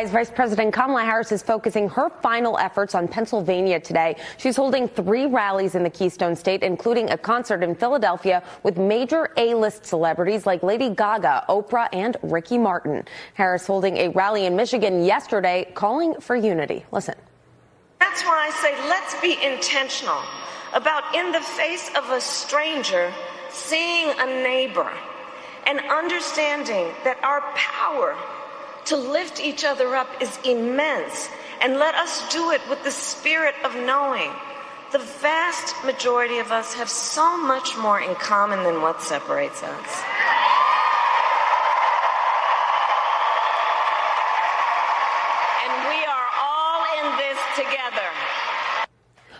Guys, Vice President Kamala Harris is focusing her final efforts on Pennsylvania today. She's holding 3 rallies in the Keystone State, including a concert in Philadelphia with major A-list celebrities like Lady Gaga, Oprah, and Ricky Martin. Harris holding a rally in Michigan yesterday, calling for unity. Listen. That's why I say let's be intentional about, in the face of a stranger, seeing a neighbor and understanding that our power to lift each other up is immense. And let us do it with the spirit of knowing the vast majority of us have so much more in common than what separates us. And we are all in this together.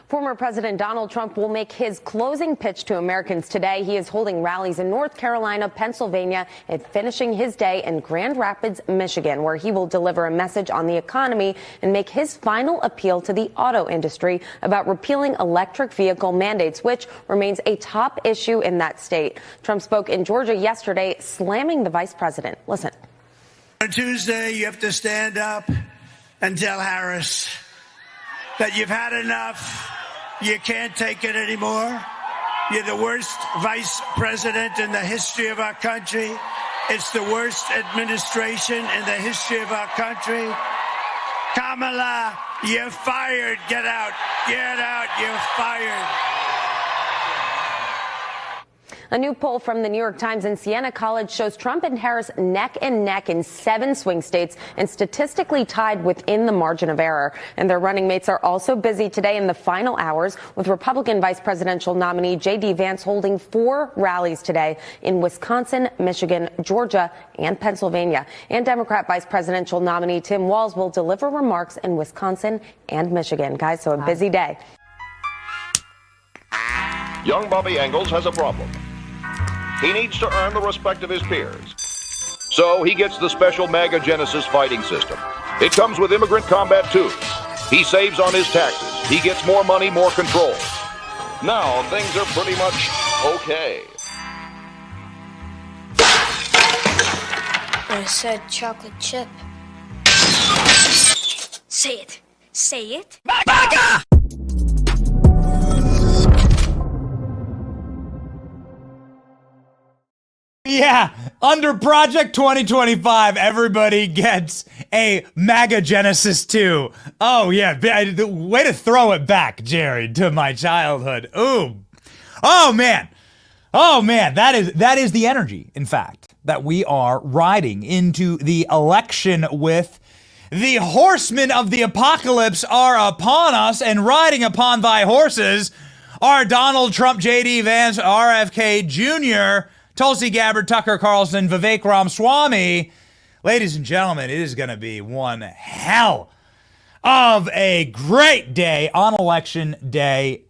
Former President Donald Trump will make his closing pitch to Americans today. He is holding rallies in North Carolina, Pennsylvania, and finishing his day in Grand Rapids, Michigan, where he will deliver a message on the economy and make his final appeal to the auto industry about repealing electric vehicle mandates, which remains a top issue in that state. Trump spoke in Georgia yesterday, slamming the vice president. Listen. On Tuesday, you have to stand up and tell Harris that you've had enough. You can't take it anymore. You're the worst vice president in the history of our country. It's the worst administration in the history of our country. Kamala, you're fired. Get out. Get out. You're fired. A new poll from the New York Times and Siena College shows Trump and Harris neck and neck in 7 swing states and statistically tied within the margin of error. And their running mates are also busy today in the final hours, with Republican vice presidential nominee J.D. Vance holding 4 rallies today in Wisconsin, Michigan, Georgia, and Pennsylvania. And Democrat vice presidential nominee Tim Walz will deliver remarks in Wisconsin and Michigan. Guys, so a busy day. Young Bobby Engels has a problem. He needs to earn the respect of his peers. So he gets the special MAGA Genesis fighting system. It comes with immigrant combat tools. He saves on his taxes. He gets more money, more control. Now things are pretty much okay. I said chocolate chip. Say it. Say it. MAGA! Yeah, under Project 2025, everybody gets a MAGA Genesis 2. Oh, yeah, way to throw it back, Jerry, to my childhood. Ooh. Oh, man. Oh, man, that is the energy, in fact, that we are riding into the election with. The horsemen of the apocalypse are upon us, and riding upon thy horses are Donald Trump, J.D. Vance, RFK Jr., Tulsi Gabbard, Tucker Carlson, Vivek Ramaswamy. Ladies and gentlemen, it is going to be one hell of a great day on election day.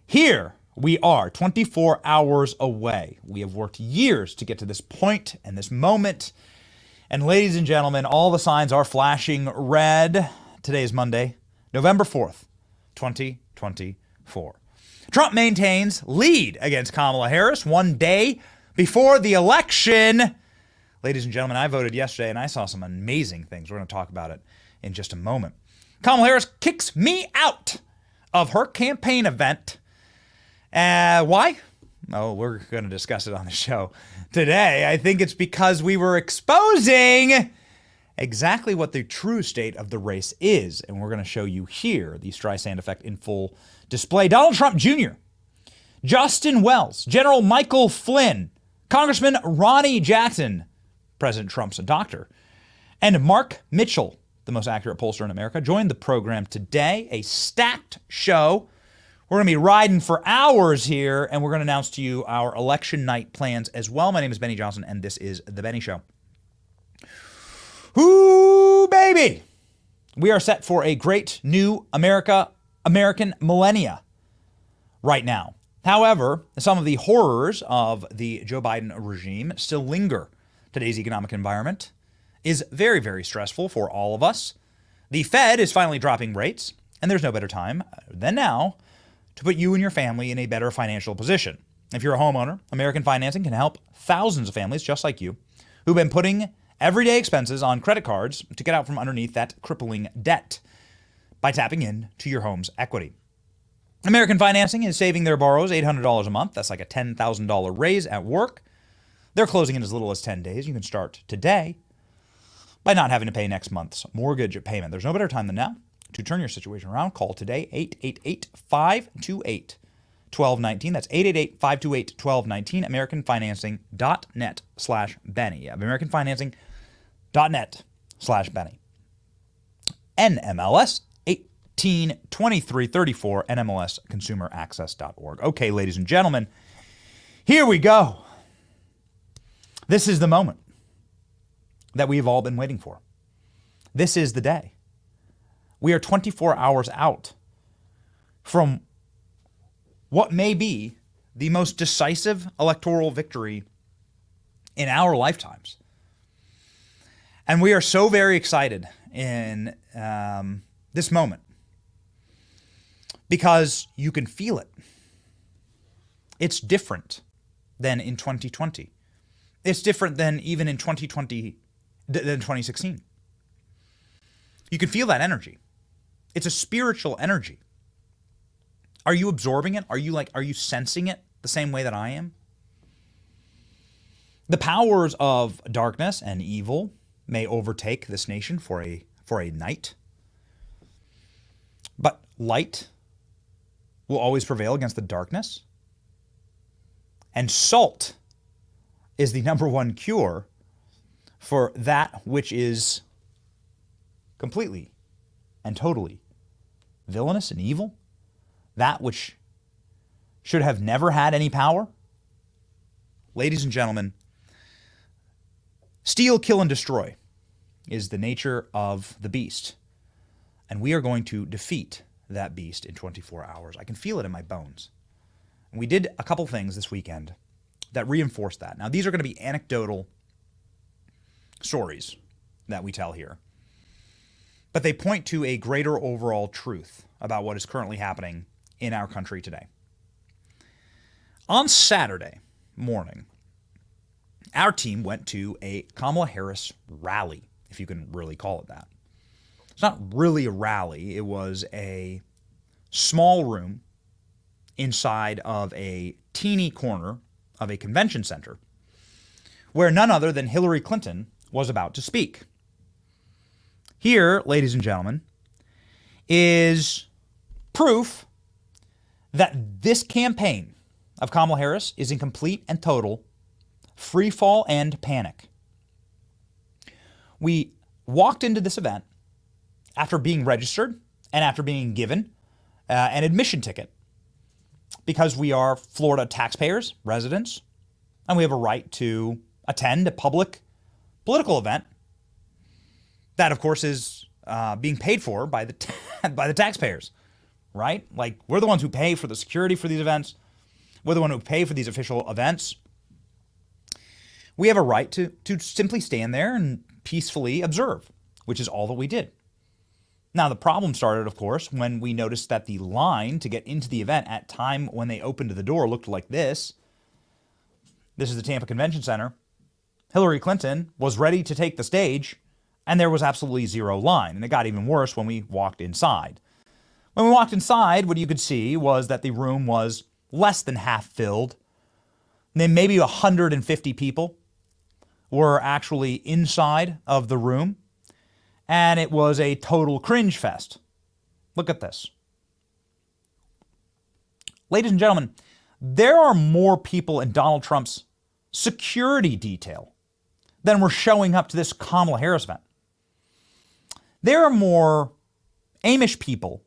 Here we are, 24 hours away. We have worked years to get to this point and this moment. And ladies and gentlemen, all the signs are flashing red. Today is Monday, November 4th, 2024. Trump maintains lead against Kamala Harris one day before the election. Ladies and gentlemen, I voted yesterday and I saw some amazing things. We're going to talk about it in just a moment. Kamala Harris kicks me out of her campaign event. Why? Oh, we're going to discuss it on the show today. I think it's because we were exposing exactly what the true state of the race is. And we're going to show you here the Streisand effect in full display. Donald Trump Jr., Justin Wells, General Michael Flynn, Congressman Ronnie Jackson, President Trump's doctor, and Mark Mitchell, the most accurate pollster in America, joined the program today. A stacked show. We're going to be riding for hours here, and we're going to announce to you our election night plans as well. My name is Benny Johnson, and this is The Benny Show. Ooh, baby! We are set for a great new American millennia right now. However, some of the horrors of the Joe Biden regime still linger. Today's economic environment is very, very stressful for all of us. The Fed is finally dropping rates, and there's no better time than now to put you and your family in a better financial position. If you're a homeowner, American Financing can help thousands of families just like you who've been putting everyday expenses on credit cards to get out from underneath that crippling debt by tapping into your home's equity. American Financing is saving their borrowers $800 a month. That's like a $10,000 raise at work. They're closing in as little as 10 days. You can start today by not having to pay next month's mortgage payment. There's no better time than now to turn your situation around. Call today, 888-528-1219. That's 888-528-1219, AmericanFinancing.net/Benny. AmericanFinancing.net/Benny. NMLS 182334, NMLSConsumerAccess.org. Okay, ladies and gentlemen, here we go. This is the moment that we've all been waiting for. This is the day. We are 24 hours out from what may be the most decisive electoral victory in our lifetimes. And we are so very excited in this moment because you can feel it. It's different than in 2020. It's different than even in 2016. You can feel that energy. It's a spiritual energy. Are you absorbing it? Are you sensing it the same way that I am? The powers of darkness and evil may overtake this nation for a night, but light will always prevail against the darkness. And salt is the number one cure for that which is completely and totally villainous and evil, that which should have never had any power. Ladies and gentlemen, steal, kill, and destroy is the nature of the beast. And we are going to defeat that beast in 24 hours. I can feel it in my bones. And we did a couple things this weekend that reinforce that. Now, these are going to be anecdotal stories that we tell here, but they point to a greater overall truth about what is currently happening in our country today. On Saturday morning, our team went to a Kamala Harris rally, if you can really call it that. It's not really a rally. It was a small room inside of a teeny corner of a convention center where none other than Hillary Clinton was about to speak. Here, ladies and gentlemen, is proof that this campaign of Kamala Harris is in complete and total free fall and panic. We walked into this event after being registered and after being given an admission ticket because we are Florida taxpayers, residents, and we have a right to attend a public political event that, of course, is being paid for by the taxpayers, right? Like, we're the ones who pay for the security for these events. We're the one who pay for these official events. We have a right to simply stand there and peacefully observe, which is all that we did. Now, the problem started, of course, when we noticed that the line to get into the event at time when they opened the door looked like this. This is the Tampa Convention Center. Hillary Clinton was ready to take the stage, and there was absolutely zero line. And it got even worse when we walked inside. When we walked inside, what you could see was that the room was less than half filled. And then maybe 150 people were actually inside of the room. And it was a total cringe fest. Look at this. Ladies and gentlemen, there are more people in Donald Trump's security detail than were showing up to this Kamala Harris event. There are more Amish people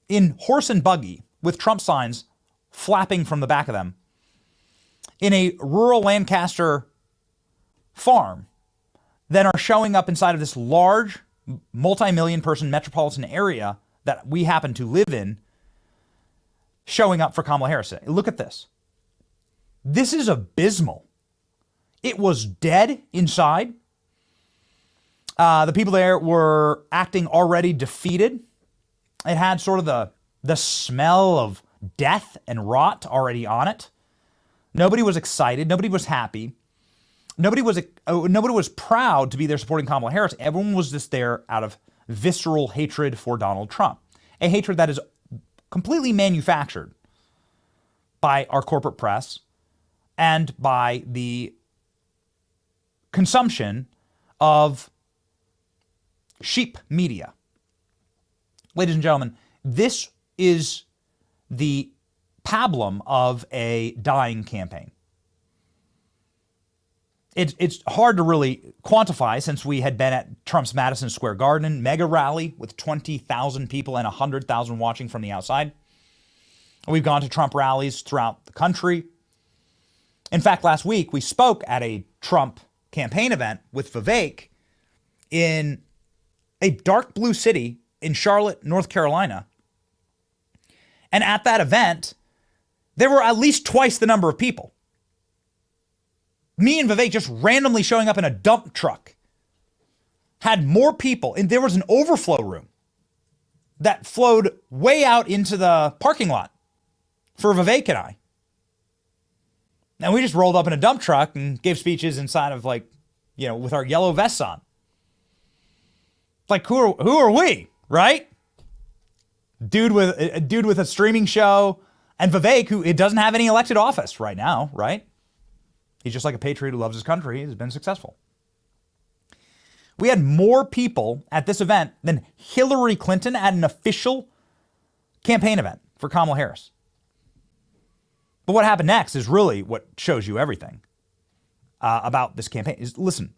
in horse and buggy with Trump signs flapping from the back of them in a rural Lancaster farm than are showing up inside of this large multi-million person metropolitan area that we happen to live in, showing up for Kamala Harris. Look at this. This is abysmal. It was dead inside. The people there were acting already defeated. It had sort of the smell of death and rot already on it. Nobody was excited. Nobody was happy. nobody was proud to be there supporting Kamala Harris. Everyone was just there out of visceral hatred for Donald Trump, a hatred that is completely manufactured by our corporate press and by the consumption of sheep media. Ladies and gentlemen, this is the pablum of a dying campaign. It's hard to really quantify since we had been at Trump's Madison Square Garden mega rally with 20,000 people and 100,000 watching from the outside. We've gone to Trump rallies throughout the country. In fact, last week we spoke at a Trump campaign event with Vivek in a dark blue city in Charlotte, North Carolina. And at that event, there were at least twice the number of people. Me and Vivek just randomly showing up in a dump truck had more people, and there was an overflow room that flowed way out into the parking lot for Vivek and I. And we just rolled up in a dump truck and gave speeches inside of with our yellow vests on. Like, who are we, right? Dude with a streaming show, and Vivek, who it doesn't have any elected office right now, right? He's just like a patriot who loves his country. He's been successful. We had more people at this event than Hillary Clinton at an official campaign event for Kamala Harris. But what happened next is really what shows you everything about this campaign. Is listen,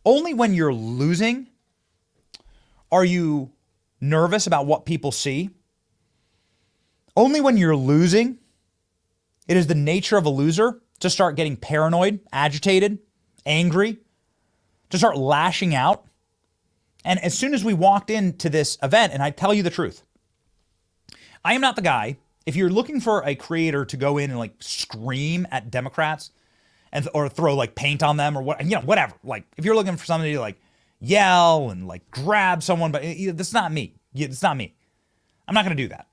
only when you're losing are you nervous about what people see. Only when you're losing, it is the nature of a loser to start getting paranoid, agitated, angry, to start lashing out. And as soon as we walked into this event, and I tell you the truth, I am not the guy. If you're looking for a creator to go in and scream at Democrats or throw paint on them or whatever, if you're looking for somebody to yell and grab someone, but that's not me. It's not me. I'm not going to do that.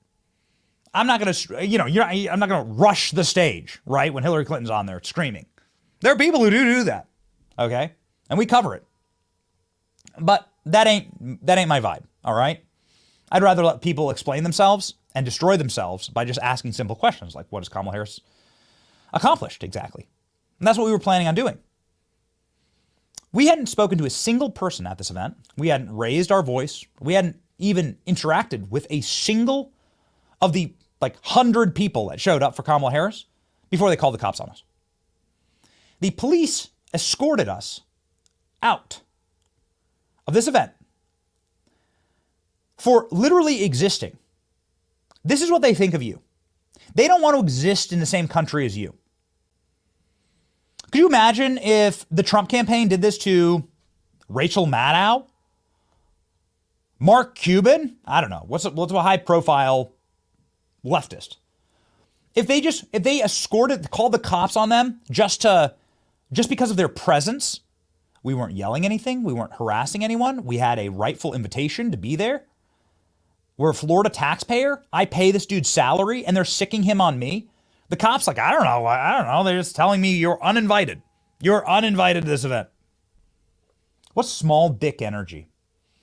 I'm not going to, I'm not going to rush the stage, right? When Hillary Clinton's on there screaming. There are people who do that. Okay. And we cover it. But that ain't my vibe. All right. I'd rather let people explain themselves and destroy themselves by just asking simple questions like, what has Kamala Harris accomplished exactly? And that's what we were planning on doing. We hadn't spoken to a single person at this event. We hadn't raised our voice. We hadn't even interacted with a single of the 100 people that showed up for Kamala Harris before they called the cops on us. The police escorted us out of this event for literally existing. This is what they think of you. They don't want to exist in the same country as you. Could you imagine if the Trump campaign did this to Rachel Maddow? Mark Cuban? I don't know. What's a high profile leftist? If they escorted, called the cops on them just because of their presence, we weren't yelling anything. We weren't harassing anyone. We had a rightful invitation to be there. We're a Florida taxpayer. I pay this dude's salary and they're sicking him on me. The cops I don't know. They're just telling me you're uninvited. You're uninvited to this event. What's small dick energy?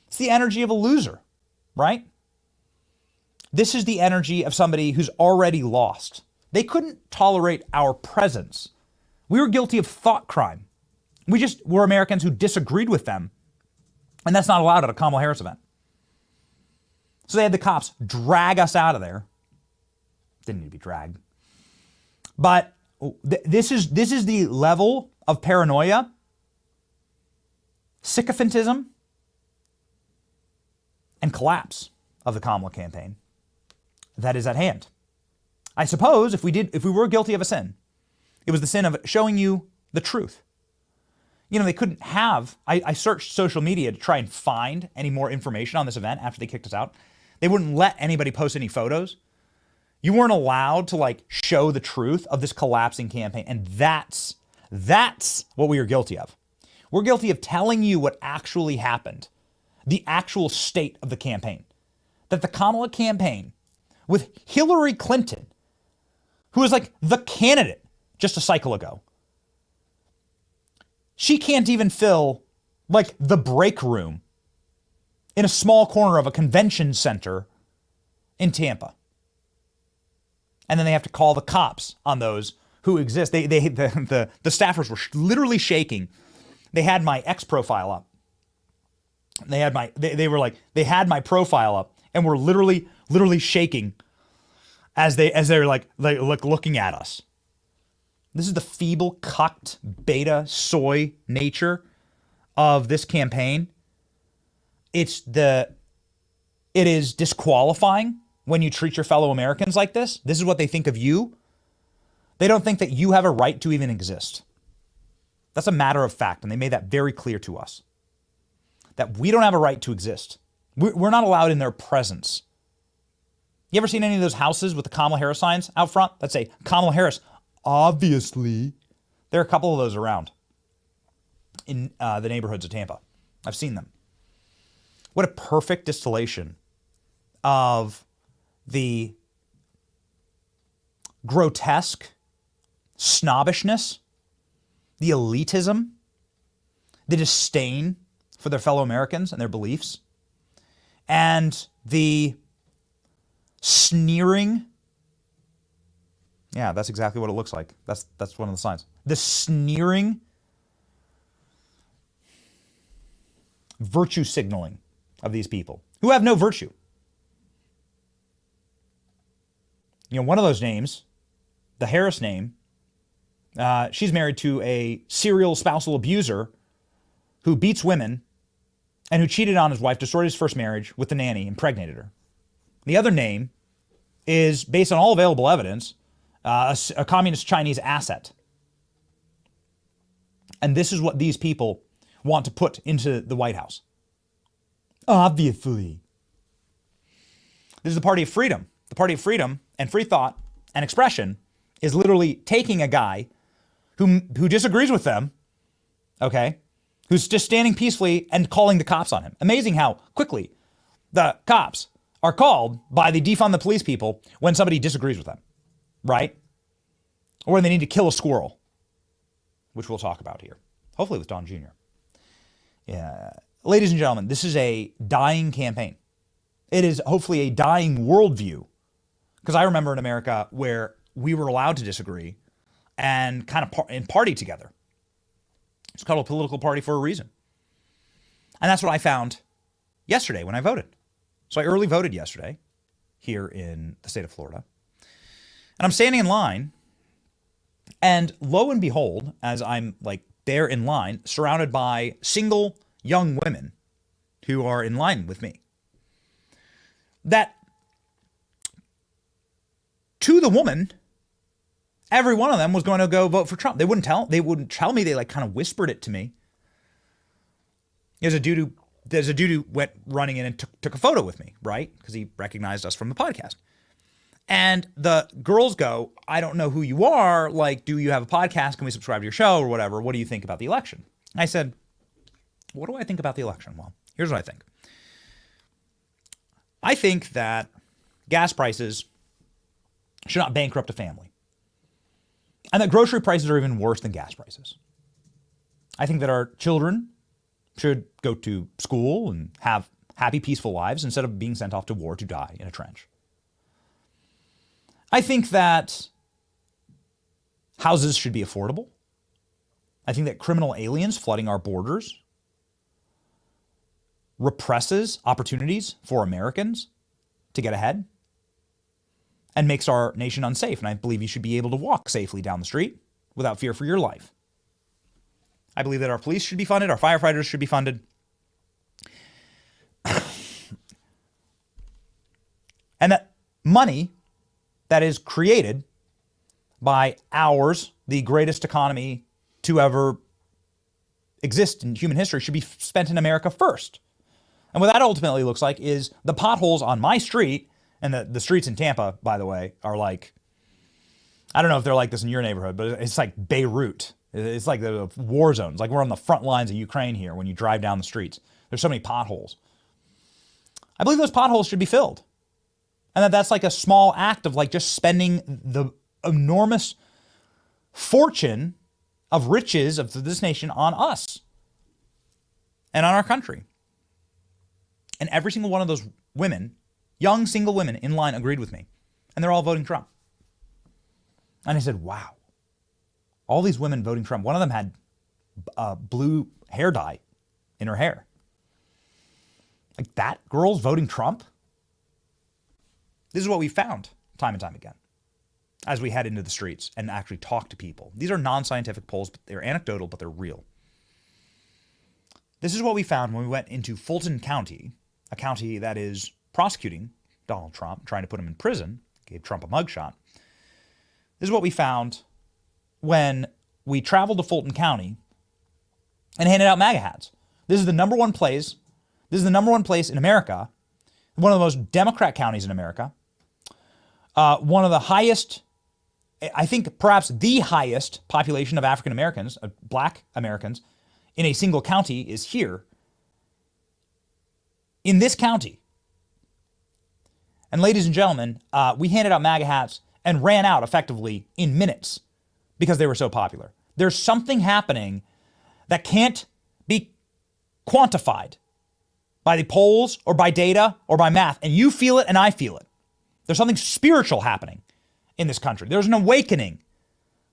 It's the energy of a loser, right? This is the energy of somebody who's already lost. They couldn't tolerate our presence. We were guilty of thought crime. We just were Americans who disagreed with them. And that's not allowed at a Kamala Harris event. So they had the cops drag us out of there. Didn't need to be dragged. But this is the level of paranoia, sycophantism, and collapse of the Kamala campaign that is at hand. I suppose if we were guilty of a sin, it was the sin of showing you the truth. They couldn't have, I searched social media to try and find any more information on this event after they kicked us out. They wouldn't let anybody post any photos. You weren't allowed to show the truth of this collapsing campaign. And that's what we are guilty of. We're guilty of telling you what actually happened, the actual state of the campaign. That the Kamala campaign with Hillary Clinton, who was the candidate just a cycle ago, She can't even fill like the break room in a small corner of a convention center in Tampa. And then they have to call the cops on those who exist. The staffers were literally shaking. They had my X profile up. They had they had my profile up and were literally shaking as they're like looking at us. This is the feeble, cucked, beta, soy nature of this campaign. It is disqualifying when you treat your fellow Americans like this. This is what they think of you. They don't think that you have a right to even exist. That's a matter of fact, and they made that very clear to us. That we don't have a right to exist. We're not allowed in their presence. You ever seen any of those houses with the Kamala Harris signs out front that say, Kamala Harris, obviously? There are a couple of those around in the neighborhoods of Tampa. I've seen them. What a perfect distillation of the grotesque snobbishness, the elitism, the disdain for their fellow Americans and their beliefs, and the sneering. Yeah, that's exactly what it looks like. That's one of the signs. The sneering virtue signaling of these people who have no virtue. You know, one of those names, the Harris name, she's married to a serial spousal abuser who beats women and who cheated on his wife, destroyed his first marriage with the nanny, impregnated her. The other name is, based on all available evidence, a communist Chinese asset. And this is what these people want to put into the White House. Obviously. This is the party of freedom. The party of freedom and free thought and expression is literally taking a guy who disagrees with them, okay, who's just standing peacefully and calling the cops on him. Amazing how quickly the cops are called by the defund the police people when somebody disagrees with them, right? Or when they need to kill a squirrel, which we'll talk about here, hopefully with Don Jr. Yeah. Ladies and gentlemen, this is a dying campaign. It is hopefully a dying worldview, because I remember in America where we were allowed to disagree and kind of party together. It's called a political party for a reason. And that's what I found yesterday when I voted. So I early voted yesterday here in the state of Florida. And I'm standing in line, and lo and behold, as I'm like there in line, surrounded by single young women who are in line with me, that to the woman, every one of them was going to go vote for Trump. They wouldn't tell me. They like kind of whispered it to me. There's a dude who went running in and took a photo with me, right? Because he recognized us from the podcast. And the girls go, I don't know who you are. Like, do you have a podcast? Can we subscribe to your show or whatever? What do you think about the election? I said, what do I think about the election? Well, here's what I think. I think that gas prices should not bankrupt a family. And that grocery prices are even worse than gas prices. I think that our children should go to school and have happy, peaceful lives instead of being sent off to war to die in a trench. I think that houses should be affordable. I think that criminal aliens flooding our borders represses opportunities for Americans to get ahead and makes our nation unsafe. And I believe you should be able to walk safely down the street without fear for your life. I believe that our police should be funded, our firefighters should be funded. And that money that is created by ours, the greatest economy to ever exist in human history, should be spent in America first. And what that ultimately looks like is the potholes on my street, and the streets in Tampa, by the way, are like, I don't know if they're like this in your neighborhood, but it's like Beirut. It's like the war zones. Like we're on the front lines of Ukraine here when you drive down the streets. There's so many potholes. I believe those potholes should be filled. And that's like a small act of like just spending the enormous fortune of riches of this nation on us and on our country. And every single one of those women, young single women in line, agreed with me. And they're all voting Trump. And I said, wow, all these women voting Trump. One of them had blue hair dye in her hair. Like, that girl's voting Trump? This is what we found time and time again as we head into the streets and actually talk to people. These are non-scientific polls, but they're anecdotal, but they're real. This is what we found when we went into Fulton County, a county that is prosecuting Donald Trump, trying to put him in prison, gave Trump a mugshot. This is what we found when we traveled to Fulton County and handed out MAGA hats. This is the number one place. This is the number one place in America, one of the most Democrat counties in America, one of the highest, I think perhaps the highest population of African Americans, black Americans, in a single county is here. In this county. And ladies and gentlemen, we handed out MAGA hats and ran out effectively in minutes because they were so popular. There's something happening that can't be quantified by the polls or by data or by math. And you feel it and I feel it. There's something spiritual happening in this country. There's an awakening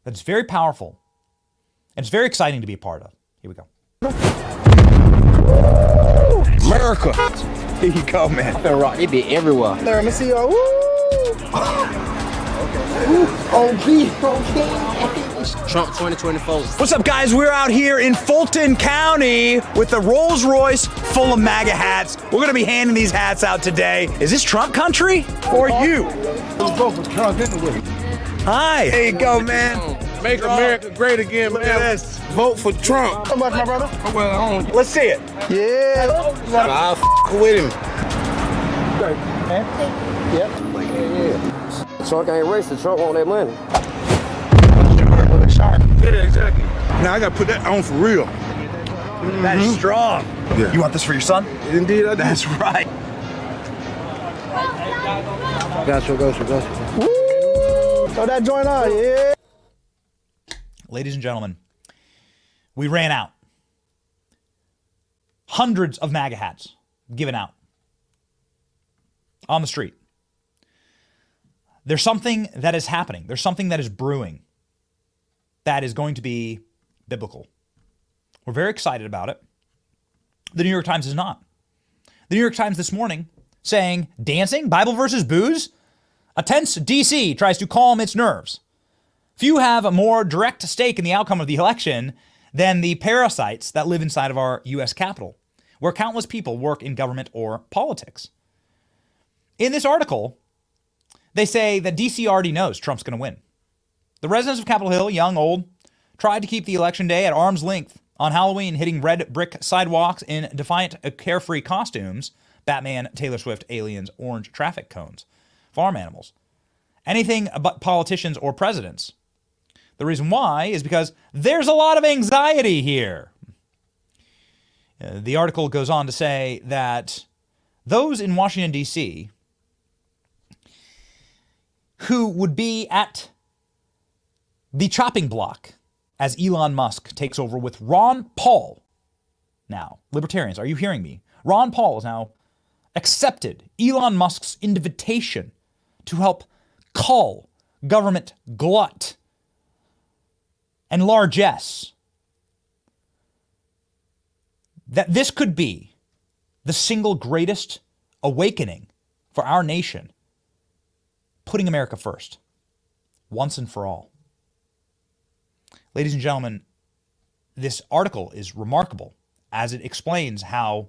that's very powerful. And it's very exciting to be a part of. Here we go. America. Here you go, man. I feel rock. It be everywhere. Let me see y'all. Trump 2024. What's up, guys? We're out here in Fulton County with a Rolls Royce full of MAGA hats. We're going to be handing these hats out today. Is this Trump country or you? Let's vote for Trump anyway. Hi. There you go, man. Make America great again, Look man. at this. Vote for Trump. How much, my brother? Well, I don't. Let's see it. Yeah. I'll with him. Yep. Trump ain't racist. Trump want that money. Yeah, exactly. Now I gotta put that on for real. That is strong. Yeah. You want this for your son? Indeed, I do. That's right. Gotcha. Woo! Throw that joint on, yeah. Ladies and gentlemen, we ran out. Hundreds of MAGA hats given out on the street. There's something that is happening. There's something that is brewing that is going to be biblical. We're very excited about it. The New York Times is not. The New York Times this morning saying, dancing, Bible versus booze? A tense D.C. tries to calm its nerves. Few have a more direct stake in the outcome of the election than the parasites that live inside of our U.S. Capitol, where countless people work in government or politics. In this article, they say that D.C. already knows Trump's going to win. The residents of Capitol Hill, young, old, tried to keep the election day at arm's length on Halloween, hitting red brick sidewalks in defiant, carefree costumes, Batman, Taylor Swift, aliens, orange traffic cones, farm animals, anything but politicians or presidents. The reason why is because there's a lot of anxiety here. The article goes on to say that those in Washington, D.C., who would be at the chopping block as Elon Musk takes over with Ron Paul. Now, libertarians, are you hearing me? Ron Paul has now accepted Elon Musk's invitation to help cull government glut and largesse. That this could be the single greatest awakening for our nation, putting America first, once and for all. Ladies and gentlemen, this article is remarkable as it explains how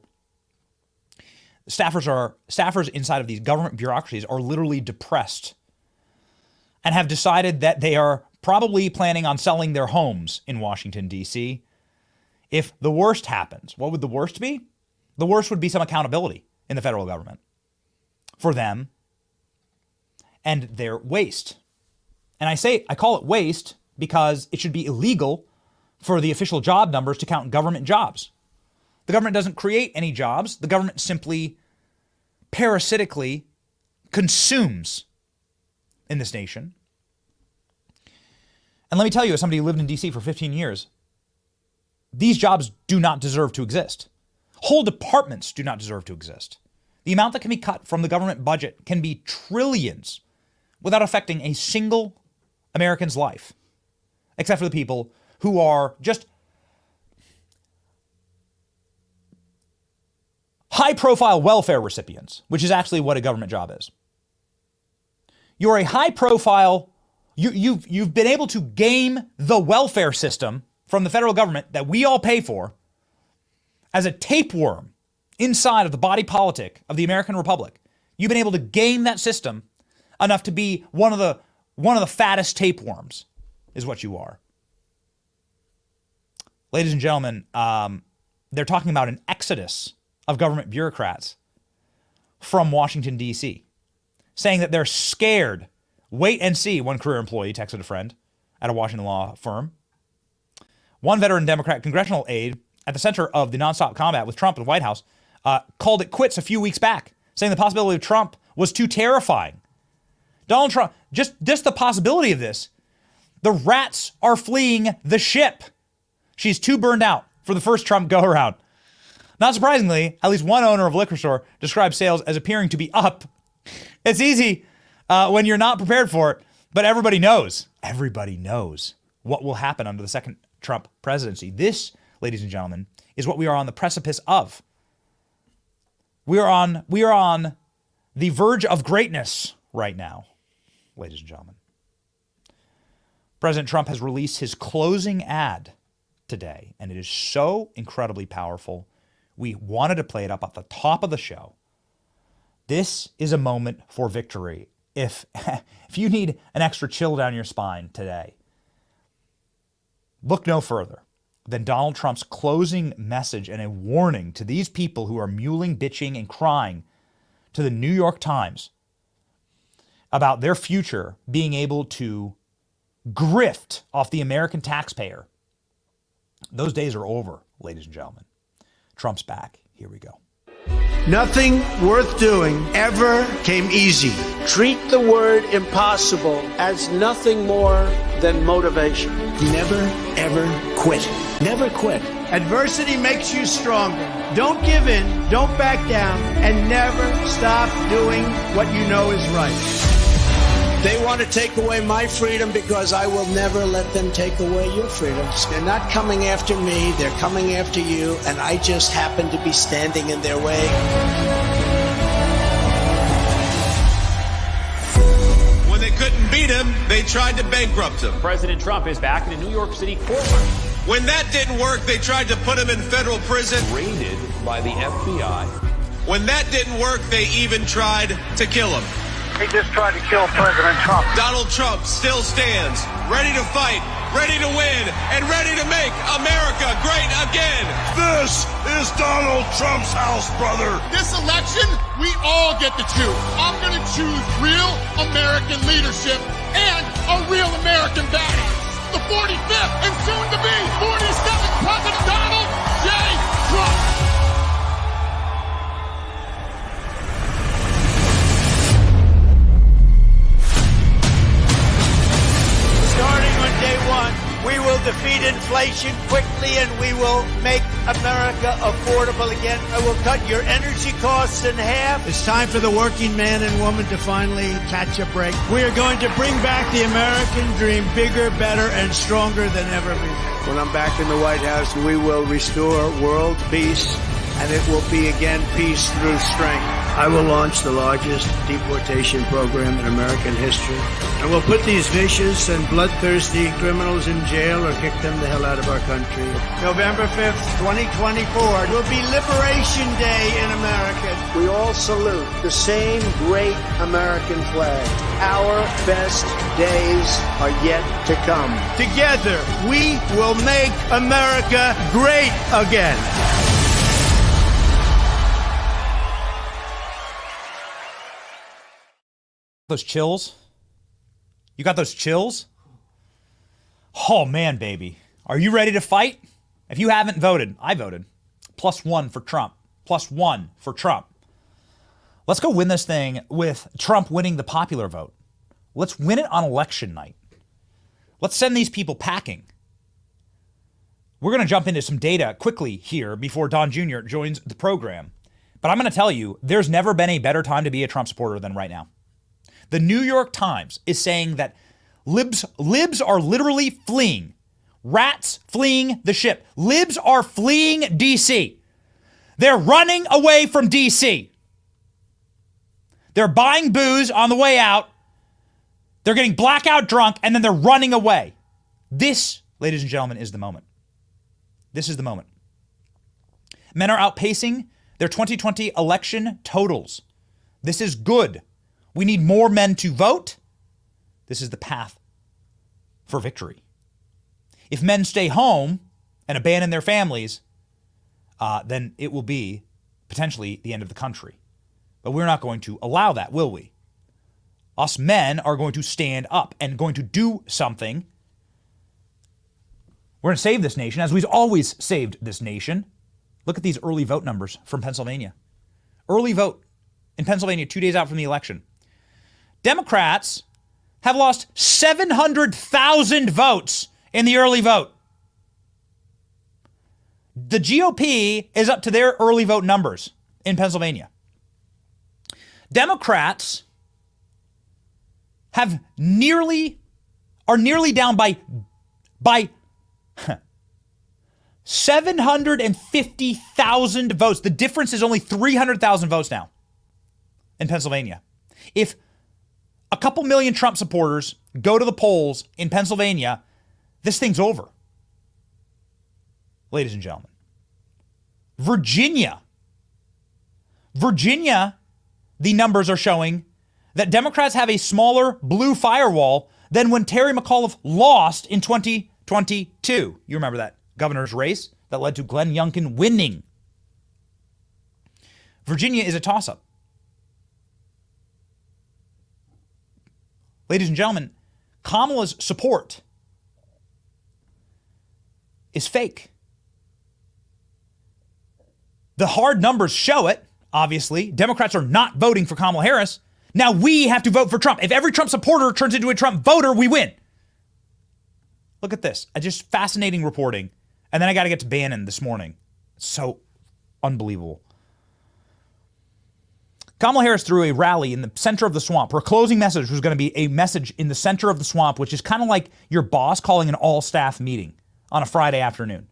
staffers inside of these government bureaucracies are literally depressed and have decided that they are probably planning on selling their homes in Washington, D.C. if the worst happens. What would the worst be? The worst would be some accountability in the federal government for them and their waste. And I call it waste because it should be illegal for the official job numbers to count government jobs. The government doesn't create any jobs. The government simply parasitically consumes in this nation. And let me tell you, as somebody who lived in D.C. for 15 years, these jobs do not deserve to exist. Whole departments do not deserve to exist. The amount that can be cut from the government budget can be trillions without affecting a single American's life, except for the people who are just high-profile welfare recipients, which is actually what a government job is. You're a high-profile, you've been able to game the welfare system from the federal government that we all pay for as a tapeworm inside of the body politic of the American Republic. You've been able to game that system enough to be one of the fattest tapeworms, is what you are. Ladies and gentlemen, they're talking about an exodus of government bureaucrats from Washington, D.C., saying that they're scared. Wait and see, one career employee texted a friend at a Washington law firm. One veteran Democrat congressional aide at the center of the nonstop combat with Trump in the White House called it quits a few weeks back, saying the possibility of Trump was too terrifying. Donald Trump, just the possibility of this, the rats are fleeing the ship. She's too burned out for the first Trump go-around. Not surprisingly, at least one owner of a liquor store described sales as appearing to be up. It's easy when you're not prepared for it, but everybody knows what will happen under the second Trump presidency. This, ladies and gentlemen, is what we are on the precipice of. We are on the verge of greatness right now, ladies and gentlemen. President Trump has released his closing ad today, and it is so incredibly powerful. We wanted to play it up at the top of the show. This is a moment for victory. If you need an extra chill down your spine today, look no further than Donald Trump's closing message and a warning to these people who are mewling, bitching, and crying to the New York Times about their future being able to grift off the American taxpayer. Those days are over, ladies and gentlemen. Trump's back. Here we go. Nothing worth doing ever came easy. Treat the word impossible as nothing more than motivation. Never, ever quit. Never quit. Adversity makes you stronger. Don't give in, don't back down, and never stop doing what you know is right. They want to take away my freedom because I will never let them take away your freedoms. They're not coming after me, they're coming after you, and I just happen to be standing in their way. When they couldn't beat him, they tried to bankrupt him. President Trump is back in a New York City courtroom. When that didn't work, they tried to put him in federal prison. Raided by the FBI. When that didn't work, they even tried to kill him. He just tried to kill President Trump. Donald Trump still stands, ready to fight, ready to win, and ready to make America great again. This is Donald Trump's house, brother. This election, we all get to choose. I'm going to choose real American leadership and a real American badass. The 45th and soon to be 47th President Donald J. Trump. Starting on day one, we will defeat inflation quickly and we will make America affordable again. I will cut your energy costs in half. It's time for the working man and woman to finally catch a break. We are going to bring back the American dream bigger, better, and stronger than ever before. When I'm back in the White House, we will restore world peace, and it will be again peace through strength. I will launch the largest deportation program in American history. And we'll put these vicious and bloodthirsty criminals in jail or kick them the hell out of our country. November 5th, 2024 will be Liberation Day in America. We all salute the same great American flag. Our best days are yet to come. Together, we will make America great again. Those chills? You got those chills? Oh man, baby. Are you ready to fight? If you haven't voted, I voted. +1 for Trump. +1 for Trump. Let's go win this thing with Trump winning the popular vote. Let's win it on election night. Let's send these people packing. We're going to jump into some data quickly here before Don Jr. joins the program. But I'm going to tell you, there's never been a better time to be a Trump supporter than right now. The New York Times is saying that libs are literally fleeing. Rats fleeing the ship. Libs are fleeing D.C. They're running away from D.C. They're buying booze on the way out. They're getting blackout drunk, and then they're running away. This, ladies and gentlemen, is the moment. This is the moment. Men are outpacing their 2020 election totals. This is good. We need more men to vote. This is the path for victory. If men stay home and abandon their families, then it will be potentially the end of the country. But we're not going to allow that, will we? Us men are going to stand up and going to do something. We're going to save this nation, as we've always saved this nation. Look at these early vote numbers from Pennsylvania. Early vote in Pennsylvania 2 days out from the election. Democrats have lost 700,000 votes in the early vote. The GOP is up to their early vote numbers in Pennsylvania. Democrats are nearly down by 750,000 votes. The difference is only 300,000 votes now in Pennsylvania. If a couple million Trump supporters go to the polls in Pennsylvania, this thing's over. Ladies and gentlemen. Virginia, the numbers are showing that Democrats have a smaller blue firewall than when Terry McAuliffe lost in 2022. You remember that governor's race that led to Glenn Youngkin winning. Virginia is a toss-up. Ladies and gentlemen, Kamala's support is fake. The hard numbers show it, obviously. Democrats are not voting for Kamala Harris. Now we have to vote for Trump. If every Trump supporter turns into a Trump voter, we win. Look at this. Just fascinating reporting. And then I got to get to Bannon this morning. So unbelievable. Kamala Harris threw a rally in the center of the swamp. Her closing message was going to be a message in the center of the swamp, which is kind of like your boss calling an all-staff meeting on a Friday afternoon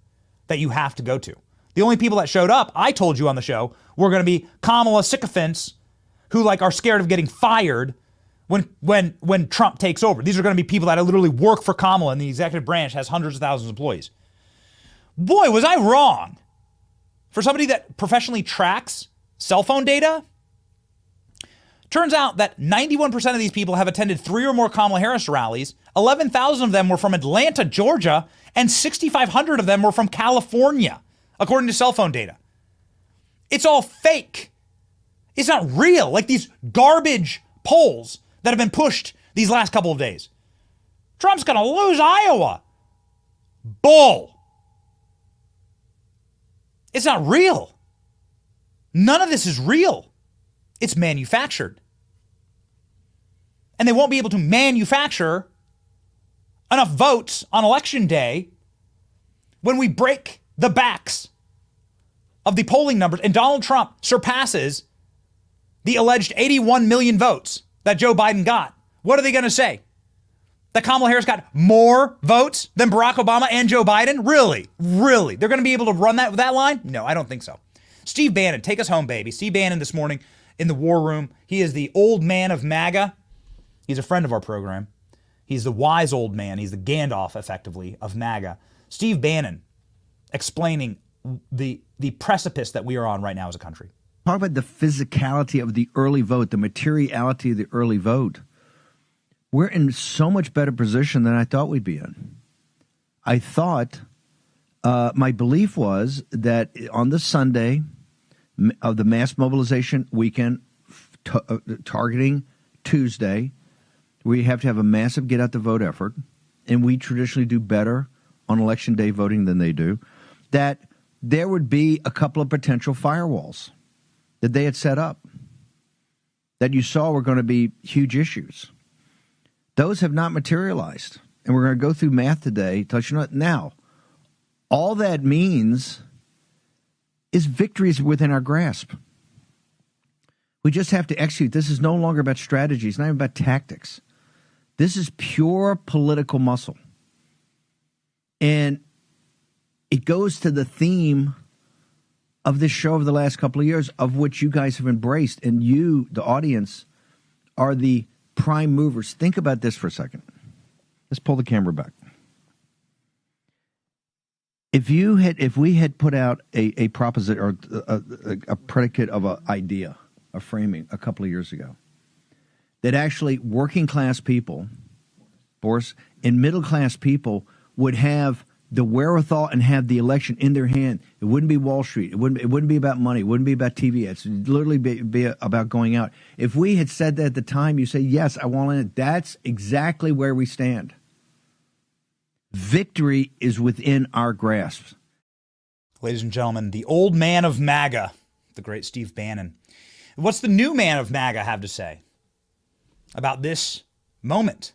that you have to go to. The only people that showed up, I told you on the show, were going to be Kamala sycophants who are scared of getting fired when Trump takes over. These are going to be people that literally work for Kamala, and the executive branch has hundreds of thousands of employees. Boy, was I wrong. For somebody that professionally tracks cell phone data, turns out that 91% of these people have attended 3 or more Kamala Harris rallies. 11,000 of them were from Atlanta, Georgia, and 6,500 of them were from California, according to cell phone data. It's all fake. It's not real, like these garbage polls that have been pushed these last couple of days. Trump's going to lose Iowa. Bull. It's not real. None of this is real. It's manufactured. And they won't be able to manufacture enough votes on election day when we break the backs of the polling numbers and Donald Trump surpasses the alleged 81 million votes that Joe Biden got. What are they going to say? That Kamala Harris got more votes than Barack Obama and Joe Biden? Really? Really? They're going to be able to run that line? No, I don't think so. Steve Bannon, take us home, baby. Steve Bannon this morning in the War Room. He is the old man of MAGA. He's a friend of our program. He's the wise old man. He's the Gandalf, effectively, of MAGA. Steve Bannon explaining the precipice that we are on right now as a country. Talk about the physicality of the early vote, the materiality of the early vote. We're in so much better position than I thought we'd be in. I thought, my belief was that on the Sunday of the mass mobilization weekend, targeting Tuesday, we have to have a massive get out the vote effort, and we traditionally do better on election day voting than they do, that there would be a couple of potential firewalls that they had set up that you saw were going to be huge issues. Those have not materialized. and we're going to go through math today, touching on it now. All that means is victories within our grasp. We just have to execute. This is no longer about strategy. It's not even about tactics. This is pure political muscle. And it goes to the theme of this show over the last couple of years, of which you guys have embraced. And you, the audience, are the prime movers. Think about this for a second. Let's pull the camera back. If we had put out a proposition or a predicate of an idea, a framing a couple of years ago, that actually working class people, Boris, and middle class people would have the wherewithal and have the election in their hand. It wouldn't be Wall Street. It wouldn't be about money. It wouldn't be about TV ads. It would literally be about going out. If we had said that at the time, you say, yes, I want it. That's exactly where we stand. Victory is within our grasp. Ladies and gentlemen, the old man of MAGA, the great Steve Bannon. What's the new man of MAGA have to say about this moment?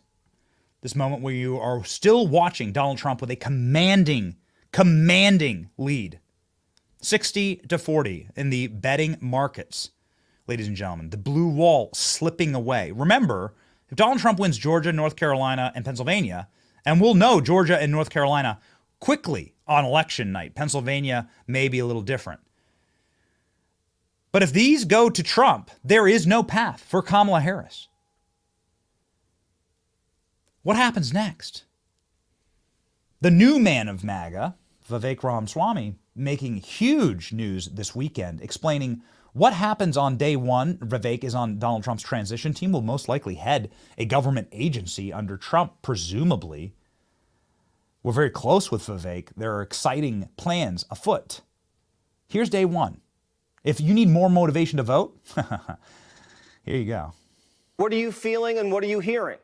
This moment where you are still watching Donald Trump with a commanding lead. 60-40 in the betting markets, ladies and gentlemen. The blue wall slipping away. Remember, if Donald Trump wins Georgia, North Carolina, and Pennsylvania, and we'll know Georgia and North Carolina quickly on election night. Pennsylvania may be a little different. But if these go to Trump, there is no path for Kamala Harris. What happens next? The new man of MAGA, Vivek Ramaswamy, making huge news this weekend, explaining what happens on day one. Vivek is on Donald Trump's transition team, will most likely head a government agency under Trump, presumably. We're very close with Vivek. There are exciting plans afoot. Here's day one. If you need more motivation to vote, here you go. What are you feeling and what are you hearing?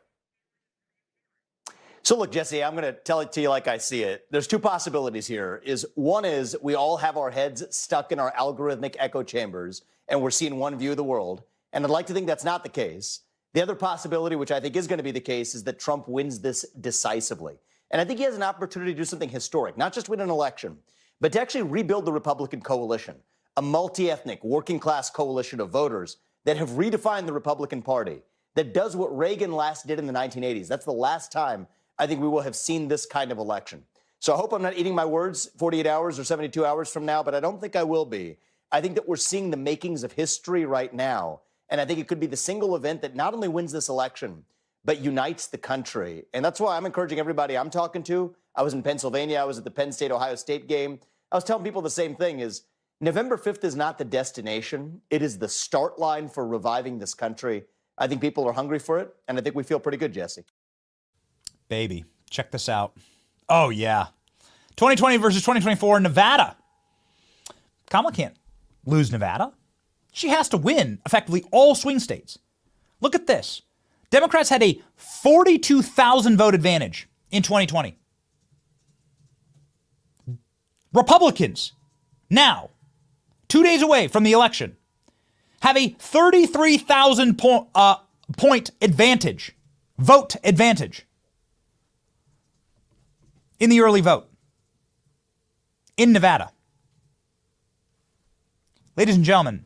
So look, Jesse, I'm going to tell it to you like I see it. There's two possibilities here. One is we all have our heads stuck in our algorithmic echo chambers and we're seeing one view of the world. And I'd like to think that's not the case. The other possibility, which I think is going to be the case, is that Trump wins this decisively. And I think he has an opportunity to do something historic, not just win an election, but to actually rebuild the Republican coalition, a multi-ethnic, working-class coalition of voters that have redefined the Republican Party, that does what Reagan last did in the 1980s. That's the last time I think we will have seen this kind of election. So I hope I'm not eating my words 48 hours or 72 hours from now, but I don't think I will be. I think that we're seeing the makings of history right now. And I think it could be the single event that not only wins this election, but unites the country. And that's why I'm encouraging everybody I'm talking to. I was in Pennsylvania. I was at the Penn State-Ohio State game. I was telling people the same thing is November 5th is not the destination. It is the start line for reviving this country. I think people are hungry for it. And I think we feel pretty good, Jesse. Baby, check this out. Oh, yeah. 2020 versus 2024 in Nevada. Kamala can't lose Nevada. She has to win effectively all swing states. Look at this. Democrats had a 42,000 vote advantage in 2020. Republicans, now, 2 days away from the election, have a 33,000 point advantage, vote advantage in the early vote in Nevada. Ladies and gentlemen,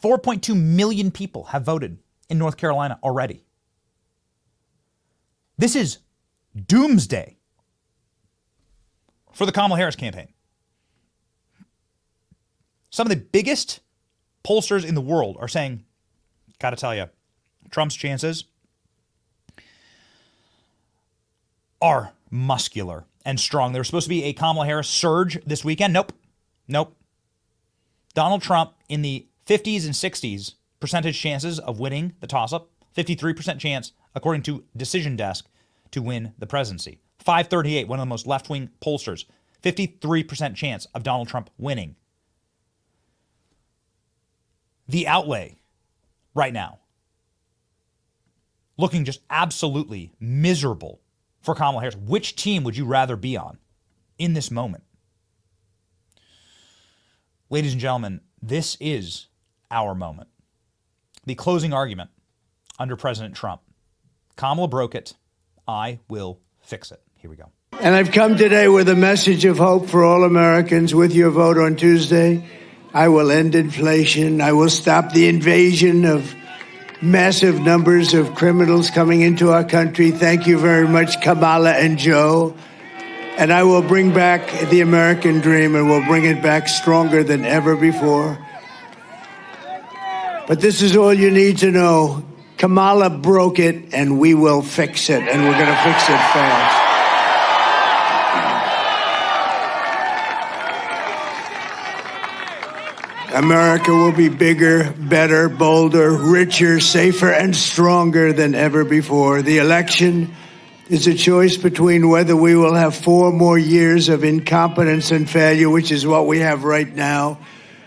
4.2 million people have voted in North Carolina already. This is doomsday for the Kamala Harris campaign. Some of the biggest pollsters in the world are saying, gotta tell you, Trump's chances are muscular and strong. There was supposed to be a Kamala Harris surge this weekend. Nope. Donald Trump in the 50s and 60s percentage chances of winning the toss-up, 53% chance, according to Decision Desk, to win the presidency. 538, one of the most left-wing pollsters, 53% chance of Donald Trump winning. The outlay right now, looking just absolutely miserable for Kamala Harris. Which team would you rather be on in this moment? Ladies and gentlemen, this is our moment. The closing argument under President Trump. Kamala broke it. I will fix it. Here we go. And I've come today with a message of hope for all Americans. With your vote on Tuesday, I will end inflation. I will stop the invasion of massive numbers of criminals coming into our country. Thank you very much, Kamala and Joe. And I will bring back the American dream, and we'll bring it back stronger than ever before. But this is all you need to know. Kamala broke it, and we will fix it, and we're going to fix it fast. America will be bigger, better, bolder, richer, safer, and stronger than ever before. The election is a choice between whether we will have 4 more years of incompetence and failure, which is what we have right now,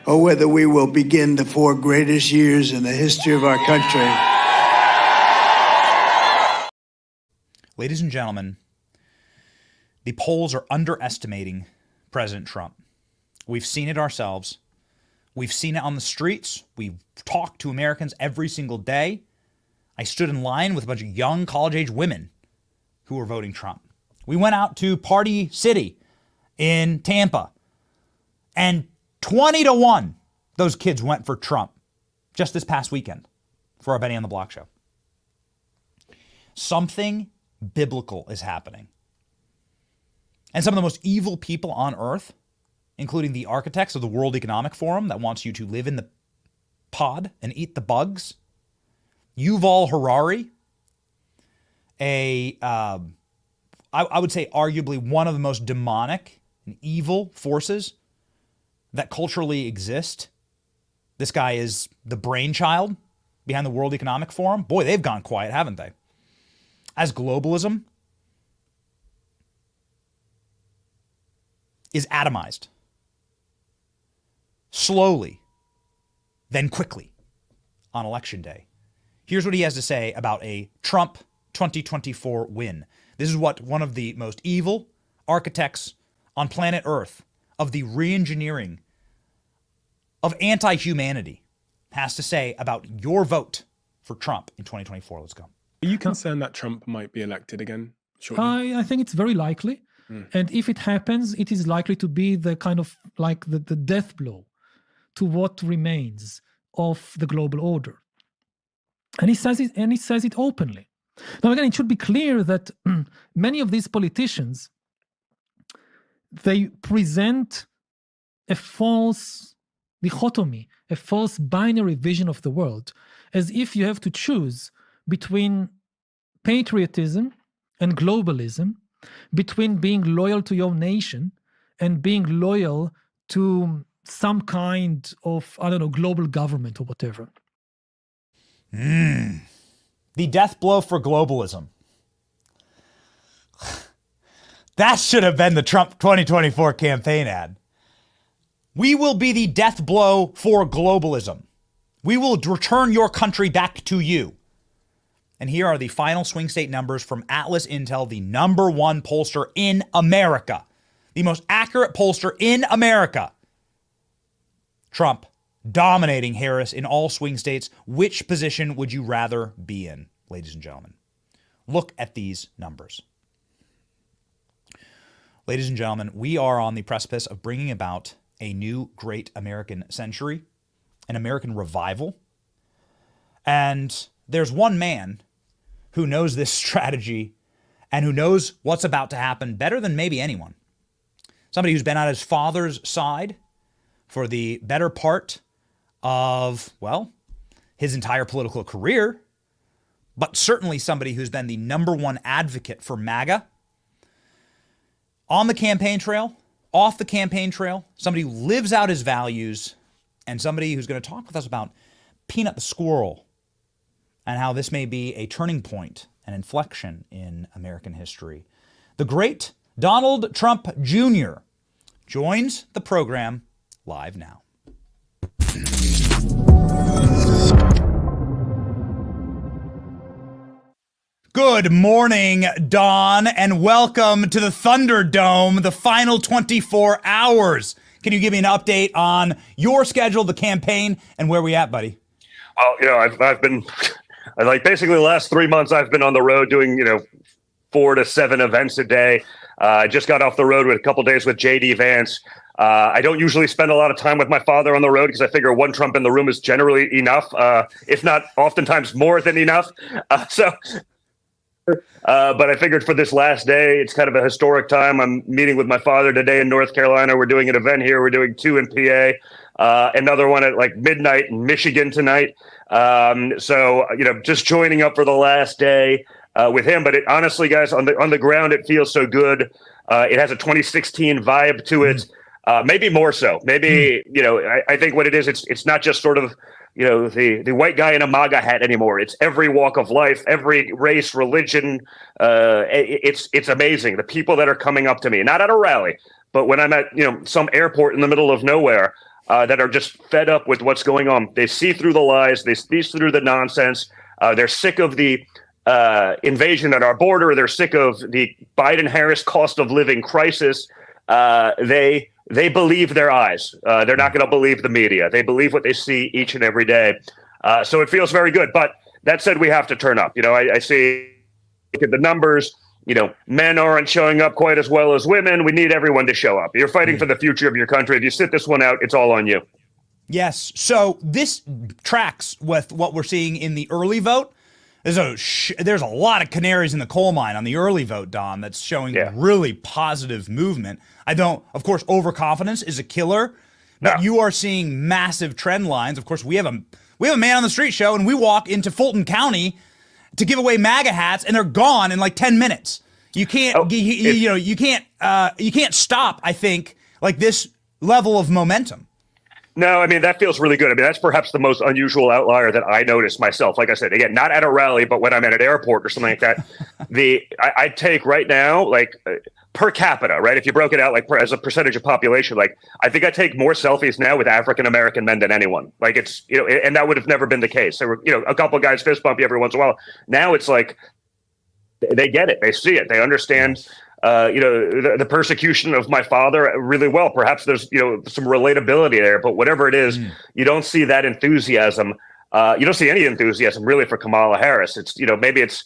or whether we will begin the 4 greatest years in the history of our country. Ladies and gentlemen, the polls are underestimating President Trump. We've seen it ourselves. We've seen it on the streets. We've talked to Americans every single day. I stood in line with a bunch of young college-age women who were voting Trump. We went out to Party City in Tampa, and 20-1, those kids went for Trump just this past weekend for our Benny on the Block show. Something biblical is happening. And some of the most evil people on earth, including the architects of the World Economic Forum that wants you to live in the pod and eat the bugs, Yuval Harari, I would say arguably one of the most demonic and evil forces that culturally exist. This guy is the brainchild behind the World Economic Forum. Boy, they've gone quiet, haven't they? As globalism is atomized, slowly, then quickly on Election Day. Here's what he has to say about a Trump 2024 win. This is what one of the most evil architects on planet Earth of the re-engineering of anti-humanity has to say about your vote for Trump in 2024. Let's go. Are you concerned that Trump might be elected again shortly? I think it's very likely. And if it happens, it is likely to be the kind of like the death blow to what remains of the global order. And he says it openly. Now, again, it should be clear that many of these politicians, they present a false dichotomy, a false binary vision of the world, as if you have to choose between patriotism and globalism, between being loyal to your nation and being loyal to some kind of, global government or whatever. The death blow for globalism. That should have been the Trump 2024 campaign ad. We will be the death blow for globalism. We will return your country back to you. And here are the final swing state numbers from Atlas Intel, the #1 pollster in America, the most accurate pollster in America. Trump dominating Harris in all swing states. Which position would you rather be in, ladies and gentlemen? Look at these numbers. Ladies and gentlemen, we are on the precipice of bringing about a new great American century, an American revival. And there's one man who knows this strategy and who knows what's about to happen better than maybe anyone. Somebody who's been on his father's side for the better part of, his entire political career, but certainly somebody who's been the #1 advocate for MAGA. On the campaign trail, off the campaign trail, somebody who lives out his values, and somebody who's going to talk with us about Peanut the Squirrel and how this may be a turning point, an inflection in American history. The great Donald Trump Jr. joins the program live now. Good morning, Don, and welcome to the Thunderdome, the final 24 hours. Can you give me an update on your schedule, the campaign, and where we at, buddy? Well, I've been, basically the last 3 months, I've been on the road doing, 4 to 7 events a day. I just got off the road with a couple days with JD Vance. I don't usually spend a lot of time with my father on the road because I figure one Trump in the room is generally enough, if not oftentimes more than enough. But I figured for this last day, it's kind of a historic time. I'm meeting with my father today in North Carolina. We're doing an event here. We're doing 2 in PA, another one at like midnight in Michigan tonight. So, just joining up for the last day with him. But honestly, guys, on the ground, it feels so good. It has a 2016 vibe to it. Maybe more so. Maybe, I think what it is, it's not just sort of, the white guy in a MAGA hat anymore. It's every walk of life, every race, religion. It's amazing. The people that are coming up to me, not at a rally, but when I'm at, some airport in the middle of nowhere, that are just fed up with what's going on. They see through the lies. They see through the nonsense. They're sick of the invasion at our border. They're sick of the Biden-Harris cost of living crisis. They believe their eyes. They're not going to believe the media. They believe what they see each and every day. So it feels very good. But that said, we have to turn up. I see, look at the numbers. Men aren't showing up quite as well as women. We need everyone to show up. You're fighting for the future of your country. If you sit this one out, it's all on you. Yes. So this tracks with what we're seeing in the early vote. There's a lot of canaries in the coal mine on the early vote, Don, that's showing really positive movement. Of course, overconfidence is a killer, but you are seeing massive trend lines. Of course, we have a man on the street show, and we walk into Fulton County to give away MAGA hats, and they're gone in like 10 minutes. You can't, you can't stop. I think like this level of momentum. No, I mean, that feels really good. I mean, that's perhaps the most unusual outlier that I noticed myself. Like I said, again, not at a rally, but when I'm at an airport or something like that, I take right now, like per capita, right? If you broke it out, like as a percentage of population, like I think I take more selfies now with African-American men than anyone. Like it's, and that would have never been the case. There were, a couple of guys fist bump you every once in a while. Now it's like, they get it. They see it. They understand the persecution of my father really well. Perhaps there's, some relatability there, but whatever it is, you don't see that enthusiasm. You don't see any enthusiasm really for Kamala Harris. It's, maybe it's,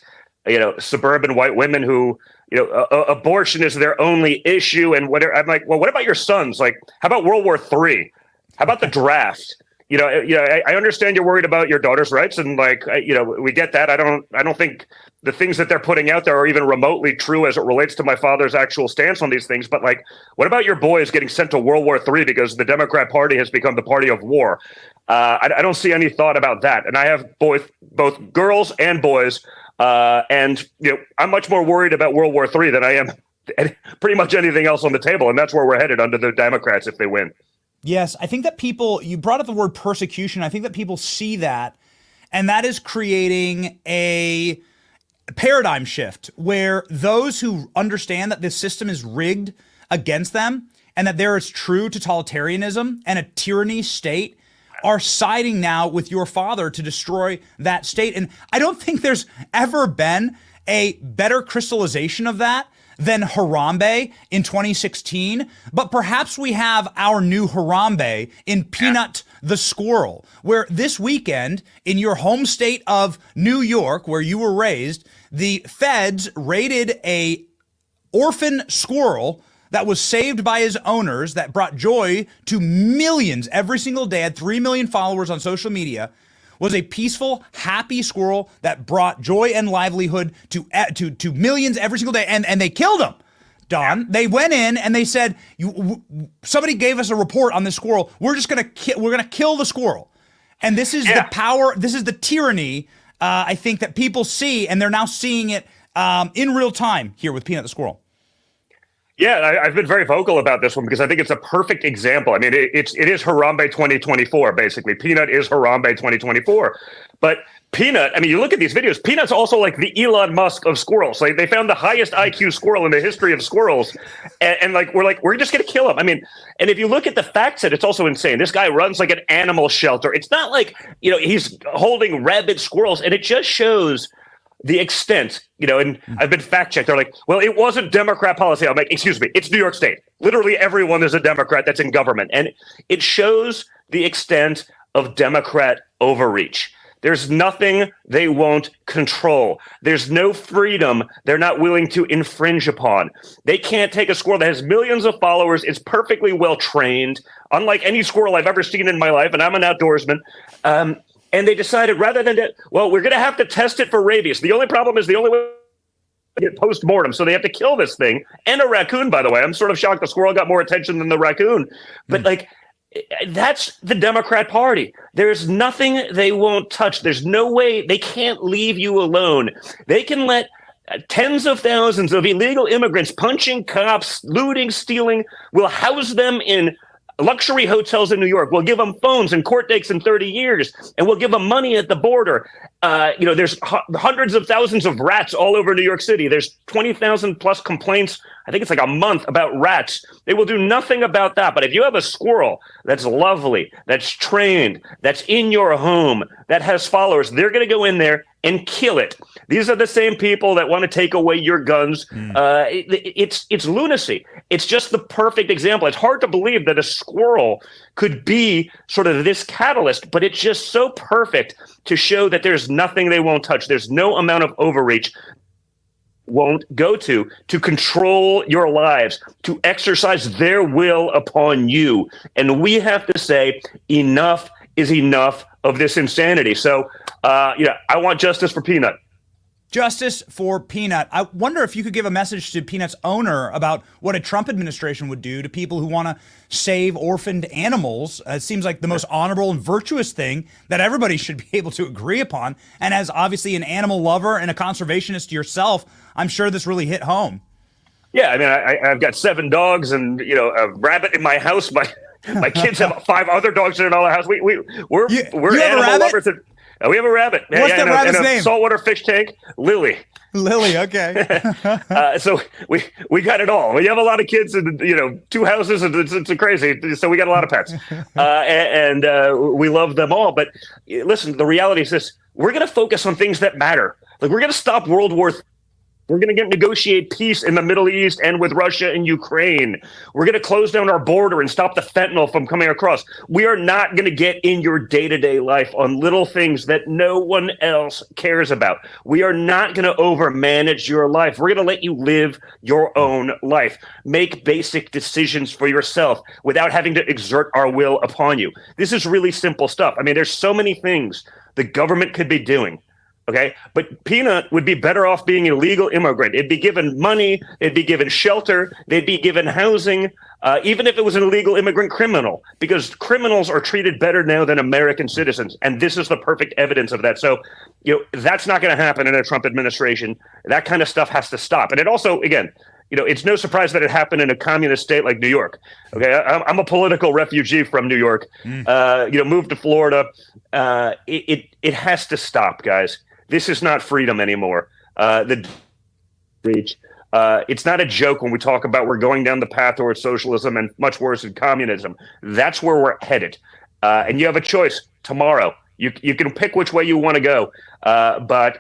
suburban white women who, abortion is their only issue. And whatever. I'm like, well, what about your sons? Like, how about World War III? How about the draft? I understand you're worried about your daughter's rights, and we get that. I don't think the things that they're putting out there are even remotely true as it relates to my father's actual stance on these things. But what about your boys getting sent to World War III because the Democrat Party has become the party of war? I don't see any thought about that. And I have both girls and boys, and I'm much more worried about World War III than I am pretty much anything else on the table, and that's where we're headed under the Democrats if they win. Yes, I think that you brought up the word persecution. I think that people see that, and that is creating a paradigm shift where those who understand that this system is rigged against them and that there is true totalitarianism and a tyranny state are siding now with your father to destroy that state. And I don't think there's ever been a better crystallization of that than Harambe in 2016, but perhaps we have our new Harambe in Peanut the Squirrel, where this weekend in your home state of New York, where you were raised, the feds raided a orphan squirrel that was saved by his owners that brought joy to millions every single day, had 3 million followers on social media, was a peaceful, happy squirrel that brought joy and livelihood to millions every single day, and they killed him. Don, they went in and they said, somebody gave us a report on this squirrel. We're gonna kill the squirrel, and this is the power. This is the tyranny. I think that people see, and they're now seeing it in real time here with Peanut the Squirrel. Yeah, I've been very vocal about this one because I think it's a perfect example. I mean, it is Harambe 2024, basically. Peanut is Harambe 2024. But Peanut, I mean, you look at these videos, Peanut's also like the Elon Musk of squirrels. Like, they found the highest IQ squirrel in the history of squirrels. And we're just going to kill him. I mean, and if you look at the fact set, it's also insane. This guy runs like an animal shelter. It's not like, he's holding rabid squirrels. And it just shows the extent, and I've been fact-checked. They're like, well, it wasn't Democrat policy. I'm like, excuse me, it's New York State. Literally everyone is a Democrat that's in government. And it shows the extent of Democrat overreach. There's nothing they won't control. There's no freedom they're not willing to infringe upon. They can't take a squirrel that has millions of followers. It's perfectly well trained, unlike any squirrel I've ever seen in my life, and I'm an outdoorsman. And they decided rather than, we're going to have to test it for rabies. The only problem is the only way to get post-mortem, so they have to kill this thing. And a raccoon, by the way. I'm sort of shocked the squirrel got more attention than the raccoon. But that's the Democrat Party. There's nothing they won't touch. There's no way they can't leave you alone. They can let tens of thousands of illegal immigrants punching cops, looting, stealing. We'll house them in luxury hotels in New York. We'll give them phones and court dates in 30 years, and we'll give them money at the border. There's hundreds of thousands of rats all over New York City. There's 20,000 plus complaints, I think it's like a month, about rats. They will do nothing about that. But if you have a squirrel that's lovely, that's trained, that's in your home, that has followers, they're going to go in there and kill it. These are the same people that want to take away your guns. It's lunacy. It's just the perfect example. It's hard to believe that a squirrel could be sort of this catalyst, but it's just so perfect to show that there's nothing they won't touch. There's no amount of overreach won't go to control your lives, to exercise their will upon you. And we have to say enough is enough of this insanity. So, I want justice for Peanut. Justice for Peanut. I wonder if you could give a message to Peanut's owner about what a Trump administration would do to people who want to save orphaned animals. It seems like the most honorable and virtuous thing that everybody should be able to agree upon. And as obviously an animal lover and a conservationist yourself, I'm sure this really hit home. Yeah, I mean, I've got 7 dogs and, a rabbit in my house. My kids have 5 other dogs in our house. We're animal lovers. We have a rabbit. What's that rabbit's name? Saltwater fish tank, Lily. Lily, okay. So we got it all. We have a lot of kids and 2 houses, and it's crazy. So we got a lot of pets, and we love them all. But listen, the reality is this: we're going to focus on things that matter. Like we're going to stop World War III. We're going to negotiate peace in the Middle East and with Russia and Ukraine. We're going to close down our border and stop the fentanyl from coming across. We are not going to get in your day-to-day life on little things that no one else cares about. We are not going to overmanage your life. We're going to let you live your own life. Make basic decisions for yourself without having to exert our will upon you. This is really simple stuff. I mean, there's so many things the government could be doing. Okay, but Peanut would be better off being a legal immigrant. It'd be given money, it'd be given shelter, they'd be given housing, even if it was an illegal immigrant criminal, because criminals are treated better now than American citizens. And this is the perfect evidence of that. So, that's not going to happen in a Trump administration. That kind of stuff has to stop. And it also, again, it's no surprise that it happened in a communist state like New York. Okay, I'm a political refugee from New York. Moved to Florida. It has to stop, guys. This is not freedom anymore. It's not a joke when we talk about we're going down the path towards socialism and much worse in communism. That's where we're headed. And you have a choice tomorrow. You can pick which way you want to go, but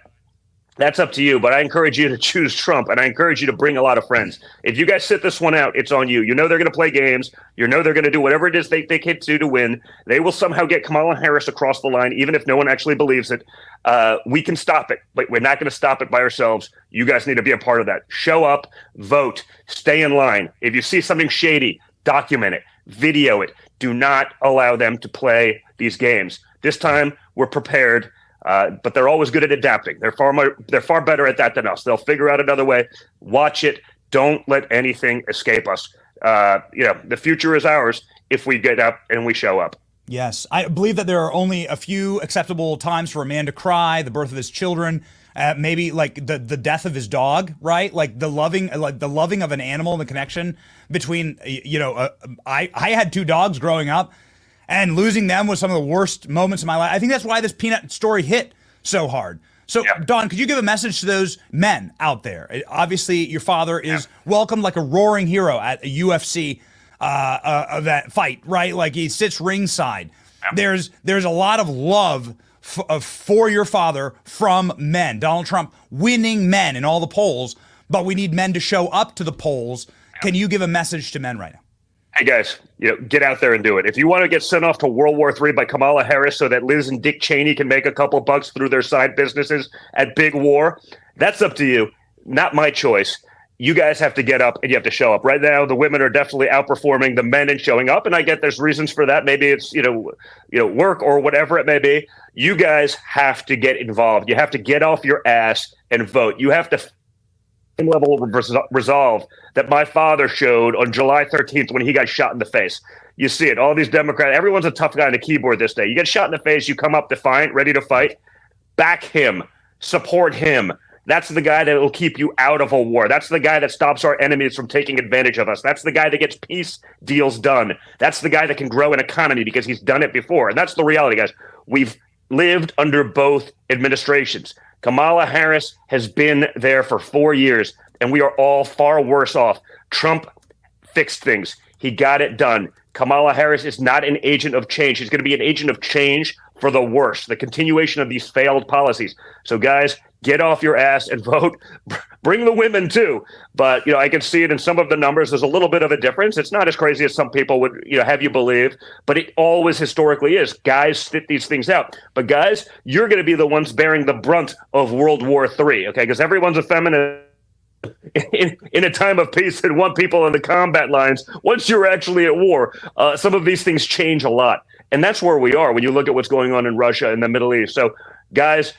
that's up to you. But I encourage you to choose Trump, and I encourage you to bring a lot of friends. If you guys sit this one out, it's on you. They're going to play games. They're going to do whatever it is they can do to win. They will somehow get Kamala Harris across the line, even if no one actually believes it. We can stop it, but we're not going to stop it by ourselves. You guys need to be a part of that. Show up, vote, stay in line. If you see something shady, document it, video it. Do not allow them to play these games. This time, we're prepared. But they're always good at adapting. They're far better at that than us. They'll figure out another way. Watch it. Don't let anything escape us. The future is ours if we get up and we show up. Yes, I believe that there are only a few acceptable times for a man to cry: the birth of his children, maybe like the death of his dog, right? Like the loving of an animal and the connection between. I had 2 dogs growing up. And losing them was some of the worst moments of my life. I think that's why this Peanut story hit so hard. So, yeah. Don, could you give a message to those men out there? Obviously, your father is welcomed like a roaring hero at a UFC event fight, right? Like he sits ringside. Yeah. There's a lot of love for your father from men. Donald Trump winning men in all the polls, but we need men to show up to the polls. Yeah. Can you give a message to men right now? Hey guys, get out there and do it. If you want to get sent off to World War III by Kamala Harris so that Liz and Dick Cheney can make a couple bucks through their side businesses at big war, that's up to you. Not my choice. You guys have to get up and you have to show up. Right now, the women are definitely outperforming the men in showing up, and I get there's reasons for that. Maybe it's work or whatever it may be. You guys have to get involved. You have to get off your ass and vote. You have to level of resolve that my father showed on July 13th when he got shot in the face. You see it. All these Democrats, everyone's a tough guy on the keyboard this day. You get shot in the face, you come up defiant, ready to fight. Back him. Support him. That's the guy that will keep you out of a war. That's the guy that stops our enemies from taking advantage of us. That's the guy that gets peace deals done. That's the guy that can grow an economy because he's done it before. And that's the reality, guys. We've lived under both administrations. Kamala Harris has been there for 4 years, and we are all far worse off. Trump fixed things. He got it done. Kamala Harris is not an agent of change. She's going to be an agent of change for the worse, the continuation of these failed policies. So, guys, get off your ass and vote. Bring the women, too. But, I can see it in some of the numbers. There's a little bit of a difference. It's not as crazy as some people would, have you believe. But it always historically is. Guys spit these things out. But, guys, you're going to be the ones bearing the brunt of World War III, okay? Because everyone's a feminist in a time of peace and want people in the combat lines. Once you're actually at war, some of these things change a lot. And that's where we are when you look at what's going on in Russia and the Middle East. So, guys,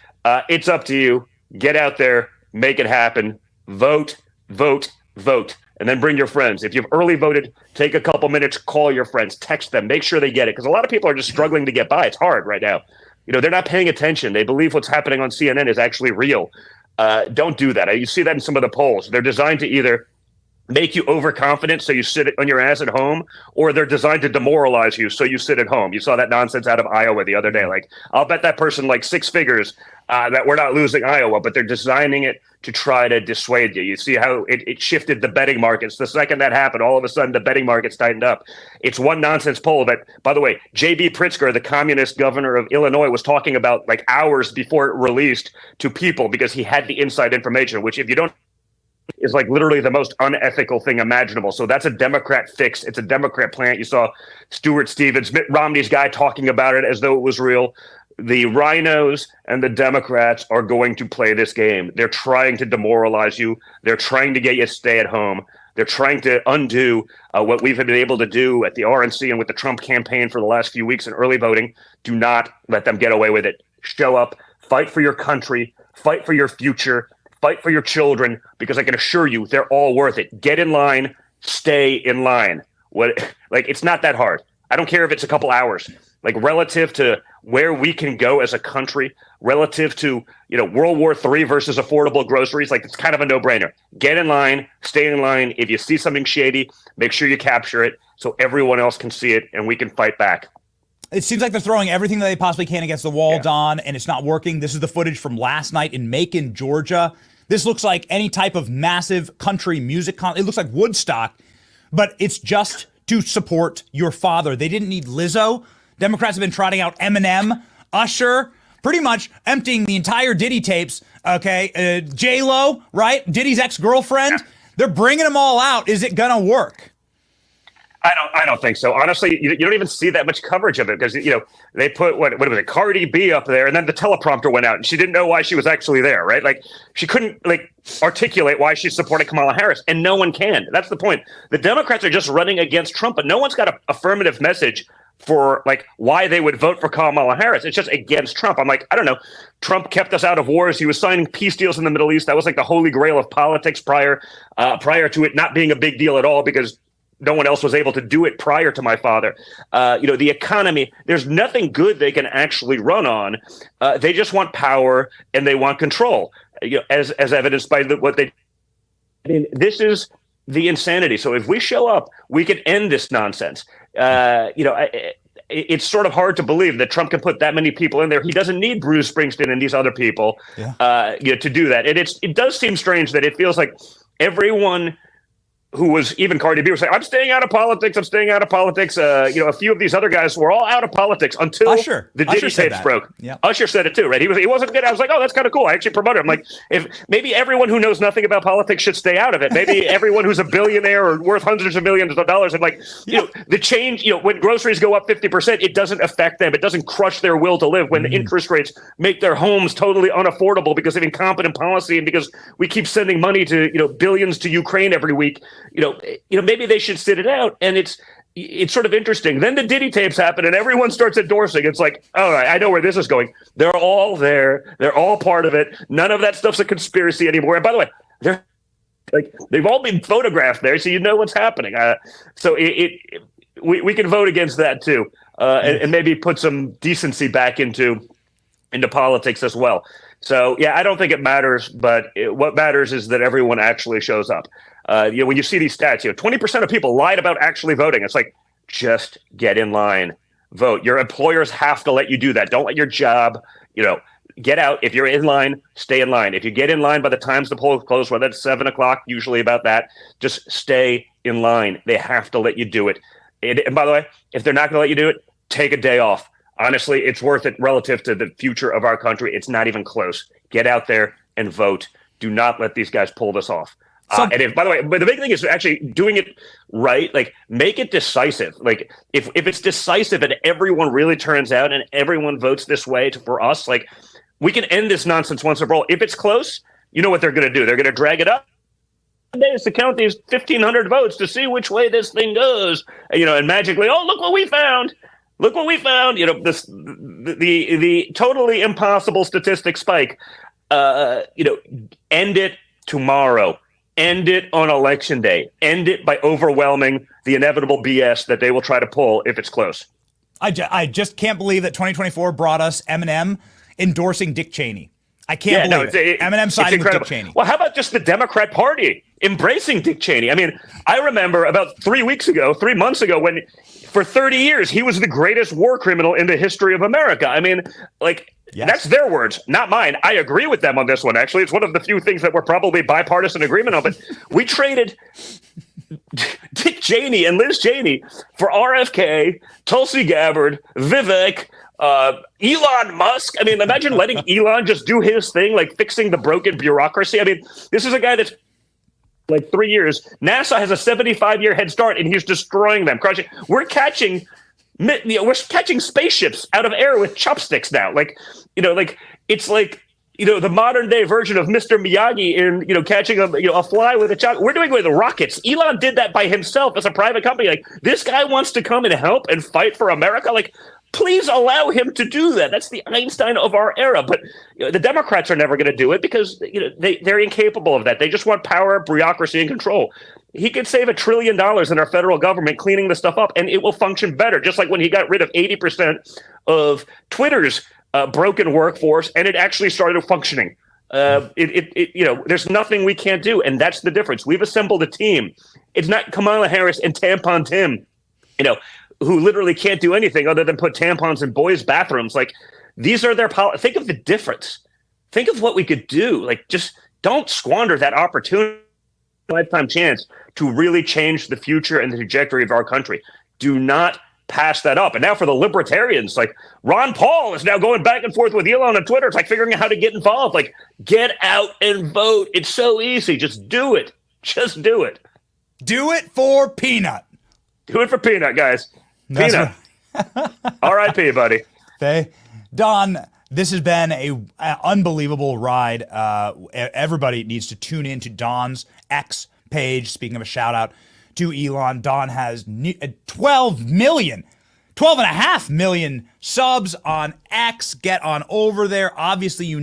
it's up to you. Get out there, make it happen. Vote, vote, vote. And then bring your friends. If you've early voted, take a couple minutes, call your friends, text them, make sure they get it. Because a lot of people are just struggling to get by. It's hard right now. They're not paying attention. They believe what's happening on CNN is actually real. Don't do that. You see that in some of the polls. They're designed to either make you overconfident so you sit on your ass at home, or they're designed to demoralize you so you sit at home. You saw that nonsense out of Iowa the other day. Like, I'll bet that person like six figures that we're not losing Iowa, but they're designing it to try to dissuade you. You see how it shifted the betting markets. The second that happened, all of a sudden the betting markets tightened up. It's one nonsense poll that, by the way, J.B. Pritzker, the communist governor of Illinois, was talking about like hours before it released to people because he had the inside information, which if you don't, is like literally the most unethical thing imaginable. So that's a Democrat fix. It's a Democrat plant. You saw Stuart Stevens, Mitt Romney's guy, talking about it as though it was real. The rhinos and the Democrats are going to play this game. They're trying to demoralize you. They're trying to get you to stay at home. They're trying to undo what we've been able to do at the RNC and with the Trump campaign for the last few weeks in early voting. Do not let them get away with it. Show up, fight for your country, fight for your future, fight for your children, because I can assure you they're all worth it. Get in line, stay in line. It's not that hard. I don't care if it's a couple hours. Like, relative to where we can go as a country, relative to, World War III versus affordable groceries, like, it's kind of a no-brainer. Get in line, stay in line. If you see something shady, make sure you capture it so everyone else can see it and we can fight back. It seems like they're throwing everything that they possibly can against the wall, Don, and it's not working. This is the footage from last night in Macon, Georgia. This looks like any type of massive country music it looks like Woodstock, but it's just to support your father. They didn't need Lizzo. Democrats have been trotting out Eminem, Usher, pretty much emptying the entire Diddy tapes. Okay, J-Lo, right? Diddy's ex-girlfriend. They're bringing them all out. Is it gonna work? I don't think so. Honestly, you don't even see that much coverage of it because, they put, what was it, Cardi B up there, and then the teleprompter went out, and she didn't know why she was actually there, right? Like, she couldn't, articulate why she's supporting Kamala Harris, and no one can. That's the point. The Democrats are just running against Trump, but no one's got an affirmative message for, why they would vote for Kamala Harris. It's just against Trump. I'm like, I don't know. Trump kept us out of wars. He was signing peace deals in the Middle East. That was like the holy grail of politics prior to it not being a big deal at all because no one else was able to do it prior to my father. The economy, there's nothing good they can actually run on. They just want power and they want control, as evidenced by what they. I mean, this is the insanity. So if we show up, we can end this nonsense. It's sort of hard to believe that Trump can put that many people in there. He doesn't need Bruce Springsteen and these other people to do that. And it does seem strange that it feels like everyone who was even Cardi B was saying, I'm staying out of politics. I'm staying out of politics. A few of these other guys were all out of politics until the Diddy tapes broke. Yep. Usher said it too, right? He wasn't good. I was like, oh, that's kind of cool. I actually promoted him. Like, if maybe everyone who knows nothing about politics should stay out of it. Maybe everyone who's a billionaire or worth hundreds of millions of dollars, and like, the change, when groceries go up 50%, it doesn't affect them. It doesn't crush their will to live when the interest rates make their homes totally unaffordable because of incompetent policy and because we keep sending money to, billions to Ukraine every week. Maybe they should sit it out. And it's sort of interesting. Then the Diddy tapes happen and everyone starts endorsing. It's like, all right, I know where this is going. They're all there. They're all part of it. None of that stuff's a conspiracy anymore. And by the way, they've all been photographed there, so you know what's happening. So we can vote against that too, and maybe put some decency back into politics as well. So yeah, I don't think it matters, but what matters is that everyone actually shows up. When you see these stats, 20% of people lied about actually voting. It's like, just get in line, vote. Your employers have to let you do that. Don't let your job, get out. If you're in line, stay in line. If you get in line by the times the polls close, whether it's 7 o'clock, usually about that, just stay in line. They have to let you do it. And by the way, if they're not going to let you do it, take a day off. Honestly, it's worth it relative to the future of our country. It's not even close. Get out there and vote. Do not let these guys pull this off. And by the way, but the big thing is actually doing it right. Like, make it decisive. Like, if it's decisive and everyone really turns out and everyone votes this way for us, like, we can end this nonsense once and for all. If it's close, you know what they're going to do. They're going to drag it up. Days to count these 1,500 votes to see which way this thing goes. And magically, oh, look what we found. Look what we found. The totally impossible statistic spike. End it tomorrow. End it on election day. End it by overwhelming the inevitable BS that they will try to pull if it's close. I just can't believe that 2024 brought us Eminem endorsing Dick Cheney. I can't believe it. Eminem siding with Dick Cheney. Well, how about just the Democrat Party embracing Dick Cheney? I mean, I remember about 3 months ago, when for 30 years he was the greatest war criminal in the history of America. I mean, that's their words, not mine. I agree with them on this one, actually. It's one of the few things that we're probably bipartisan agreement on. But we traded Dick Cheney and Liz Cheney for RFK, Tulsi Gabbard, Vivek, Elon Musk. I mean, imagine letting Elon just do his thing, like fixing the broken bureaucracy. I mean, this is a guy that's like 3 years. NASA has a 75-year head start, and he's destroying them, crushing. We're catching spaceships out of air with chopsticks now. It's like the modern day version of Mr. Miyagi in catching a fly with a chop. We're doing it with rockets. Elon did that by himself as a private company. Like, this guy wants to come and help and fight for America. Like, please allow him to do that. That's the Einstein of our era. But the Democrats are never going to do it because they're incapable of that. They just want power, bureaucracy, and control. He could save $1 trillion in our federal government cleaning this stuff up, and it will function better. Just like when he got rid of 80% of Twitter's broken workforce, and it actually started functioning. There's nothing we can't do, and that's the difference. We've assembled a team. It's not Kamala Harris and Tampon Tim, who literally can't do anything other than put tampons in boys' bathrooms. Like, these are their think of the difference. Think of what we could do. Like, just don't squander that opportunity, lifetime chance to really change the future and the trajectory of our country. Do not pass that up. And now for the libertarians, like Ron Paul is now going back and forth with Elon on Twitter. It's like figuring out how to get involved. Like, get out and vote. It's so easy. Just do it. Just do it. Do it for Peanut. Do it for Peanut, guys. Peanut. R.I.P., buddy. Don, this has been an unbelievable ride. Everybody needs to tune in to Don's X page. Speaking of a shout out to Elon, Don has 12.5 million subs on X. Get on over there. Obviously,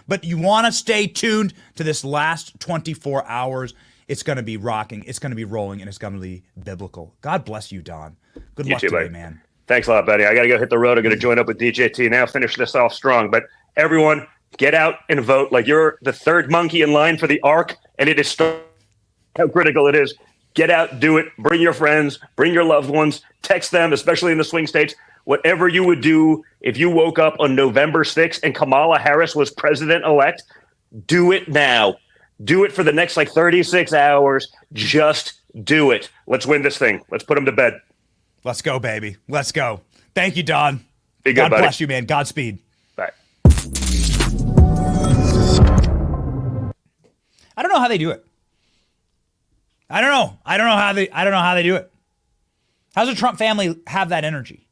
but you want to stay tuned to this last 24 hours. It's going to be rocking. It's going to be rolling, and it's going to be biblical. God bless you, Don. Good luck today, man. Thanks a lot, buddy. I got to go hit the road. I'm going to join up with DJT now, finish this off strong. But everyone, get out and vote like you're the third monkey in line for the Ark, and it is how critical it is. Get out, do it. Bring your friends, bring your loved ones, text them, especially in the swing states. Whatever you would do if you woke up on November 6th and Kamala Harris was president-elect, do it now. Do it for the next 36 hours. Just Do it. Let's win this thing. Let's put him to bed. Let's go, baby. Let's go. Thank you, Don. Be good, God buddy. bless you, man. Godspeed. Bye. I don't know how they do it. I don't know how they do it. How does the Trump family have that energy?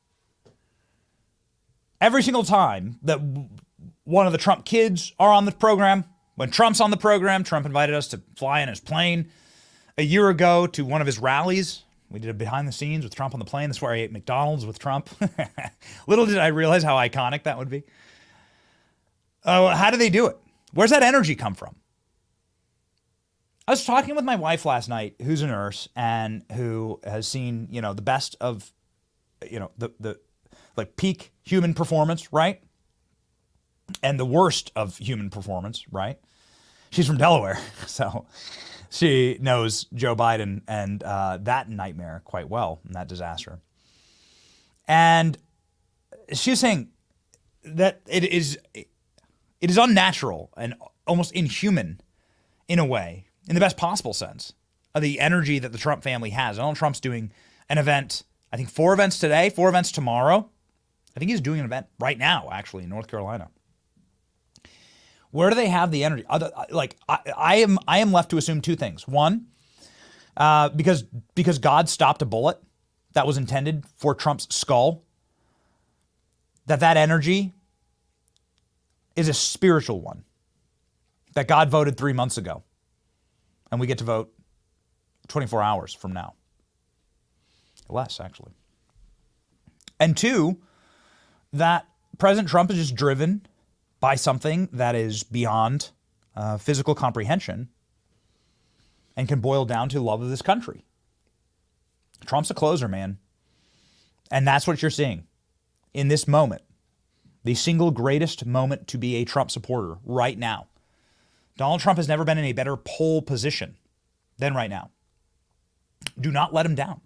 Every single time that one of the Trump kids are on the program, when Trump's on the program, Trump invited us to fly in his plane a year ago to one of his rallies. We did a behind the scenes with Trump on the plane. That's where I ate McDonald's with Trump. Little did I realize how iconic that would be. How do they do it? Where's that energy come from? I was talking with my wife last night, who's a nurse and who has seen, the best of, the like peak human performance, right? And the worst of human performance, right? She's from Delaware, so she knows Joe Biden and that nightmare quite well, and that disaster. And she's saying that it is unnatural and almost inhuman in a way, in the best possible sense, of the energy that the Trump family has. Donald Trump's doing an event, I think 4 events today, 4 events tomorrow. I think he's doing an event right now, actually, in North Carolina. Where do they have the energy? I am left to assume 2 things. One, because God stopped a bullet that was intended for Trump's skull, that energy is a spiritual one that God voted 3 months ago, and we get to vote 24 hours from now. Less, actually. And 2, that President Trump is just driven by something that is beyond physical comprehension and can boil down to love of this country. Trump's a closer, man. And that's what you're seeing in this moment. The single greatest moment to be a Trump supporter right now. Donald Trump has never been in a better poll position than right now. Do not let him down.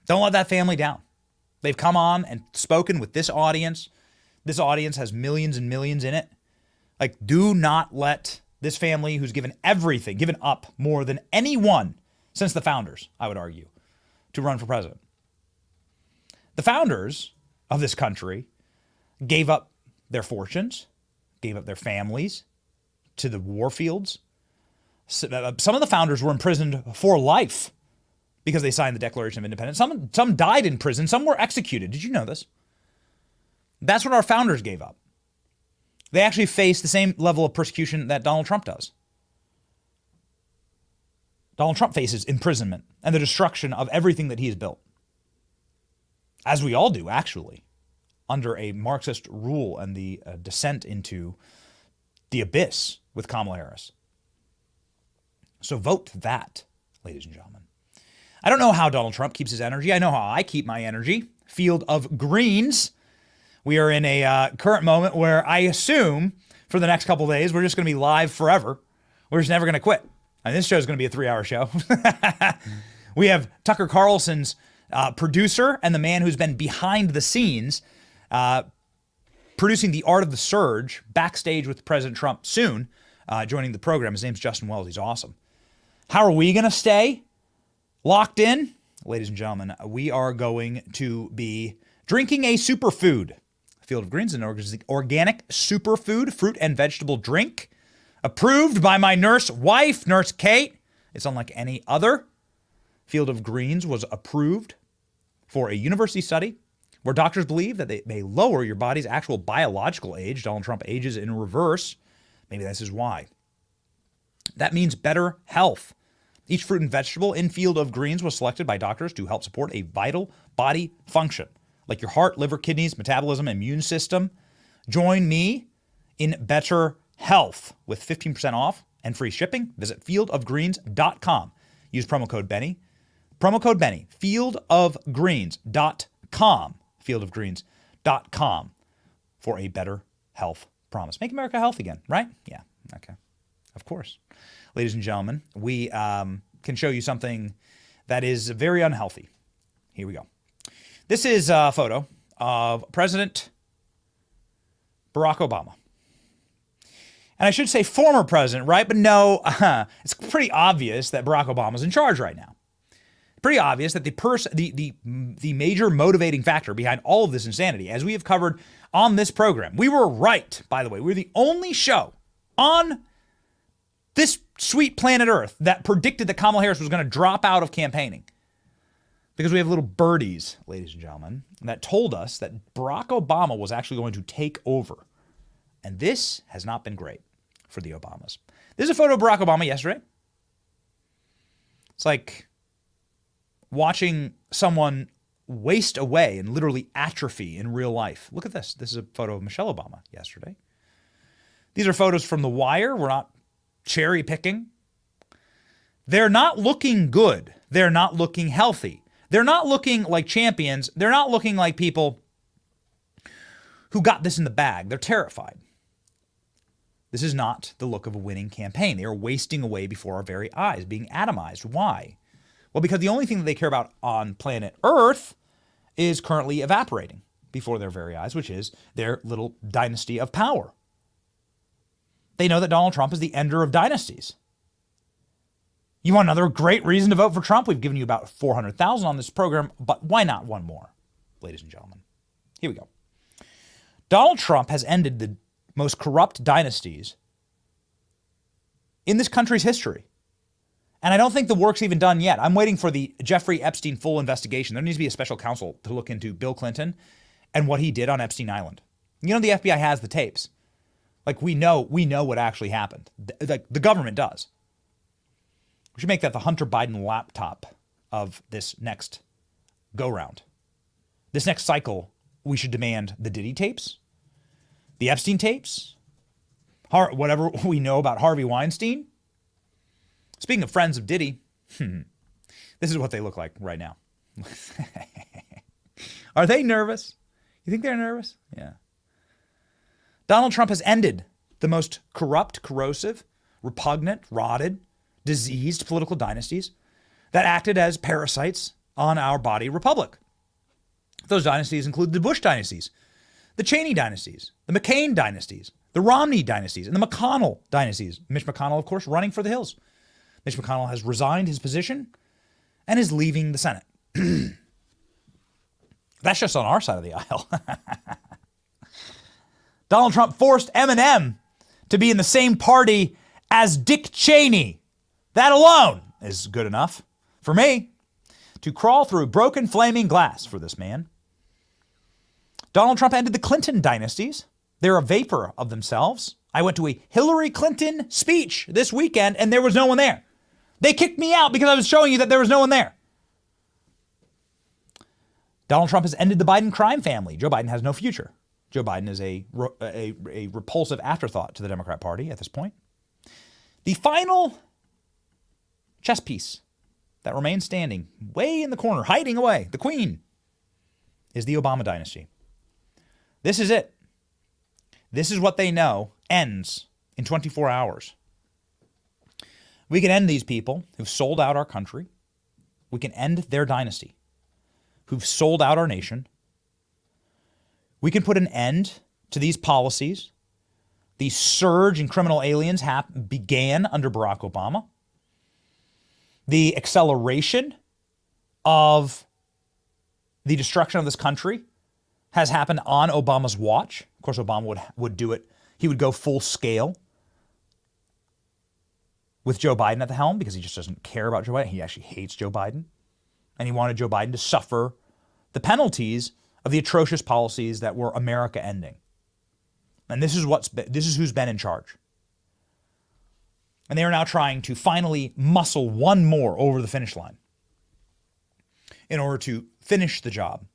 Don't let that family down. They've come on and spoken with this audience. This audience has millions and millions in it. Like, do not let this family, who's given everything, given up more than anyone since the founders, I would argue, to run for president. The founders of this country gave up their fortunes, gave up their families to the war fields. Some of the founders were imprisoned for life because they signed the Declaration of Independence. Some died in prison. Some were executed. Did you know this? That's what our founders gave up. They actually face the same level of persecution that Donald Trump does. Donald Trump faces imprisonment and the destruction of everything that he has built. As we all do, actually, under a Marxist rule and the descent into the abyss with Kamala Harris. So vote that, ladies and gentlemen. I don't know how Donald Trump keeps his energy. I know how I keep my energy. Field of Greens. We are in a current moment where I assume for the next couple of days, we're just going to be live forever. We're just never going to quit. And this show is going to be a 3-hour show. We have Tucker Carlson's producer and the man who's been behind the scenes producing The Art of the Surge backstage with President Trump soon, joining the program. His name's Justin Wells. He's awesome. How are we going to stay locked in? Ladies and gentlemen, we are going to be drinking a superfood. Field of Greens, an organic superfood, fruit and vegetable drink, approved by my nurse wife, Nurse Kate. It's unlike any other. Field of Greens was approved for a university study where doctors believe that they may lower your body's actual biological age. Donald Trump ages in reverse. Maybe this is why. That means better health. Each fruit and vegetable in Field of Greens was selected by doctors to help support a vital body function, like your heart, liver, kidneys, metabolism, immune system. Join me in better health with 15% off and free shipping. Visit fieldofgreens.com. Use promo code Benny. Promo code Benny. Fieldofgreens.com. Fieldofgreens.com for a better health promise. Make America healthy again, right? Yeah. Okay. Of course. Ladies and gentlemen, we can show you something that is very unhealthy. Here we go. This is a photo of President Barack Obama. And I should say former president, right? But no, it's pretty obvious that Barack Obama's in charge right now. pretty obvious that the major motivating factor behind all of this insanity, as we have covered on this program, we were right, by the way. We're the only show on this sweet planet Earth that predicted that Kamala Harris was going to drop out of campaigning. Because we have little birdies, ladies and gentlemen, that told us that Barack Obama was actually going to take over. And this has not been great for the Obamas. This is a photo of Barack Obama yesterday. It's like watching someone waste away and literally atrophy in real life. Look at this. This is a photo of Michelle Obama yesterday. These are photos from The Wire. We're not cherry picking. They're not looking good. They're not looking healthy. They're not looking like champions. They're not looking like people who got this in the bag. They're terrified. This is not the look of a winning campaign. They are wasting away before our very eyes, being atomized. Why? Well, because the only thing that they care about on planet Earth is currently evaporating before their very eyes, which is their little dynasty of power. They know that Donald Trump is the ender of dynasties. You want another great reason to vote for Trump? We've given you about 400,000 on this program, but why not one more, ladies and gentlemen? Here we go. Donald Trump has ended the most corrupt dynasties in this country's history. And I don't think the work's even done yet. I'm waiting for the Jeffrey Epstein full investigation. There needs to be a special counsel to look into Bill Clinton and what he did on Epstein Island. You know, the FBI has the tapes. Like, we know what actually happened. Like, the government does. We should make that the Hunter Biden laptop of this next go-round. This next cycle, we should demand the Diddy tapes, the Epstein tapes, whatever we know about Harvey Weinstein. Speaking of friends of Diddy, this is what they look like right now. Are they nervous? You think they're nervous? Yeah. Donald Trump has ended the most corrupt, corrosive, repugnant, rotted, diseased political dynasties that acted as parasites on our body republic. Those dynasties include the Bush dynasties, the Cheney dynasties, the McCain dynasties, the Romney dynasties, and the McConnell dynasties. Mitch McConnell, of course, running for the hills. Mitch McConnell has resigned his position and is leaving the Senate. That's just on our side of the aisle. Donald Trump forced Eminem to be in the same party as Dick Cheney. That alone is good enough for me to crawl through broken flaming glass for this man. Donald Trump ended the Clinton dynasties. They're a vapor of themselves. I went to a Hillary Clinton speech this weekend and there was no one there. They kicked me out because I was showing you that there was no one there. Donald Trump has ended the Biden crime family. Joe Biden has no future. Joe Biden is a repulsive afterthought to the Democrat Party at this point. The final chess piece that remains standing way in the corner, hiding away, the queen, is the Obama dynasty. This is it. This is what they know ends in 24 hours. We can end these people who've sold out our country. We can end their dynasty, who've sold out our nation. We can put an end to these policies. The surge in criminal aliens began under Barack Obama. The acceleration of the destruction of this country has happened on Obama's watch. Of course, Obama would do it. He would go full scale with Joe Biden at the helm because he just doesn't care about Joe Biden. He actually hates Joe Biden. And he wanted Joe Biden to suffer the penalties of the atrocious policies that were America ending. And this is who's been in charge. And they are now trying to finally muscle one more over the finish line in order to finish the job.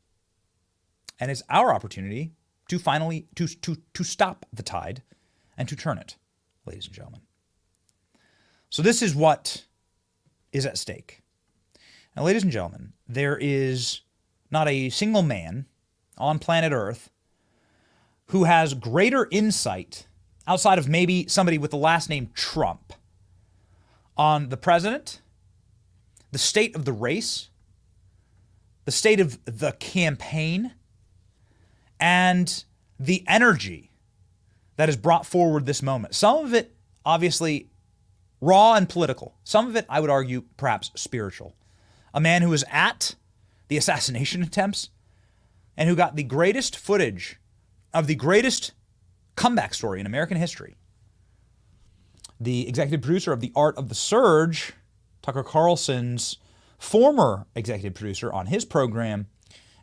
And it's our opportunity to finally to stop the tide and to turn it, ladies and gentlemen. So this is what is at stake. Now, ladies and gentlemen, there is not a single man on planet Earth who has greater insight outside of maybe somebody with the last name Trump on the president, the state of the race, the state of the campaign, and the energy that has brought forward this moment. Some of it, obviously, raw and political. Some of it, I would argue, perhaps spiritual. a man who was at the assassination attempts and who got the greatest footage of the greatest comeback story in American history. The executive producer of The Art of the Surge, Tucker Carlson's former executive producer on his program,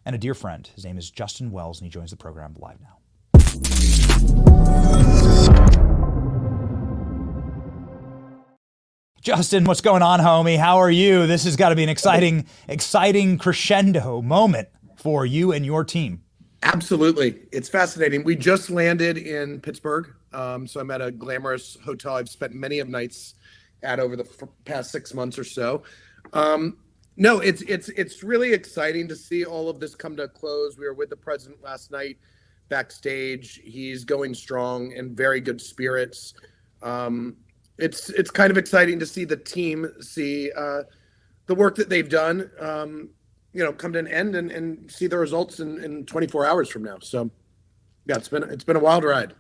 and a dear friend. His name is Justin Wells, and he joins the program live now. Justin, what's going on, homie? How are you? This has got to be an exciting crescendo moment for you and your team. Absolutely. It's fascinating. We just landed in Pittsburgh. So I'm at a glamorous hotel I've spent many of nights at over the past 6 months or so. No, it's really exciting to see all of this come to a close. We were with the president last night backstage. He's going strong in very good spirits. It's kind of exciting to see the team see the work that they've done, come to an end and see the results in 24 hours from now. So, yeah, it's been a wild ride.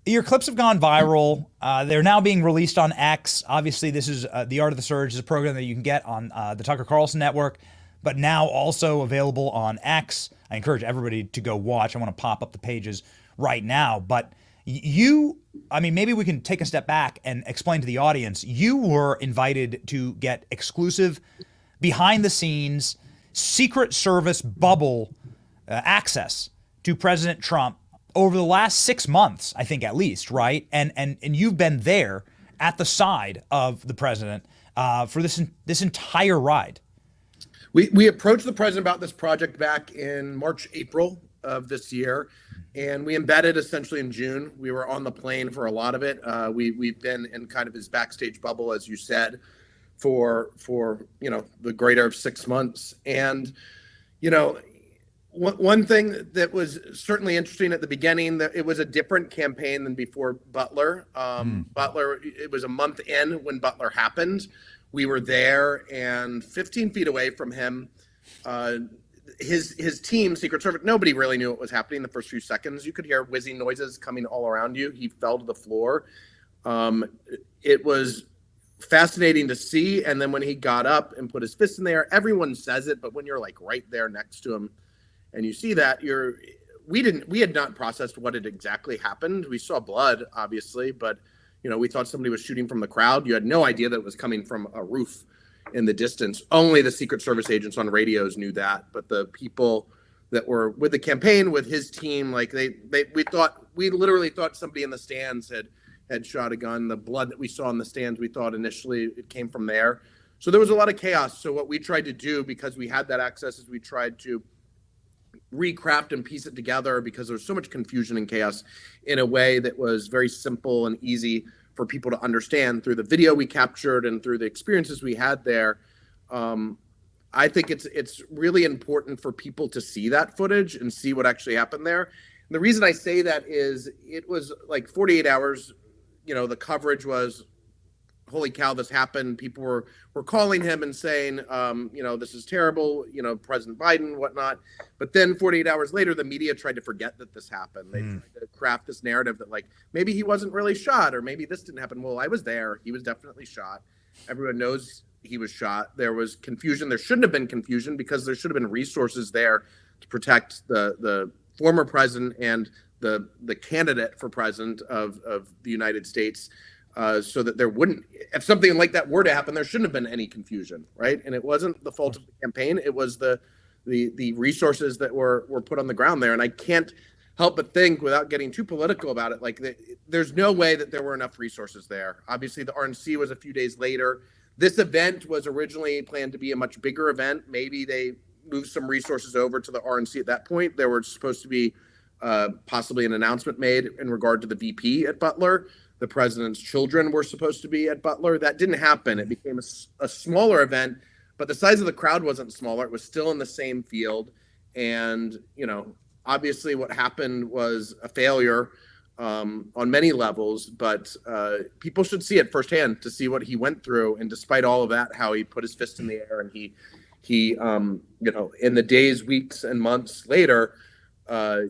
Your clips have gone viral. They're now being released on X. Obviously, this is The Art of the Surge is a program that you can get on the Tucker Carlson network, but now also available on X. I encourage everybody to go watch. I want to pop up the pages right now, but maybe we can take a step back and explain to the audience. You were invited to get exclusive, behind-the-scenes, Secret Service bubble access to President Trump over the last 6 months, I think at least, right? And you've been there at the side of the president for this entire ride. We approached the president about this project back in March, April of this year. And we embedded essentially in June. We were on the plane for a lot of it. We've been in kind of his backstage bubble, as you said, for the greater of 6 months. And one thing that was certainly interesting at the beginning, that it was a different campaign than before Butler. Butler, it was a month in when Butler happened. We were there, and 15 feet away from him, his team, Secret Service, nobody really knew what was happening the first few seconds. You could hear whizzing noises coming all around you. He fell to the floor. It was fascinating to see. And then when he got up and put his fist in the air, everyone says it, but when you're like right there next to him and you see that, we had not processed what had exactly happened. We saw blood, obviously, but we thought somebody was shooting from the crowd. You had no idea that it was coming from a roof in the distance. Only the Secret Service agents on radios knew that, but the people that were with the campaign, with his team, like we literally thought somebody in the stands had shot a gun. The blood that we saw in the stands, we thought initially it came from there. So there was a lot of chaos. So what we tried to do, because we had that access, is we tried to recraft and piece it together, because there's so much confusion and chaos, in a way that was very simple and easy for people to understand through the video we captured and through the experiences we had there. I think it's really important for people to see that footage and see what actually happened there. And the reason I say that is it was like 48 hours, the coverage was, holy cow, this happened. People were calling him and saying, this is terrible, President Biden, whatnot. But then 48 hours later, the media tried to forget that this happened. They tried to craft this narrative that, like, maybe he wasn't really shot, or maybe this didn't happen. Well, I was there. He was definitely shot. Everyone knows he was shot. There was confusion. There shouldn't have been confusion, because there should have been resources there to protect the former president and the candidate for president of the United States. So that there wouldn't, if something like that were to happen, there shouldn't have been any confusion, right? And it wasn't the fault of the campaign; it was the resources that were put on the ground there. And I can't help but think, without getting too political about it, like there's no way that there were enough resources there. Obviously, the RNC was a few days later. This event was originally planned to be a much bigger event. Maybe they moved some resources over to the RNC at that point. There were supposed to be possibly an announcement made in regard to the VP at Butler. The president's children were supposed to be at Butler. That didn't happen. It became a smaller event, but the size of the crowd wasn't smaller. It was still in the same field. And, obviously what happened was a failure on many levels, but people should see it firsthand to see what he went through. And despite all of that, how he put his fist in the air, and he in the days, weeks, and months later,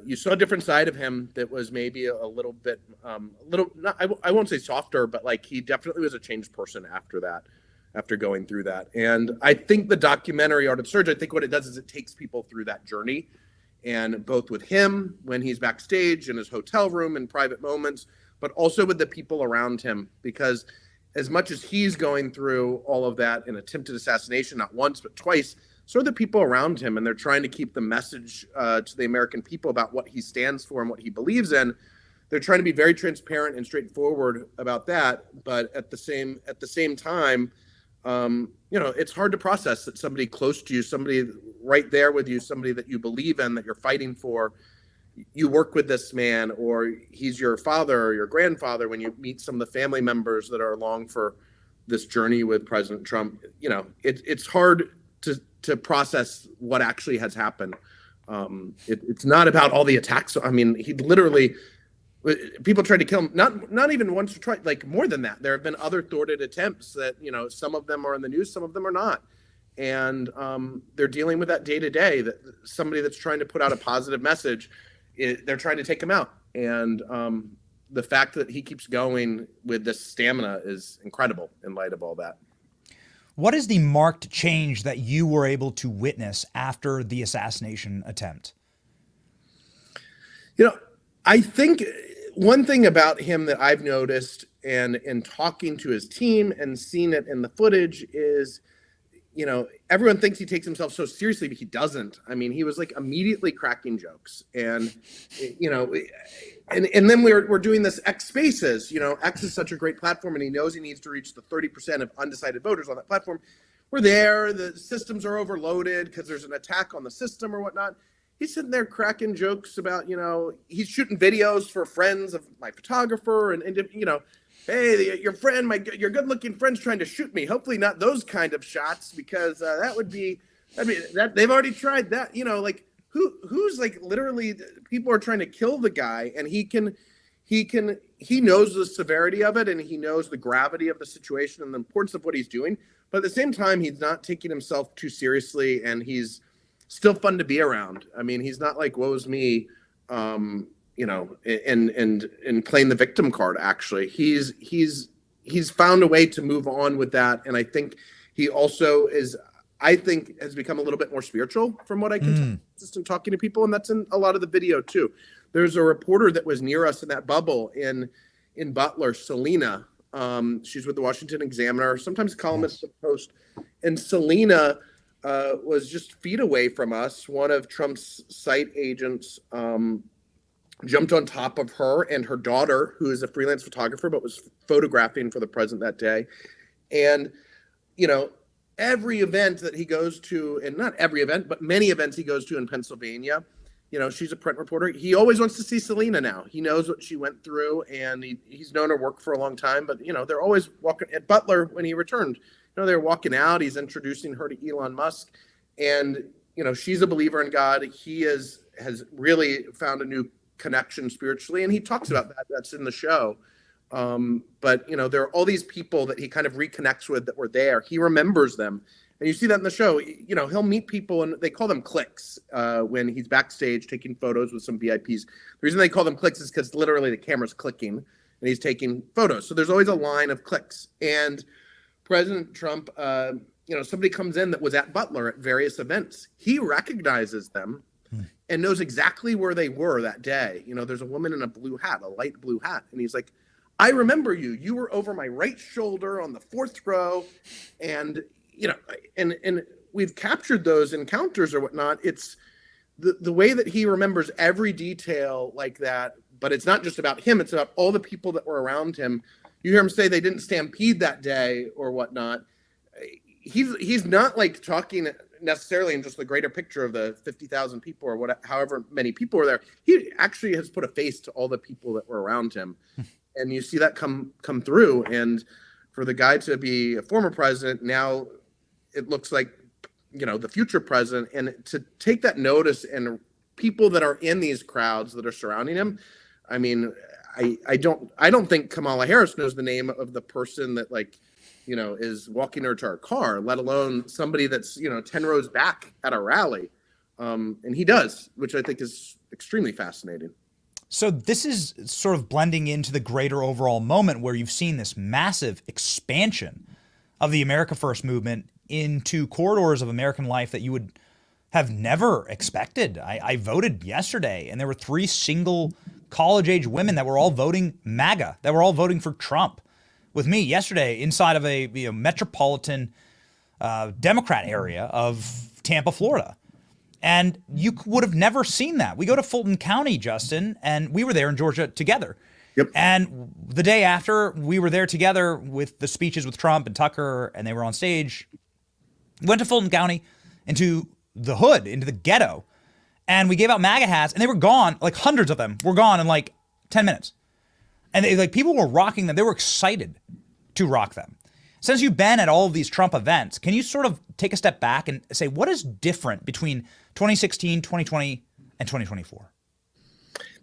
you saw a different side of him that was maybe a little bit, I won't say softer, but like he definitely was a changed person after that. after going through that. And I think the documentary Art of Surge, I think what it does is it takes people through that journey, and both with him when he's backstage in his hotel room in private moments, but also with the people around him, because as much as he's going through all of that, an attempted assassination, not once, but twice, so are the people around him, and they're trying to keep the message to the American people about what he stands for and what he believes in. They're trying to be very transparent and straightforward about that, but at the same time, it's hard to process that somebody close to you, somebody right there with you, somebody that you believe in, that you're fighting for, you work with this man, or he's your father or your grandfather. When you meet some of the family members that are along for this journey with President Trump, it's hard to process what actually has happened. It's not about all the attacks. I mean, he literally, people tried to kill him, not even once or twice, like more than that. There have been other thwarted attempts that, some of them are in the news, some of them are not. And they're dealing with that day to day, that somebody that's trying to put out a positive message, they're trying to take him out. And the fact that he keeps going with this stamina is incredible in light of all that. What is the marked change that you were able to witness after the assassination attempt? I think one thing about him that I've noticed and in talking to his team and seeing it in the footage is, everyone thinks he takes himself so seriously, but he doesn't. I mean, he was like immediately cracking jokes, and and then we're doing this X Spaces. X is such a great platform, and he knows he needs to reach the 30% of undecided voters on that platform. We're there. The systems are overloaded because there's an attack on the system or whatnot. He's sitting there cracking jokes about, he's shooting videos for friends of my photographer, and hey, your friend, your good-looking friend's trying to shoot me. Hopefully not those kind of shots, because that they've already tried that. Who's like literally, people are trying to kill the guy, and he knows the severity of it, and he knows the gravity of the situation and the importance of what he's doing. But at the same time, he's not taking himself too seriously, and he's still fun to be around. I mean, he's not like, woe's me, and playing the victim card. Actually, he's found a way to move on with that, and I think he also has become a little bit more spiritual from what I can tell, just in talking to people, and that's in a lot of the video too. There's a reporter that was near us in that bubble in Butler, Selena. She's with the Washington Examiner, sometimes columnist at the Post, and Selena was just feet away from us. One of Trump's site agents jumped on top of her and her daughter, who is a freelance photographer but was photographing for the president that day. And, every event that he goes to, and not every event, but many events he goes to in Pennsylvania, she's a print reporter. He always wants to see Selena now. He knows what she went through, and he's known her work for a long time. But, they're always walking at Butler when he returned. They're walking out. He's introducing her to Elon Musk, and she's a believer in God. He has really found a new connection spiritually, and he talks about that. That's in the show. But there are all these people that he kind of reconnects with that were there. He remembers them, and you see that in the show. He'll meet people, and they call them clicks when he's backstage taking photos with some VIPs. The reason they call them clicks is because literally the camera's clicking, and he's taking photos. So there's always a line of clicks, and President Trump, somebody comes in that was at Butler at various events. He recognizes them and knows exactly where they were that day. There's a woman in a blue hat, a light blue hat. And he's like, I remember you. You were over my right shoulder on the fourth row. And, and we've captured those encounters or whatnot. It's the way that he remembers every detail like that. But it's not just about him. It's about all the people that were around him. You hear him say they didn't stampede that day or whatnot. He's not like talking necessarily in just the greater picture of the 50,000 people or however many people were there. He actually has put a face to all the people that were around him, and you see that come through. And for the guy to be a former president, now it looks like the future president, and to take that notice and people that are in these crowds that are surrounding him. I mean, I don't think Kamala Harris knows the name of the person that is walking her to our car, let alone somebody that's 10 rows back at a rally. And he does, which I think is extremely fascinating. So this is sort of blending into the greater overall moment where you've seen this massive expansion of the America First movement into corridors of American life that you would have never expected. I voted yesterday, and there were 3 single college-age women that were all voting MAGA, that were all voting for Trump with me yesterday inside of a metropolitan Democrat area of Tampa, Florida. And you would have never seen that. We go to Fulton County, Justin, and we were there in Georgia together. Yep. And the day after, we were there together with the speeches with Trump and Tucker, and they were on stage. Went to Fulton County, into the hood, into the ghetto, and we gave out MAGA hats, and they were gone. Like hundreds of them were gone in like 10 minutes. And people were rocking them. They were excited to rock them. Since you've been at all of these Trump events, can you sort of take a step back and say what is different between 2016, 2020, and 2024?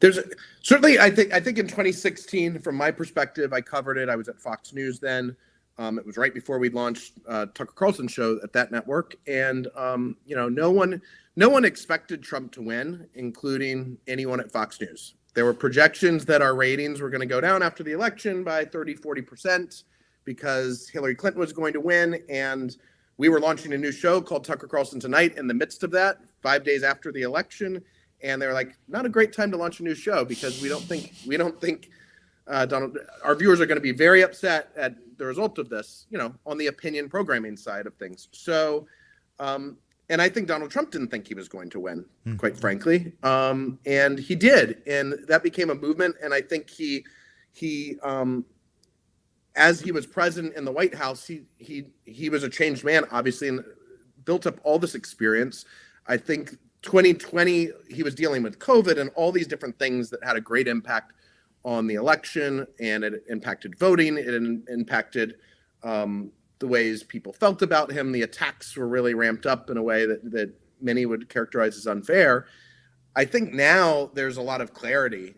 There's certainly, I think in 2016, from my perspective, I covered it. I was at Fox News then. It was right before we launched Tucker Carlson's show at that network, and no one expected Trump to win, including anyone at Fox News. There were projections that our ratings were going to go down after the election by 30-40% because Hillary Clinton was going to win, and we were launching a new show called Tucker Carlson Tonight in the midst of that, 5 days after the election. And they're like, not a great time to launch a new show because we don't think our viewers are going to be very upset at the result of this, on the opinion programming side of things. So, and I think Donald Trump didn't think he was going to win, quite frankly. And he did. And that became a movement. And I think he as he was president in the White House, he was a changed man, obviously, and built up all this experience. I think 2020, he was dealing with COVID and all these different things that had a great impact on the election, and it impacted voting. It impacted the ways people felt about him. The attacks were really ramped up in a way that many would characterize as unfair. I think now there's a lot of clarity,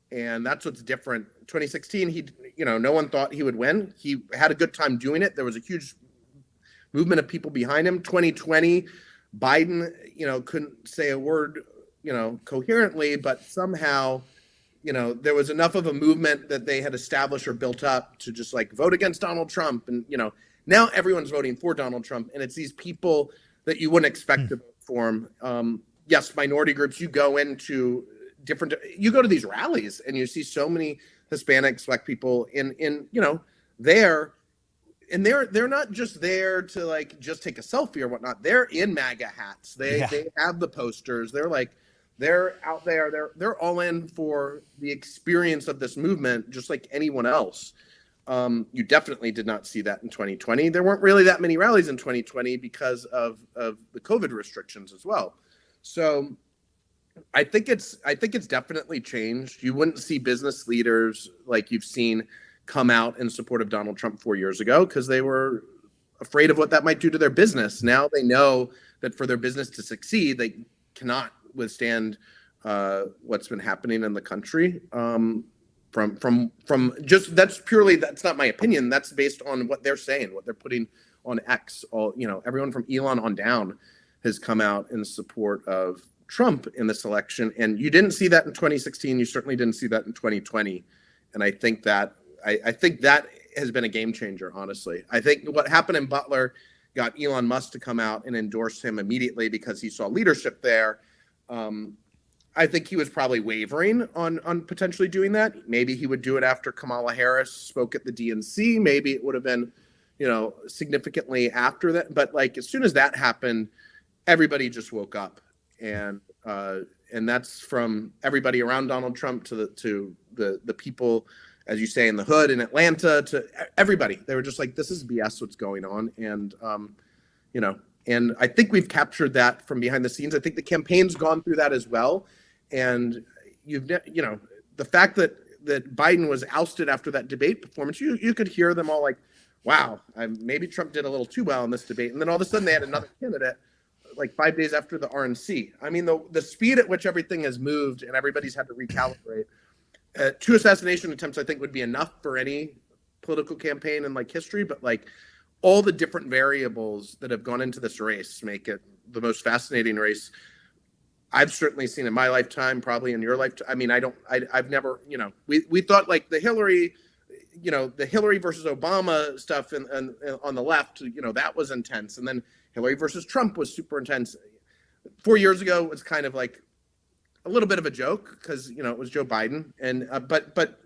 and that's what's different. 2016, no one thought he would win. He had a good time doing it. There was a huge movement of people behind him. 2020, Biden, couldn't say a word, coherently, but somehow, there was enough of a movement that they had established or built up to just vote against Donald Trump. And, now everyone's voting for Donald Trump, and it's these people that you wouldn't expect to vote for him. Yes, minority groups, you go to these rallies and you see so many Hispanics, Black people there. And they're not just there to just take a selfie or whatnot. They're in MAGA hats. They have the posters. They're out there. They're all in for the experience of this movement, just like anyone else. You definitely did not see that in 2020. There weren't really that many rallies in 2020 because of the COVID restrictions as well. So I think it's definitely changed. You wouldn't see business leaders like you've seen come out in support of Donald Trump 4 years ago because they were afraid of what that might do to their business. Now they know that for their business to succeed, they cannot withstand what's been happening in the country. That's not my opinion. That's based on what they're saying, what they're putting on X. Everyone from Elon on down has come out in support of Trump in this election. And you didn't see that in 2016. You certainly didn't see that in 2020. And I think that has been a game changer, honestly. I think what happened in Butler got Elon Musk to come out and endorse him immediately because he saw leadership there. I think he was probably wavering on potentially doing that. Maybe he would do it after Kamala Harris spoke at the DNC. Maybe it would have been, significantly after that. But as soon as that happened, everybody just woke up, and that's from everybody around Donald Trump to the people, as you say, in the hood in Atlanta, to everybody. They were just like, this is BS what's going on. And, and I think we've captured that from behind the scenes. I think the campaign's gone through that as well. And the fact that Biden was ousted after that debate performance, you could hear them all like, wow, maybe Trump did a little too well in this debate. And then all of a sudden they had another candidate 5 days after the RNC. I mean, the speed at which everything has moved and everybody's had to recalibrate. 2 assassination attempts, I think, would be enough for any political campaign in history, but all the different variables that have gone into this race make it the most fascinating race I've certainly seen in my lifetime, probably in your lifetime. I mean, I've never, we thought the Hillary, the Hillary versus Obama stuff and on the left, that was intense. And then Hillary versus Trump was super intense. 4 years ago, it was kind of like a little bit of a joke because, it was Joe Biden. And but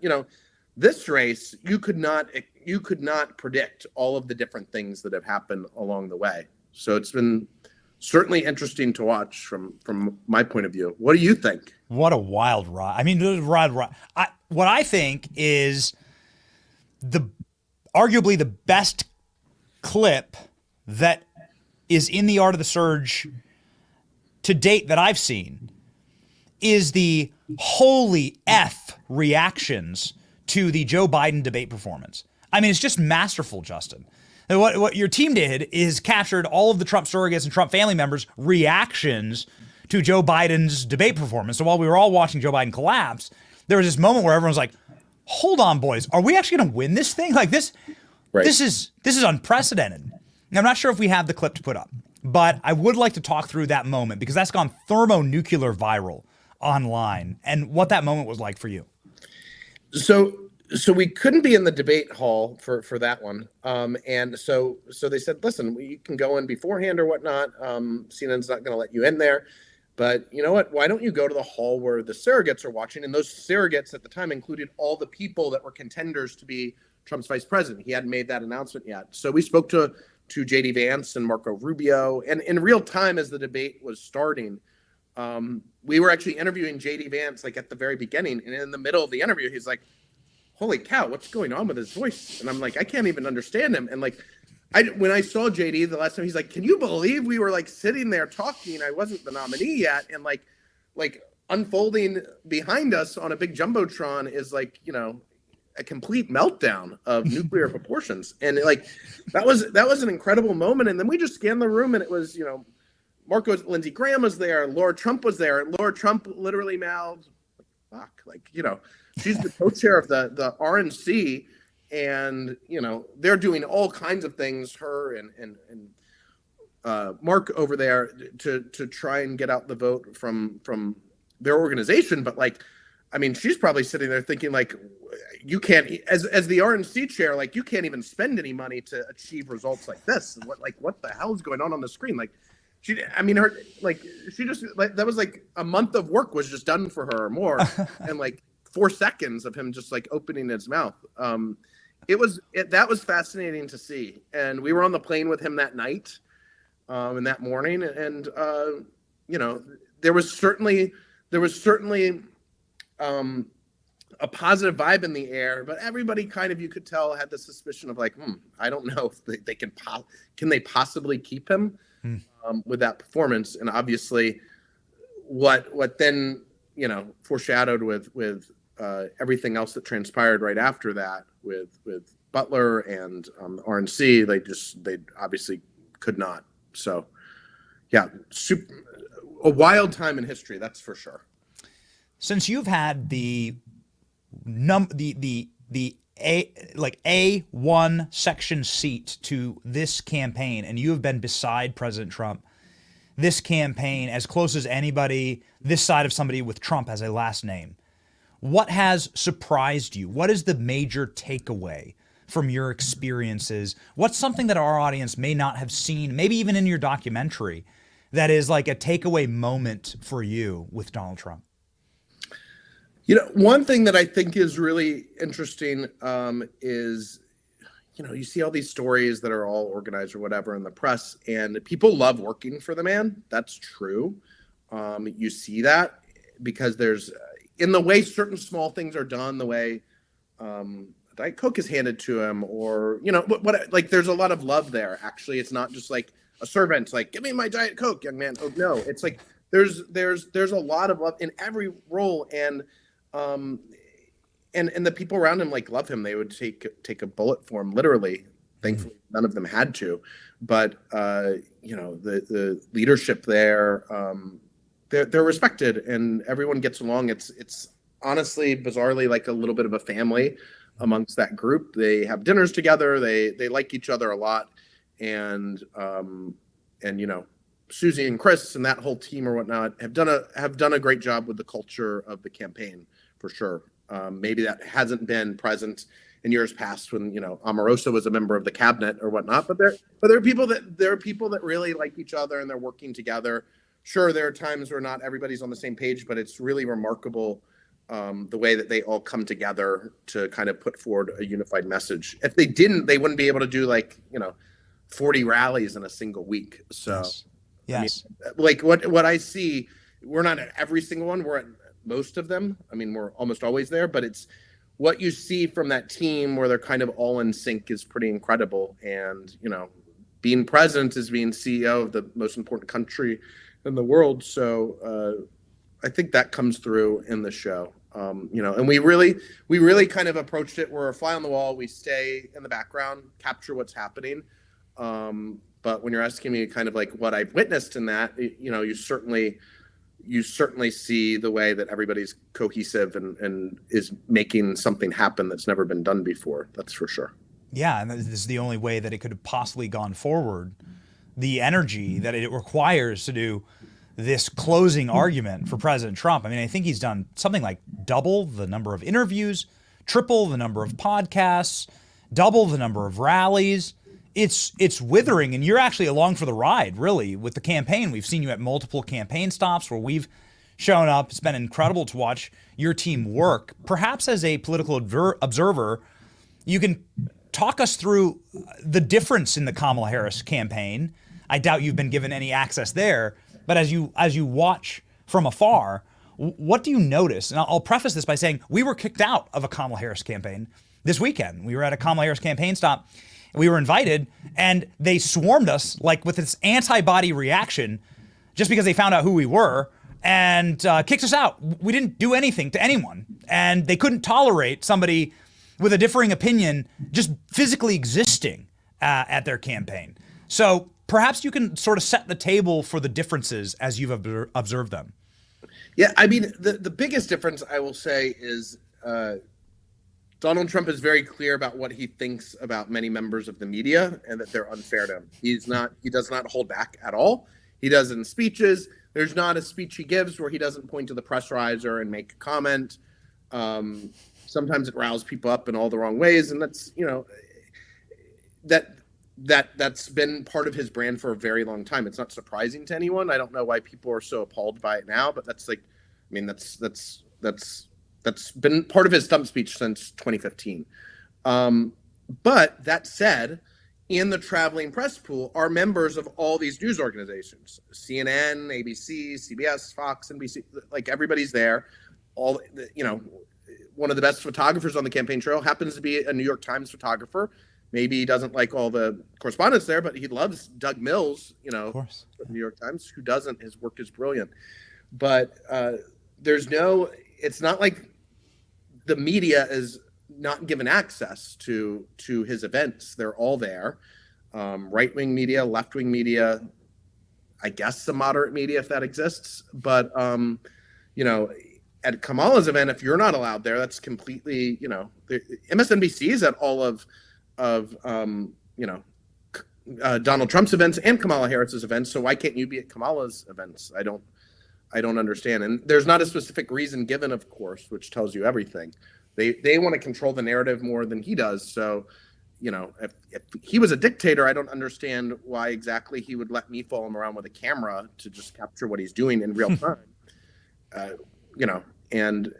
this race, you could not predict all of the different things that have happened along the way. So it's been certainly interesting to watch from my point of view. What do you think? What a wild ride. I mean, what I think is arguably the best clip that is in the Art of the Surge to date that I've seen is the holy F reactions to the Joe Biden debate performance. I mean, it's just masterful, Justin. And what your team did is captured all of the Trump surrogates and Trump family members' reactions to Joe Biden's debate performance. So while we were all watching Joe Biden collapse, there was this moment where everyone was like, hold on, boys, are we actually going to win this thing? Like this, right. This is unprecedented. Now, I'm not sure if we have the clip to put up, but I would like to talk through that moment because that's gone thermonuclear viral online and what that moment was like for you. So we couldn't be in the debate hall for that one. And so they said, listen, you can go in beforehand or whatnot. CNN's not going to let you in there. But you know what? Why don't you go to the hall where the surrogates are watching? And those surrogates at the time included all the people that were contenders to be Trump's vice president. He hadn't made that announcement yet. So we spoke to J.D. Vance and Marco Rubio. And in real time as the debate was starting, we were actually interviewing J.D. Vance like at the very beginning. And in the middle of the interview, he's like, holy cow, what's going on with his voice? And I'm like, I can't even understand him. And like, when I saw JD the last time, he's like, can you believe we were like sitting there talking? I wasn't the nominee yet. And like unfolding behind us on a big Jumbotron is like, a complete meltdown of nuclear proportions. And like, that was an incredible moment. And then we just scanned the room and it was, Lindsey Graham was there. Laura Trump was there. And Laura Trump literally mouthed, fuck, she's the co-chair of the RNC, and they're doing all kinds of things. Her and Mark over there to try and get out the vote from their organization. But she's probably sitting there thinking you can't, as the RNC chair, you can't even spend any money to achieve results like this. What the hell is going on the screen? That was a month of work was just done for her or more, and 4 seconds of him just opening his mouth. That was fascinating to see. And we were on the plane with him that night, and that morning. And, there was certainly a positive vibe in the air, but everybody kind of, you could tell, had the suspicion of I don't know if they can they possibly keep him with that performance. And obviously what then, foreshadowed with everything else that transpired right after that with Butler and RNC, they obviously could not. So, yeah, a wild time in history, that's for sure. Since you've had the A1 section seat to this campaign, and you have been beside President Trump this campaign as close as anybody this side of somebody with Trump as a last name. What has surprised you? What is the major takeaway from your experiences? What's something that our audience may not have seen, maybe even in your documentary, that is a takeaway moment for you with Donald Trump? One thing that I think is really interesting is, you see all these stories that are all organized or whatever in the press, and people love working for the man. That's true. You see that because there's, in the way certain small things are done, the way Diet Coke is handed to him, or there's a lot of love there. Actually, it's not just a servant, give me my Diet Coke, young man. Oh no, it's there's a lot of love in every role, and the people around him love him. They would take a bullet for him, literally. Thankfully, none of them had to, but the leadership there. They're respected and everyone gets along. It's honestly, bizarrely, a little bit of a family amongst that group. They have dinners together. They like each other a lot. And Susie and Chris and that whole team or whatnot have done a great job with the culture of the campaign, for sure. Maybe that hasn't been present in years past when, you know, Omarosa was a member of the cabinet or whatnot. But there are people that really like each other and they're working together. Sure, there are times where not everybody's on the same page, but it's really remarkable the way that they all come together to kind of put forward a unified message. If they didn't, they wouldn't be able to do, like, you know, 40 rallies in a single week. So, yes. I mean, like what I see, we're not at every single one. We're at most of them. I mean, we're almost always there, but it's what you see from that team where they're kind of all in sync is pretty incredible. And, you know, being president is being CEO of the most important country in the world. So I think that comes through in the show. You know, and we really kind of approached it. We're a fly on the wall. We stay in the background, capture what's happening. But when you're asking me kind of like what I've witnessed in that, you know, you certainly see the way that everybody's cohesive and is making something happen that's never been done before. That's for sure. Yeah, and this is the only way that it could have possibly gone forward. The energy that it requires to do this closing argument for President Trump. I mean, I think he's done something like double the number of interviews, triple the number of podcasts, double the number of rallies. It's withering, and you're actually along for the ride, really, with the campaign. We've seen you at multiple campaign stops where we've shown up. It's been incredible to watch your team work. Perhaps as a political observer, you can talk us through the difference in the Kamala Harris campaign. I doubt you've been given any access there, but as you watch from afar, what do you notice? And I'll preface this by saying we were kicked out of a Kamala Harris campaign this weekend. We were at a Kamala Harris campaign stop. We were invited, and they swarmed us like with this antibody reaction just because they found out who we were and kicked us out. We didn't do anything to anyone, and they couldn't tolerate somebody with a differing opinion just physically existing at their campaign. So perhaps you can sort of set the table for the differences as you've observed them. Yeah, I mean, the biggest difference I will say is Donald Trump is very clear about what he thinks about many members of the media and that they're unfair to him. He does not hold back at all. He does in speeches. There's not a speech he gives where he doesn't point to the pressurizer and make a comment. Sometimes it riles people up in all the wrong ways, and that's, you know, that's been part of his brand for a very long time. It's not surprising to anyone. I don't know why people are so appalled by it now, but that's like, I mean, that's been part of his stump speech since 2015. But that said, in the traveling press pool are members of all these news organizations: CNN, ABC, CBS, Fox, NBC. Like, everybody's there. All, you know, one of the best photographers on the campaign trail happens to be a New York Times photographer. Maybe he doesn't like all the correspondence there, but he loves Doug Mills, you know, from the New York Times. Who doesn't? His work is brilliant. But it's not like the media is not given access to his events. They're all there. Right-wing media, left-wing media, I guess some moderate media if that exists. But, you know, at Kamala's event, if you're not allowed there, that's completely, you know, MSNBC is at all of you know, Donald Trump's events and Kamala Harris's events. So why can't you be at Kamala's events? I don't understand. And there's not a specific reason given, of course, which tells you everything. They want to control the narrative more than he does. So, you know, if he was a dictator, I don't understand why exactly he would let me follow him around with a camera to just capture what he's doing in real time. You know, and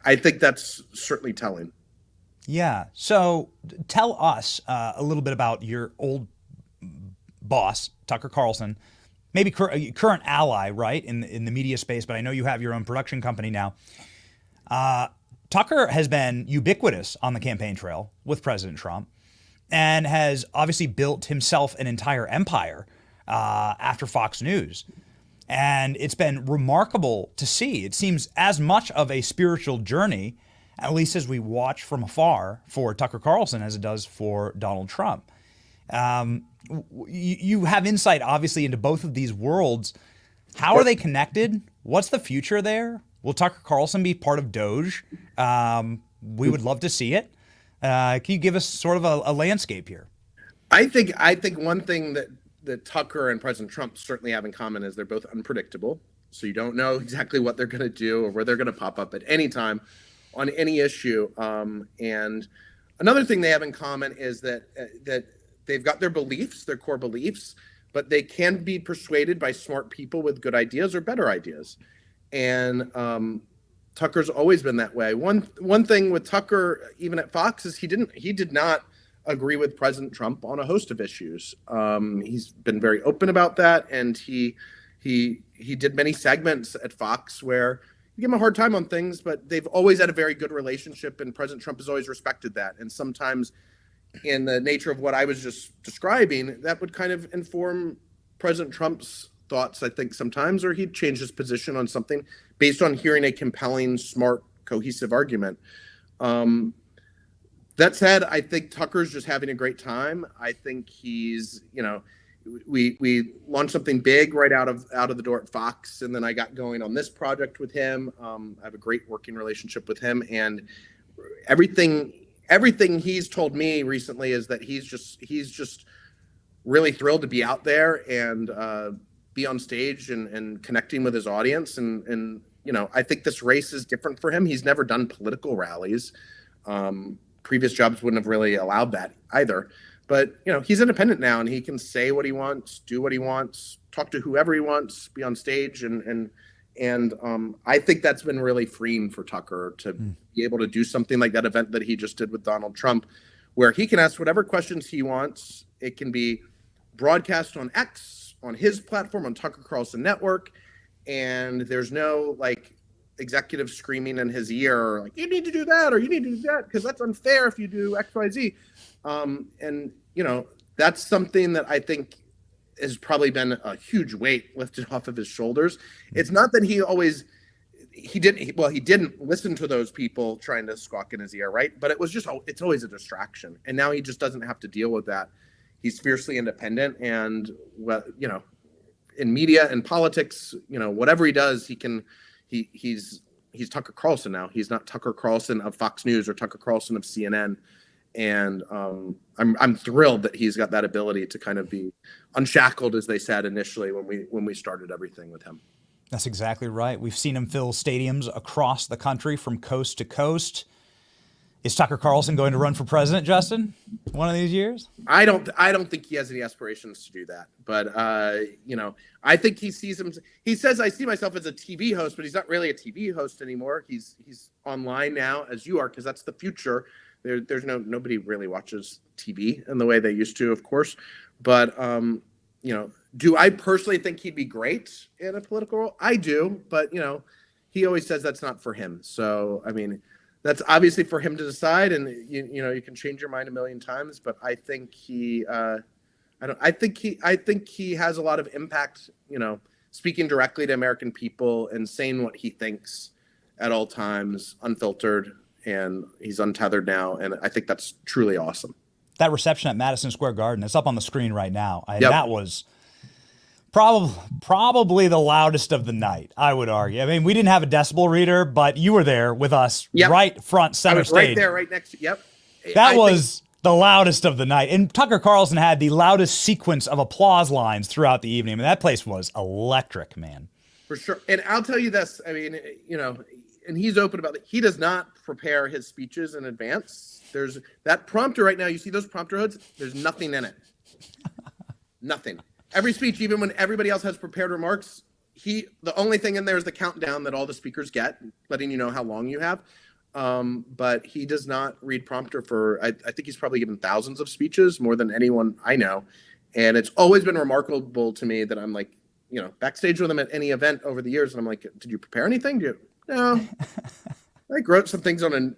I think that's certainly telling. Yeah. So tell us a little bit about your old boss, Tucker Carlson, maybe current ally, right, in the media space, but I know you have your own production company now. Tucker has been ubiquitous on the campaign trail with President Trump and has obviously built himself an entire empire after Fox News. And it's been remarkable to see. It seems as much of a spiritual journey, at least as we watch from afar, for Tucker Carlson as it does for Donald Trump. You have insight, obviously, into both of these worlds. How are they connected? What's the future there? Will Tucker Carlson be part of Doge? We would love to see it. Can you give us sort of a landscape here? I think one thing that Tucker and President Trump certainly have in common is they're both unpredictable. So you don't know exactly what they're going to do or where they're going to pop up at any time on any issue. And Another thing they have in common is that they've got their beliefs, their core beliefs, but they can be persuaded by smart people with good ideas or better ideas. And Tucker's always been that way. One thing with Tucker, even at Fox, is he did not agree with President Trump on a host of issues. He's been very open about that, and he did many segments at Fox where you give him a hard time on things, but they've always had a very good relationship, and President Trump has always respected that. And sometimes, in the nature of what I was just describing, that would kind of inform President Trump's thoughts, I think, sometimes, or he'd change his position on something based on hearing a compelling, smart, cohesive argument. That said, I think Tucker's just having a great time. I think he's, we launched something big right out of the door at Fox, and then I got going on this project with him. I have a great working relationship with him, and everything he's told me recently is that he's just really thrilled to be out there and be on stage and connecting with his audience. And I think this race is different for him. He's never done political rallies. Previous jobs wouldn't have really allowed that either. But, he's independent now, and he can say what he wants, do what he wants, talk to whoever he wants, be on stage. And I think that's been really freeing for Tucker to be able to do something like that event that he just did with Donald Trump, where he can ask whatever questions he wants. It can be broadcast on X, on his platform, on Tucker Carlson Network. And there's no executive screaming in his ear, like, you need to do that, or you need to do that, because that's unfair if you do X, Y, Z. And that's something that I think has probably been a huge weight lifted off of his shoulders. It's not that he didn't listen to those people trying to squawk in his ear, right? But it's always a distraction. And now he just doesn't have to deal with that. He's fiercely independent, and in media and politics, whatever he does, he's Tucker Carlson now. He's not Tucker Carlson of Fox News or Tucker Carlson of CNN. And I'm thrilled that he's got that ability to kind of be unshackled, as they said initially when we started everything with him. That's exactly right. We've seen him fill stadiums across the country from coast to coast. Is Tucker Carlson going to run for president, Justin, one of these years? I don't think he has any aspirations to do that. But, I think he sees him. He says, I see myself as a TV host, but he's not really a TV host anymore. He's online now, as you are, because that's the future. There's nobody really watches TV in the way they used to, of course. But, do I personally think he'd be great in a political role? I do. But, he always says that's not for him. So, that's obviously for him to decide, and you can change your mind a million times. But I think I think he has a lot of impact. Speaking directly to American people and saying what he thinks at all times, unfiltered, and he's untethered now. And I think that's truly awesome. That reception at Madison Square Garden, it's up on the screen right now. That was probably the loudest of the night, I would argue. We didn't have a decibel reader, but you were there with us, right front center stage. Right there, right next to you. Yep. That was the loudest of the night. And Tucker Carlson had the loudest sequence of applause lines throughout the evening. That place was electric, man. For sure. And I'll tell you this, and he's open about it. He does not prepare his speeches in advance. There's that prompter right now. You see those prompter hoods? There's nothing in it. Nothing. Every speech, even when everybody else has prepared remarks, the only thing in there is the countdown that all the speakers get, letting you know how long you have. But he does not read prompter for, I think he's probably given thousands of speeches, more than anyone I know. And it's always been remarkable to me that I'm backstage with him at any event over the years. And I'm like, did you prepare anything? No. I wrote some things on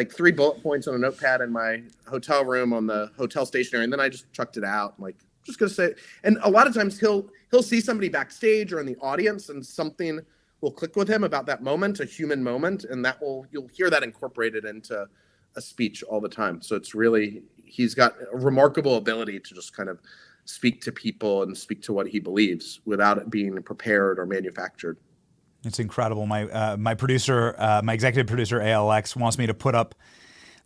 3 bullet points on a notepad in my hotel room on the hotel stationery. And then I just chucked it out. I'm just going to say, and a lot of times he'll see somebody backstage or in the audience, and something will click with him about that moment, a human moment. And you'll hear that incorporated into a speech all the time. So he's got a remarkable ability to just kind of speak to people and speak to what he believes without it being prepared or manufactured. It's incredible. My producer, my executive producer, ALX, wants me to put up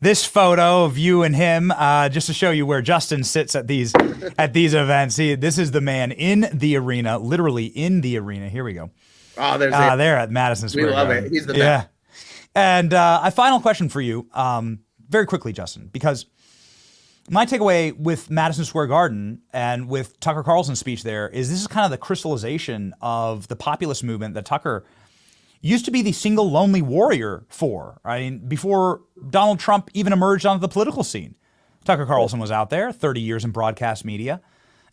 this photo of you and him just to show you where Justin sits at these events. This is the man in the arena, literally in the arena. Here we go. Oh, there at Madison Square Garden. We love Garden. it. He's the best. And a final question for you. very quickly, Justin, because my takeaway with Madison Square Garden and with Tucker Carlson's speech there is this is kind of the crystallization of the populist movement that Tucker used to be the single lonely warrior for. I mean, before Donald Trump even emerged onto the political scene, Tucker Carlson was out there, 30 years in broadcast media,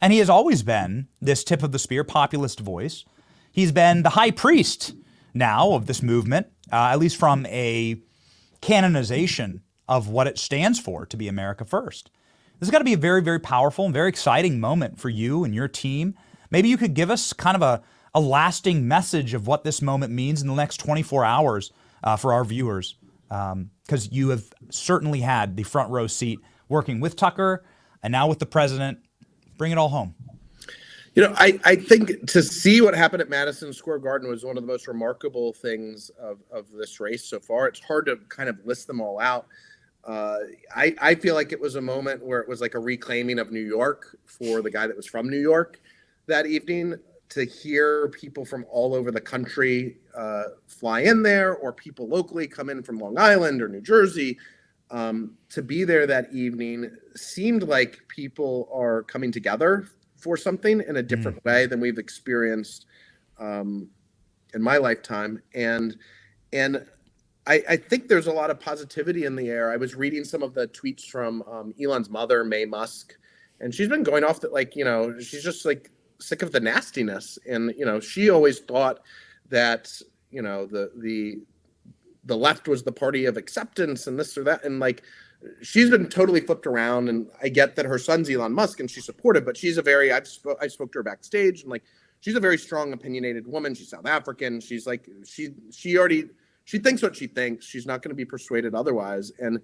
and he has always been this tip of the spear populist voice. He's been the high priest now of this movement, at least from a canonization of what it stands for to be America First. This has got to be a very, very powerful and very exciting moment for you and your team. Maybe you could give us kind of a lasting message of what this moment means in the next 24 hours for our viewers, because you have certainly had the front row seat working with Tucker and now with the president. Bring it all home. You know, I think to see what happened at Madison Square Garden was one of the most remarkable things of this race so far. It's hard to kind of list them all out. I feel like it was a moment where it was like a reclaiming of New York for the guy that was from New York that evening. To hear people from all over the country fly in there, or people locally come in from Long Island or New Jersey, to be there that evening seemed like people are coming together for something in a different way than we've experienced in my lifetime. And I think there's a lot of positivity in the air. I was reading some of the tweets from Elon's mother, May Musk, and she's been going off that, like, you know, she's just like sick of the nastiness. And, you know, she always thought that, you know, the left was the party of acceptance and this or that. And like, she's been totally flipped around. And I get that her son's Elon Musk and she's supportive, but she's a very, I spoke to her backstage, and like, she's a very strong, opinionated woman. She's South African. She's like, she thinks what she thinks. She's not going to be persuaded otherwise. And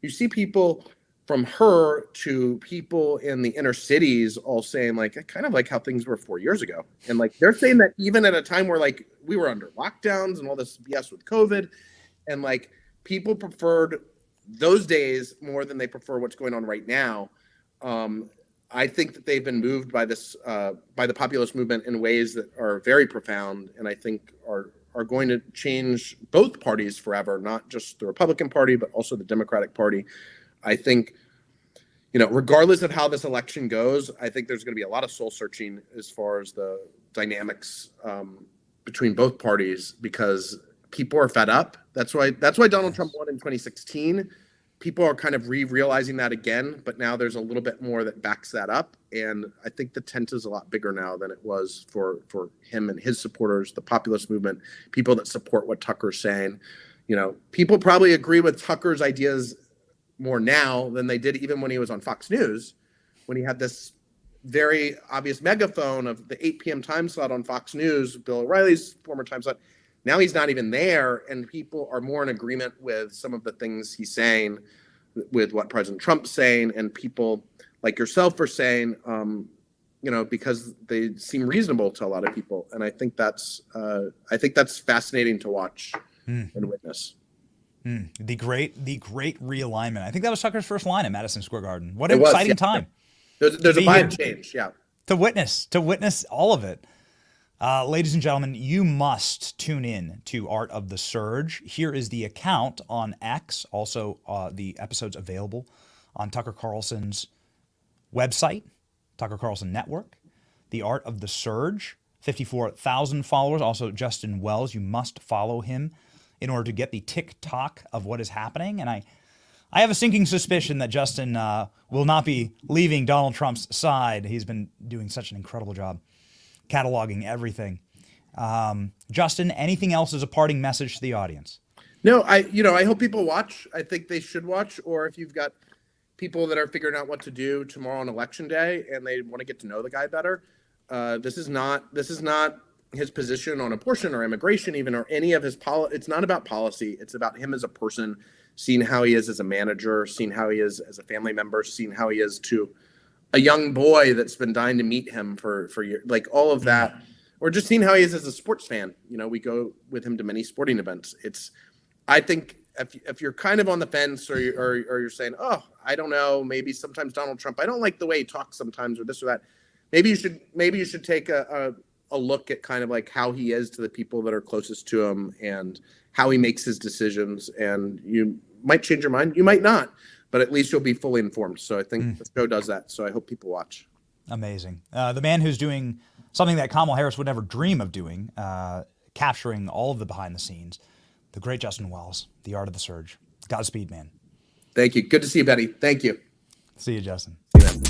you see people from her to people in the inner cities all saying, like, I kind of like how things were 4 years ago. And like, they're saying that even at a time where like we were under lockdowns and all this BS with COVID, and like people preferred those days more than they prefer what's going on right now. I think that they've been moved by this, by the populist movement in ways that are very profound, and I think are going to change both parties forever, not just the Republican Party, but also the Democratic Party. I think, you know, regardless of how this election goes, I think there's going to be a lot of soul searching as far as the dynamics between both parties, because people are fed up. That's why Donald Trump won in 2016. People are kind of realizing that again, but now there's a little bit more that backs that up. And I think the tent is a lot bigger now than it was for him and his supporters, the populist movement, people that support what Tucker's saying. You know, people probably agree with Tucker's ideas more now than they did even when he was on Fox News, when he had this very obvious megaphone of the 8 p.m. time slot on Fox News, Bill O'Reilly's former time slot. Now he's not even there, and people are more in agreement with some of the things he's saying, with what President Trump's saying, and people like yourself are saying, you know, because they seem reasonable to a lot of people. And I think that's fascinating to watch and witness. The great realignment. I think that was Tucker's first line at Madison Square Garden. What an exciting time. There's a vibe change, yeah. To witness all of it. Ladies and gentlemen, you must tune in to Art of the Surge. Here is the account on X. Also, the episode's available on Tucker Carlson's website, Tucker Carlson Network. The Art of the Surge, 54,000 followers. Also, Justin Wells, you must follow him in order to get the TikTok of what is happening. And I have a sinking suspicion that Justin will not be leaving Donald Trump's side. He's been doing such an incredible job cataloging everything. Justin, anything else as a parting message to the audience? No, I hope people watch. I think they should watch. Or if you've got people that are figuring out what to do tomorrow on election day and they want to get to know the guy better, this is not his position on abortion or immigration even, or any of his it's not about policy. It's about him as a person, seeing how he is as a manager, seeing how he is as a family member, seeing how he is to a young boy that's been dying to meet him for years, like all of that, or just seeing how he is as a sports fan. You know, we go with him to many sporting events. I think if you're kind of on the fence, or you're saying, oh, I don't know, maybe sometimes Donald Trump, I don't like the way he talks sometimes, or this or that, maybe you should take a a look at kind of like how he is to the people that are closest to him and how he makes his decisions. And you might change your mind, you might not, but at least you'll be fully informed. So I think the show does that. So I hope people watch. Amazing. The man who's doing something that Kamala Harris would never dream of doing, capturing all of the behind the scenes, the great Justin Wells, The Art of the Surge. Godspeed, man. Thank you. Good to see you, Betty. Thank you. See you, Justin. See you, man.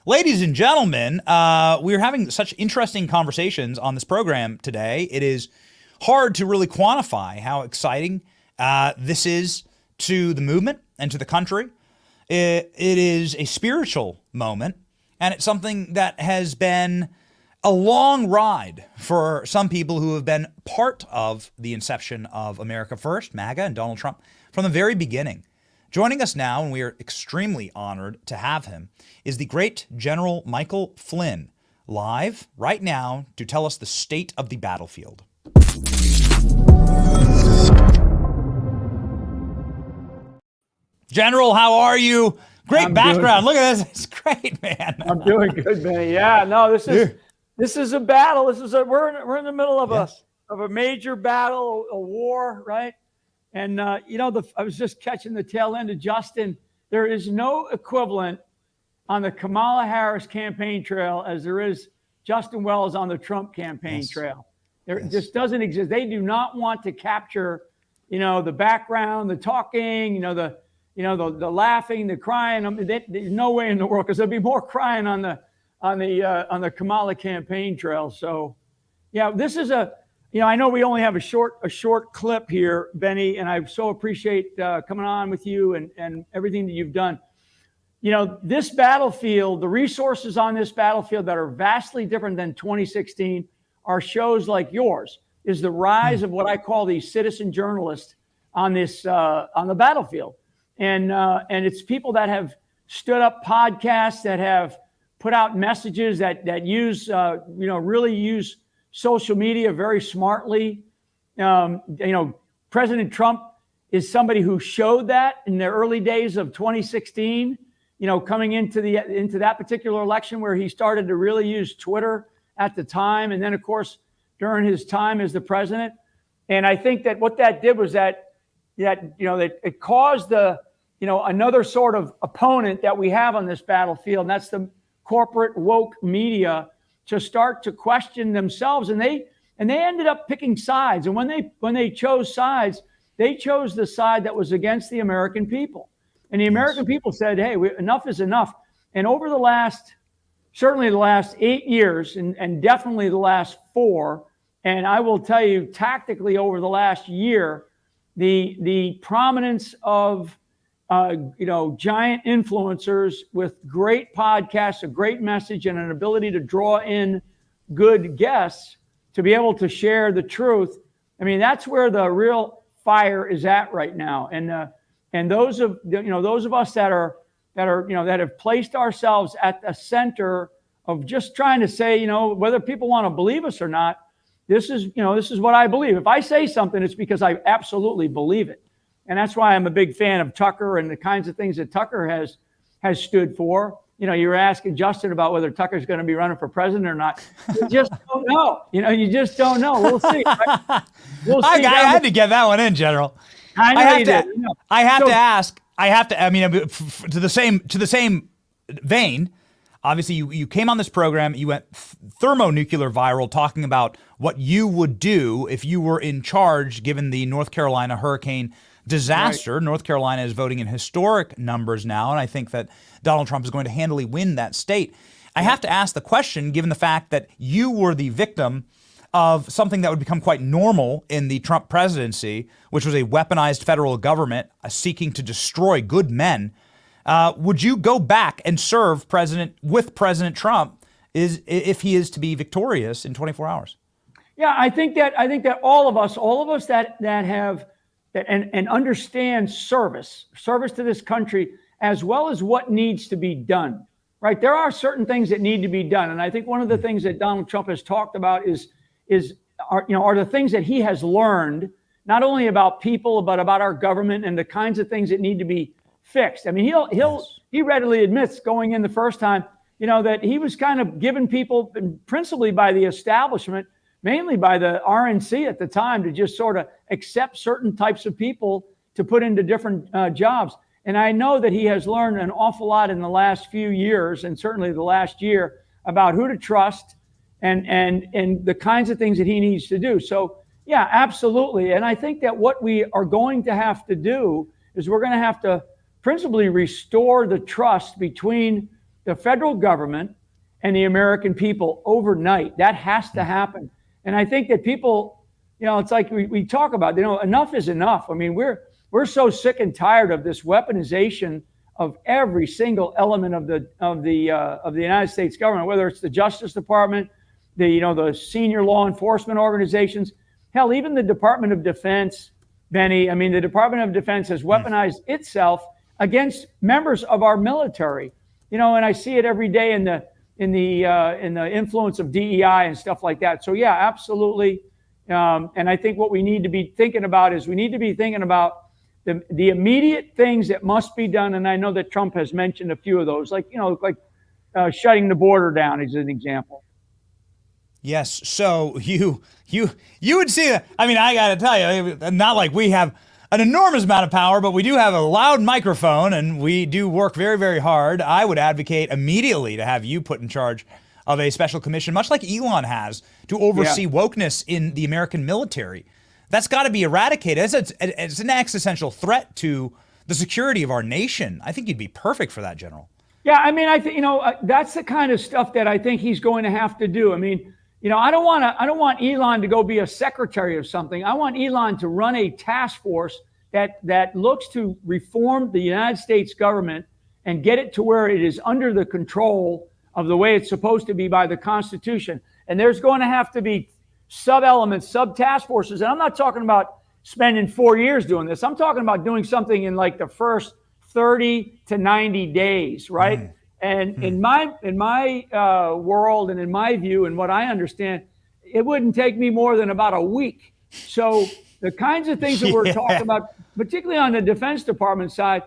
Ladies and gentlemen, we're having such interesting conversations on this program today. It is hard to really quantify how exciting this is to the movement and to the country. It is a spiritual moment, and it's something that has been a long ride for some people who have been part of the inception of America First, MAGA, and Donald Trump from the very beginning. Joining us now, and we are extremely honored to have him, is the great General Michael Flynn, live right now to tell us the state of the battlefield. General, how are you? Great background. Look at this. It's great, man. I'm doing good, man. Yeah, no, this is a battle. We're in the middle of a major battle, a war, right? And I was just catching the tail end of Justin. There is no equivalent on the Kamala Harris campaign trail as there is Justin Wells on the Trump campaign trail. There just doesn't exist. They do not want to capture, the background, the talking, the laughing, the crying. There's no way in the world, because there'll be more crying on the Kamala campaign trail. So, yeah, this is I know we only have a short clip here, Benny, and I so appreciate coming on with you and everything that you've done. This battlefield, the resources on this battlefield that are vastly different than 2016 are shows like yours, is the rise of what I call these citizen journalists on the battlefield. And it's people that have stood up podcasts, that have put out messages that use, really use social media very smartly. President Trump is somebody who showed that in the early days of 2016, coming into that particular election, where he started to really use Twitter at the time. And then, of course, during his time as the president. And I think that what that did was that it caused another sort of opponent that we have on this battlefield, and that's the corporate woke media, to start to question themselves. And they ended up picking sides. And when they chose sides, they chose the side that was against the American people. And the American people said, hey, enough is enough. And over certainly the last 8 years, and definitely the last 4, and I will tell you tactically over the last year, the prominence of giant influencers with great podcasts, a great message, and an ability to draw in good guests to be able to share the truth. I mean, that's where the real fire is at right now. And those of us that have placed ourselves at the center of just trying to say, whether people want to believe us or not, this is what I believe. If I say something, it's because I absolutely believe it. And that's why I'm a big fan of Tucker and the kinds of things that Tucker has stood for. You were asking Justin about whether Tucker's going to be running for president or not. You just don't know. You just don't know. We'll see. Right? We'll see. I had to get that one in, General. I know you did. I have to ask. I mean, to the same vein. Obviously, you came on this program. You went thermonuclear viral, talking about what you would do if you were in charge, given the North Carolina hurricane disaster. Right. North Carolina is voting in historic numbers now, and I think that Donald Trump is going to handily win that state. I have to ask the question, given the fact that you were the victim of something that would become quite normal in the Trump presidency, which was a weaponized federal government seeking to destroy good men. Would you go back and serve with President Trump if he is to be victorious in 24 hours? Yeah, I think that all of us that have and understand service to this country, as well as what needs to be done, right? There are certain things that need to be done. And I think one of the things that Donald Trump has talked about are the things that he has learned, not only about people, but about our government and the kinds of things that need to be fixed. I mean, he readily admits going in the first time, that he was kind of given people, principally by the establishment, mainly by the RNC at the time, to just sort of accept certain types of people to put into different jobs. And I know that he has learned an awful lot in the last few years, and certainly the last year, about who to trust and the kinds of things that he needs to do. So, yeah, absolutely. And I think that what we are going to have to do is we're going to have to principally restore the trust between the federal government and the American people overnight. That has to happen. And I think that people, it's like we talk about, enough is enough. I mean, we're so sick and tired of this weaponization of every single element of the United States government, whether it's the Justice Department, the senior law enforcement organizations, hell, even the Department of Defense, Benny. I mean, the Department of Defense has weaponized itself against members of our military. And I see it every day in the influence of DEI and stuff like that. So yeah, absolutely. And I think what we need to be thinking about is the immediate things that must be done. And I know that Trump has mentioned a few of those, like shutting the border down is an example. Yes. So you would see that. I mean, I got to tell you, not like we have an enormous amount of power, but we do have a loud microphone and we do work very, very hard. I would advocate immediately to have you put in charge of a special commission, much like Elon has, to oversee wokeness in the American military. That's got to be eradicated. It's an existential threat to the security of our nation. I think you'd be perfect for that, General. Yeah, I mean, I think that's the kind of stuff that I think he's going to have to do. I mean, I don't want Elon to go be a secretary of something. I want Elon to run a task force that looks to reform the United States government and get it to where it is under the control of the way it's supposed to be by the Constitution. And there's going to have to be sub-elements, sub-task forces. And I'm not talking about spending 4 years doing this. I'm talking about doing something in like the first 30 to 90 days, right? And in my world and in my view and what I understand, it wouldn't take me more than about a week. So the kinds of things that we're talking about, particularly on the Defense Department side,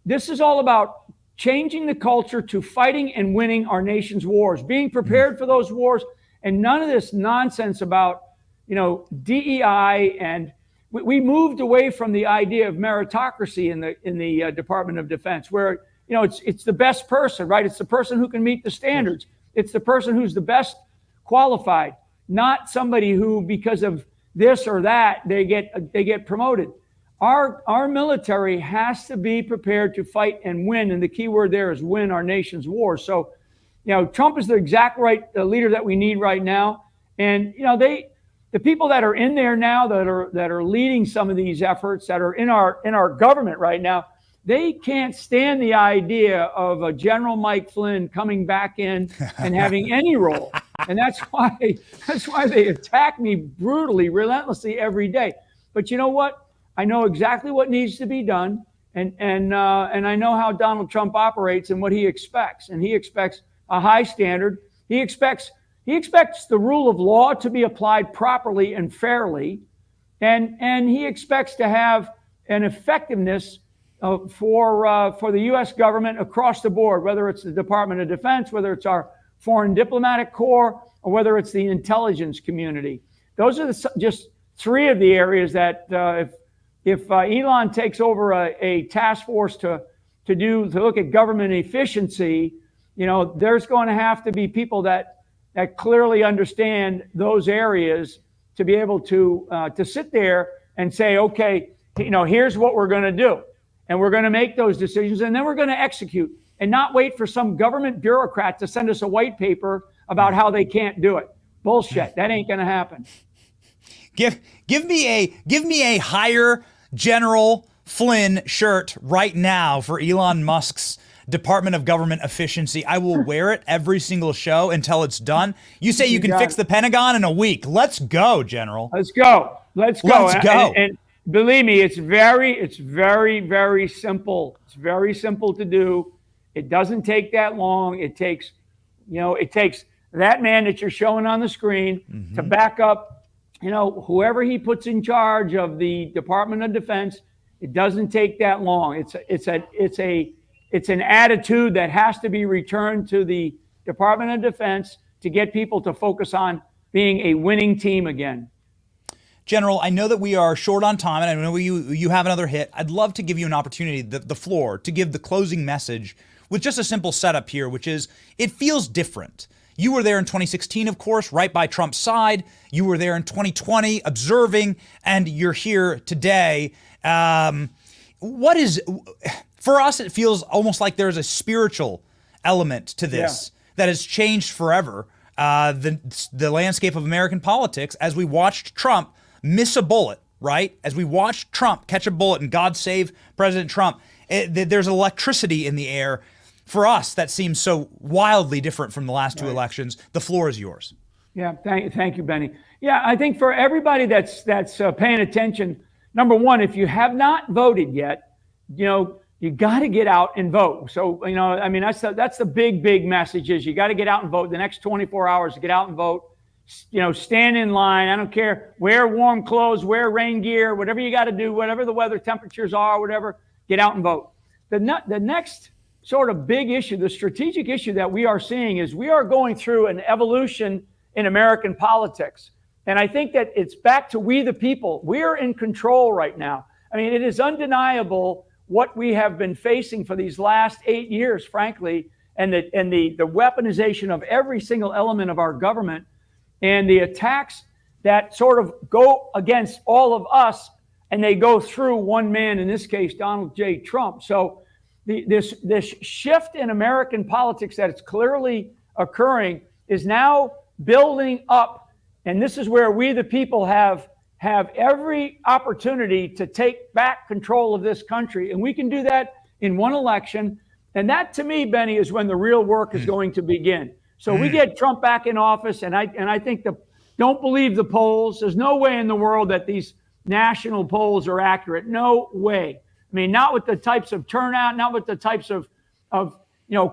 this is all about changing the culture to fighting and winning our nation's wars, being prepared for those wars, and none of this nonsense about, DEI. And we moved away from the idea of meritocracy in the Department of Defense, where it's the best person, right? It's the person who can meet the standards. It's the person who's the best qualified, not somebody who, because of this or that, they get promoted. Our military has to be prepared to fight and win, and the key word there is win our nation's war. So, Trump is the exact right leader that we need right now, and the people that are in there now that are leading some of these efforts that are in our government right now, they can't stand the idea of a General Mike Flynn coming back in and having any role. And that's why they attack me brutally, relentlessly every day. But you know what? I know exactly what needs to be done. And I know how Donald Trump operates and what he expects. And he expects a high standard. He expects the rule of law to be applied properly and fairly. And he expects to have an effectiveness for the U.S. government across the board, whether it's the Department of Defense, whether it's our Foreign Diplomatic Corps, or whether it's the intelligence community. Those are just three of the areas that if Elon takes over a task force to look at government efficiency, there's going to have to be people that clearly understand those areas to be able to sit there and say, okay, here's what we're going to do. And we're going to make those decisions, and then we're going to execute and not wait for some government bureaucrat to send us a white paper about how they can't do it. Bullshit. That ain't going to happen. Give me a higher General Flynn shirt right now for Elon Musk's Department of Government Efficiency. I will wear it every single show until it's done. You say you can fix the Pentagon in a week. Let's go, General. Let's go. And believe me, it's very, very simple. It's very simple to do. It doesn't take that long. It takes that man that you're showing on the screen to back up, whoever he puts in charge of the Department of Defense. It doesn't take that long. It's an attitude that has to be returned to the Department of Defense to get people to focus on being a winning team again. General, I know that we are short on time, and I know you have another hit. I'd love to give you an opportunity, the floor, to give the closing message with just a simple setup here, which is it feels different. You were there in 2016, of course, right by Trump's side. You were there in 2020 observing, and you're here today. For us, it feels almost like there's a spiritual element to this that has changed forever the landscape of American politics as we watched Trump miss a bullet, right? As we watched Trump catch a bullet, and God save President Trump. There's electricity in the air. For us, that seems so wildly different from the last two elections. The floor is yours. Yeah, thank you, Benny. Yeah, I think for everybody that's paying attention, number one, if you have not voted yet, you got to get out and vote. So, I mean, that's the big message is you got to get out and vote the next 24 hours, get out and vote. Stand in line. I don't care. Wear warm clothes, wear rain gear, whatever you got to do, whatever the weather temperatures are, whatever, get out and vote. The next sort of big issue, the strategic issue that we are seeing is we are going through an evolution in American politics. And I think that it's back to we the people. We're in control right now. I mean, it is undeniable what we have been facing for these last 8 years, frankly, and the weaponization of every single element of our government and the attacks that sort of go against all of us, and they go through one man, in this case, Donald J. Trump. So this shift in American politics that is clearly occurring is now building up. And this is where we, the people, have every opportunity to take back control of this country. And we can do that in one election. And that, to me, Benny, is when the real work is going to begin. So we get Trump back in office. And I think don't believe the polls. There's no way in the world that these national polls are accurate. No way. I mean, not with the types of turnout, not with the types of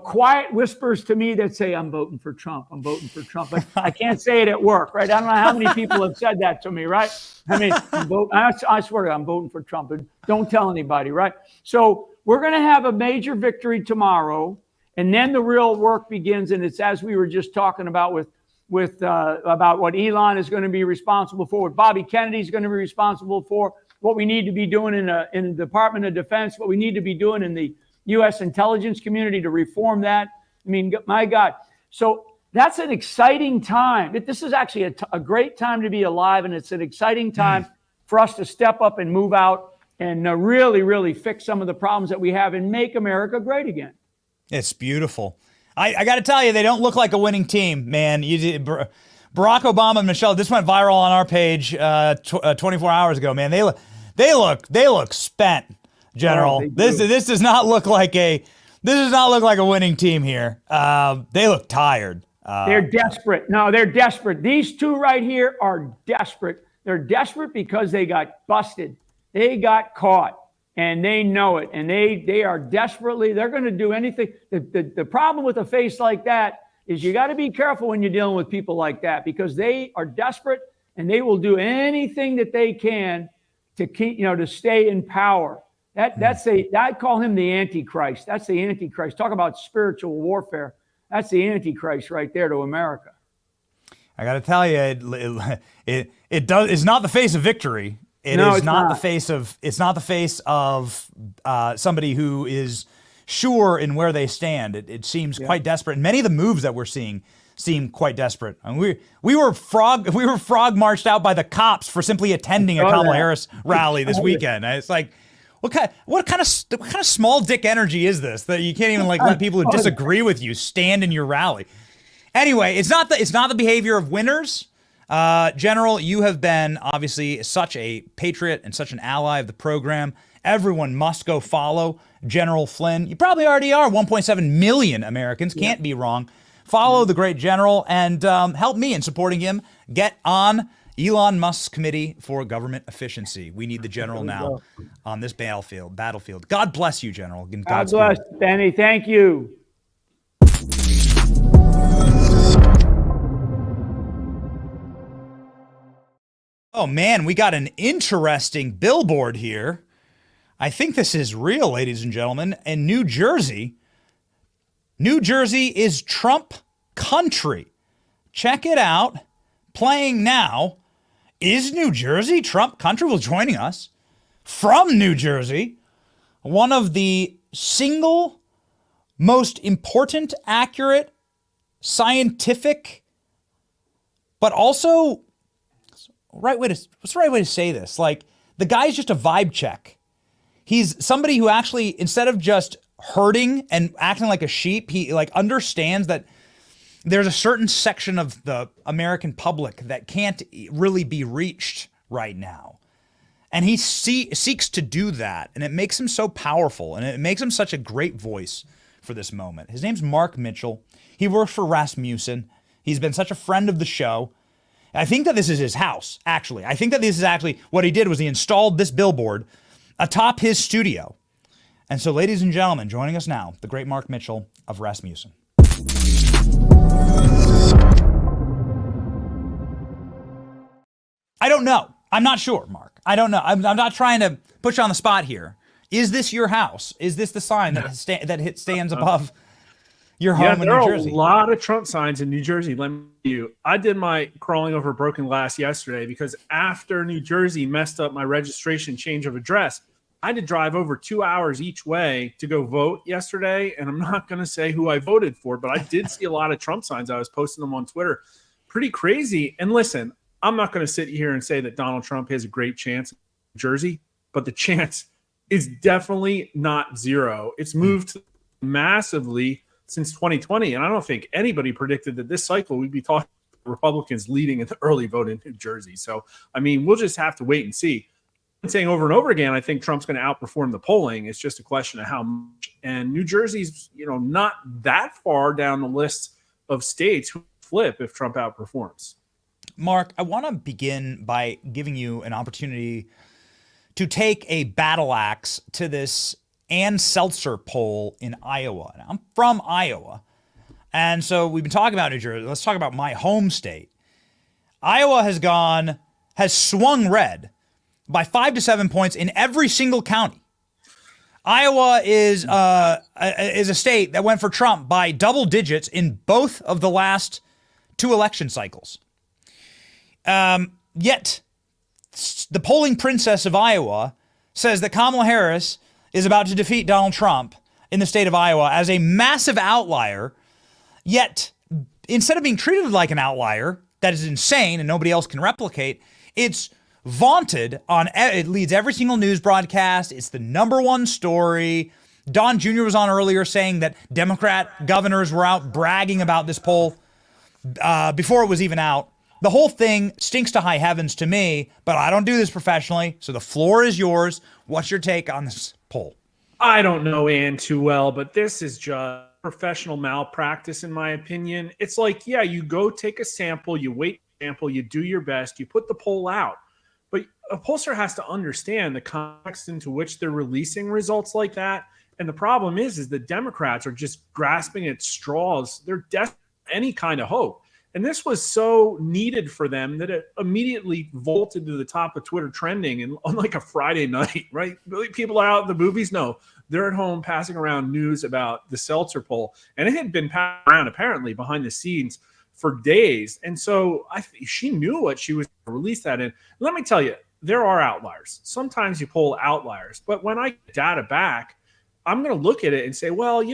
quiet whispers to me that say, I'm voting for Trump. I'm voting for Trump. But I can't say it at work, right? I don't know how many people have said that to me, right? I mean, I swear to God, I'm voting for Trump. But don't tell anybody, right? So we're going to have a major victory tomorrow. And then the real work begins. And it's as we were just talking about about what Elon is going to be responsible for, what Bobby Kennedy is going to be responsible for, what we need to be doing in the Department of Defense, what we need to be doing in the U.S. intelligence community to reform that. I mean, my God. So that's an exciting time. This is actually a great time to be alive, and it's an exciting time for us to step up and move out and really, really fix some of the problems that we have and make America great again. It's beautiful. I got to tell you, they don't look like a winning team, man. Barack Obama and Michelle, this went viral on our page 24 hours ago, man. They look spent. General, this does not look like a winning team here. They look tired. They're desperate. No, they're desperate. These two right here are desperate. They're desperate because they got busted. They got caught, and they know it. And they are desperately. They're going to do anything. The problem with a face like that is you got to be careful when you're dealing with people like that because they are desperate and they will do anything that they can to keep to stay in power. I call him the Antichrist. That's the Antichrist. Talk about spiritual warfare. That's the Antichrist right there to America. I got to tell you, it's not the face of victory. It's not the face of somebody who is sure in where they stand. It seems quite desperate. And many of the moves that we're seeing seem quite desperate. I mean, we were frog marched out by the cops for simply attending a Kamala Harris rally this weekend. It's like, what kind of small dick energy is this that you can't even let people who disagree with you stand in your rally? Anyway, it's not the behavior of winners. General, you have been obviously such a patriot and such an ally of the program. Everyone must go follow General Flynn. You probably already are. 1.7 million Americans can't be wrong. Follow the great general and help me in supporting him. Get on Elon Musk's Committee for Government Efficiency. We need the general now on this battlefield. God bless you, General. God bless, Benny. Thank you. Oh, man, we got an interesting billboard here. I think this is real, ladies and gentlemen. In New Jersey is Trump country. Check it out. Playing now. Is New Jersey Trump country? Well, joining us from New Jersey, one of the single most important, accurate, scientific, but also what's the right way to say this? Like, the guy's just a vibe check. He's somebody who actually, instead of just herding and acting like a sheep, he like understands that there's a certain section of the American public that can't really be reached right now. And he seeks to do that. And it makes him so powerful. And it makes him such a great voice for this moment. His name's Mark Mitchell. He works for Rasmussen. He's been such a friend of the show. I think that this is his house, actually. I think that this is actually what he did was he installed this billboard atop his studio. And so, ladies and gentlemen, joining us now, the great Mark Mitchell of Rasmussen. I don't know. I'm not sure, Mark. I don't know. I'm not trying to put you on the spot here. Is this your house? Is this the sign that stands above your home in New Jersey? There are a lot of Trump signs in New Jersey. Let me tell you, I did my crawling over broken glass yesterday because after New Jersey messed up my registration change of address, I had to drive over 2 hours each way to go vote yesterday. And I'm not going to say who I voted for, but I did see a lot of Trump signs. I was posting them on Twitter. Pretty crazy. And listen, I'm not going to sit here and say that Donald Trump has a great chance in New Jersey, but the chance is definitely not zero. It's moved massively since 2020. And I don't think anybody predicted that this cycle we'd be talking about Republicans leading in the early vote in New Jersey. So, I mean, we'll just have to wait and see. I'm saying over and over again, I think Trump's going to outperform the polling. It's just a question of how much. And New Jersey's, not that far down the list of states who flip if Trump outperforms. Mark, I want to begin by giving you an opportunity to take a battle axe to this Ann Seltzer poll in Iowa. Now, I'm from Iowa, and so we've been talking about New Jersey. Let's talk about my home state. Iowa has swung red by 5 to 7 points in every single county. Iowa is a state that went for Trump by double digits in both of the last 2 election cycles. Yet, the polling princess of Iowa says that Kamala Harris is about to defeat Donald Trump in the state of Iowa as a massive outlier. Yet, instead of being treated like an outlier that is insane and nobody else can replicate, it's vaunted on, it leads every single news broadcast. It's the #1 story. Don Jr. was on earlier saying that Democrat governors were out bragging about this poll before it was even out. The whole thing stinks to high heavens to me, but I don't do this professionally, so the floor is yours. What's your take on this poll? I don't know Ann too well, but this is just professional malpractice in my opinion. It's like, yeah, you go take a sample, you wait a sample, you do your best, you put the poll out. But a pollster has to understand the context into which they're releasing results like that. And the problem is the Democrats are just grasping at straws. They're desperate for any kind of hope. And this was so needed for them that it immediately vaulted to the top of Twitter trending and on like a Friday night, right? People are out in the movies. No, they're at home passing around news about the Seltzer poll. And it had been passed around apparently behind the scenes for days. And so she knew what she was going to release that in. Let me tell you, there are outliers. Sometimes you poll outliers. But when I get data back, I'm going to look at it and say, well,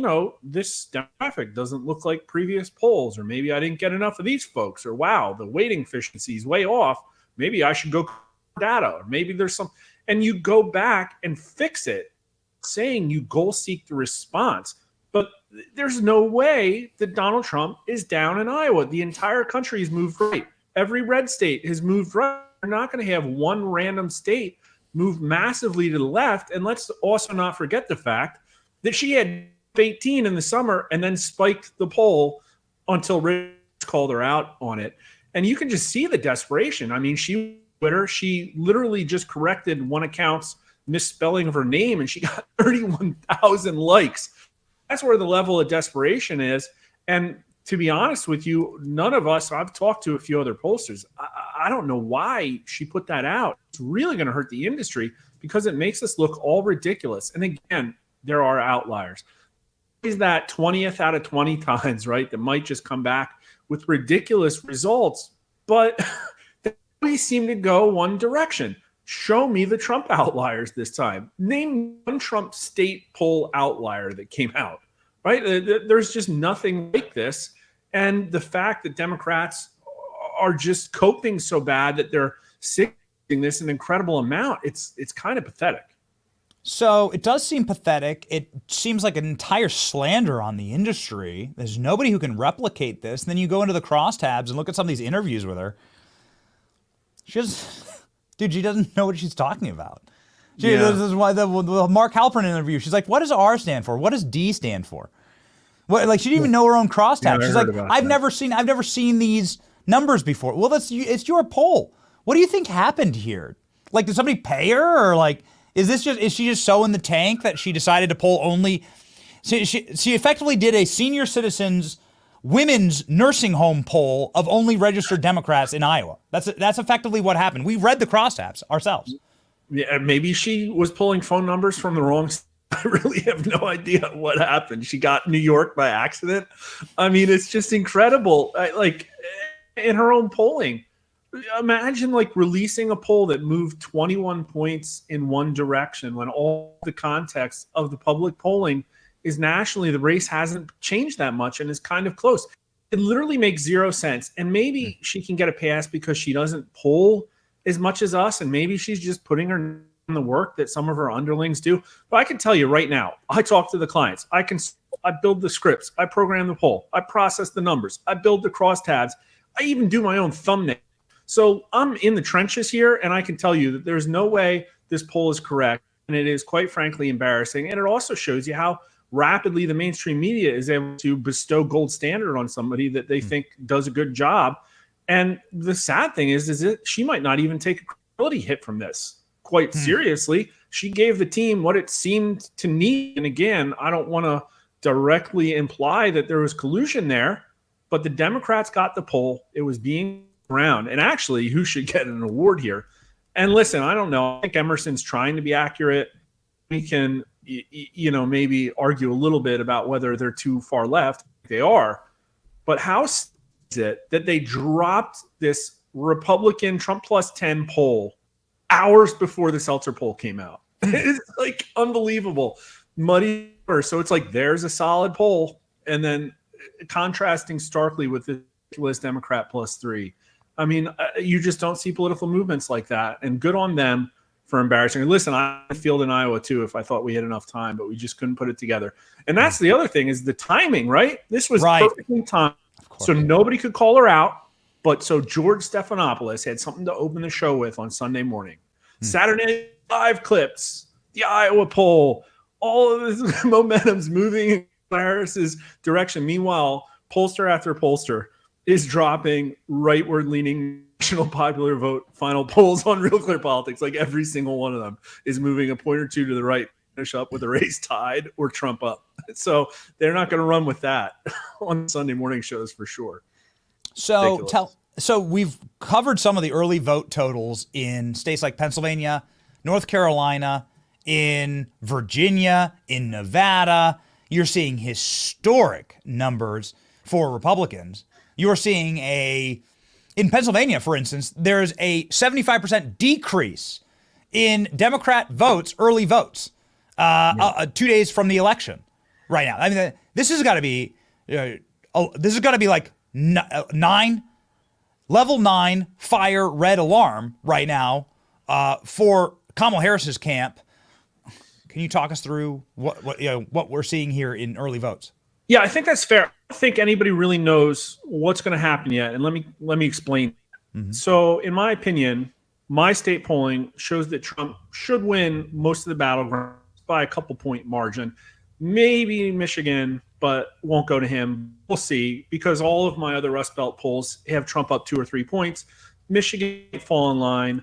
this demographic doesn't look like previous polls, or maybe I didn't get enough of these folks, or wow, the weighting efficiency is way off. Maybe I should go data, or maybe there's some, and you go back and fix it, saying you goal seek the response. But there's no way that Donald Trump is down in Iowa. The entire country has moved right. Every red state has moved right. You're not going to have one random state move massively to the left. And let's also not forget the fact that she had 18 in the summer and then spiked the poll until Rich called her out on it. And you can just see the desperation. I mean, she literally just corrected one account's misspelling of her name and she got 31,000 likes. That's where the level of desperation is. And to be honest with you, none of us, I've talked to a few other pollsters, I don't know why she put that out. It's really going to hurt the industry because it makes us look all ridiculous. And again, there are outliers. Is that 20th out of 20 times, right? That might just come back with ridiculous results, but they always seem to go one direction. Show me the Trump outliers this time. Name one Trump state poll outlier that came out, right? There's just nothing like this. And the fact that Democrats are just coping so bad that they're sicking this an incredible amount, it's kind of pathetic. So it does seem pathetic. It seems like an entire slander on the industry. There's nobody who can replicate this. And then you go into the crosstabs and look at some of these interviews with her. She doesn't know what she's talking about. This is why the Mark Halperin interview, she's like, what does R stand for? What does D stand for? What, like, she didn't even know her own crosstabs. She's like, I've never seen these numbers before. Well, it's your poll. What do you think happened here? Like, did somebody pay her, or like, is she just so in the tank that she decided to poll only? She effectively did a senior citizens women's nursing home poll of only registered Democrats in Iowa. That's effectively what happened. We read the crosstabs ourselves. Yeah, maybe she was pulling phone numbers from the wrong. I really have no idea what happened. She got New York by accident. I mean, it's just incredible. Like, in her own polling, imagine like releasing a poll that moved 21 points in one direction when all the context of the public polling is nationally the race hasn't changed that much and is kind of close. It literally makes zero sense. And maybe she can get a pass because she doesn't poll as much as us, and maybe she's just putting her in the work that some of her underlings do. But I can tell you right now, I talk to the clients. I build the scripts. I program the poll. I process the numbers. I build the crosstabs. I even do my own thumbnail. So I'm in the trenches here, and I can tell you that there's no way this poll is correct, and it is quite frankly embarrassing. And it also shows you how rapidly the mainstream media is able to bestow gold standard on somebody that they think does a good job. And the sad thing is that she might not even take a credibility hit from this quite seriously. She gave the team what it seemed to need. And again, I don't want to directly imply that there was collusion there, but the Democrats got the poll. It was being around. And actually, who should get an award here? And listen, I don't know. I think Emerson's trying to be accurate. We can, maybe argue a little bit about whether they're too far left. They are. But how is it that they dropped this Republican Trump plus 10 poll hours before the Seltzer poll came out? It's like unbelievable. Muddy. So it's like there's a solid poll, and then contrasting starkly with the ridiculous Democrat plus 3. I mean, you just don't see political movements like that, and good on them for embarrassing. And listen, I field in Iowa too if I thought we had enough time, but we just couldn't put it together. And that's the other thing is the timing, right? This was perfectly timed, so nobody could call her out. But so George Stephanopoulos had something to open the show with on Sunday morning. Saturday Live clips, the Iowa poll, all of this momentum's moving in Harris's direction. Meanwhile, pollster after pollster is dropping rightward-leaning national popular vote final polls on Real Clear Politics. Like every single one of them is moving a point or two to the right, finish up with a race tied or Trump up. So they're not going to run with that on Sunday morning shows for sure. So we've covered some of the early vote totals in states like Pennsylvania, North Carolina, in Virginia, in Nevada. You're seeing historic numbers for Republicans. You're seeing in Pennsylvania, for instance, there's a 75% decrease in Democrat votes, early votes, 2 days from the election right now. I mean, this has got to be, like level 9 fire red alarm right now for Kamala Harris's camp. Can you talk us through what we're seeing here in early votes? Yeah, I think that's fair. I don't think anybody really knows what's going to happen yet. And let me explain. Mm-hmm. So in my opinion, my state polling shows that Trump should win most of the battlegrounds by a couple point margin. Maybe Michigan, but won't go to him. We'll see, because all of my other Rust Belt polls have Trump up 2 or 3 points. Michigan fall in line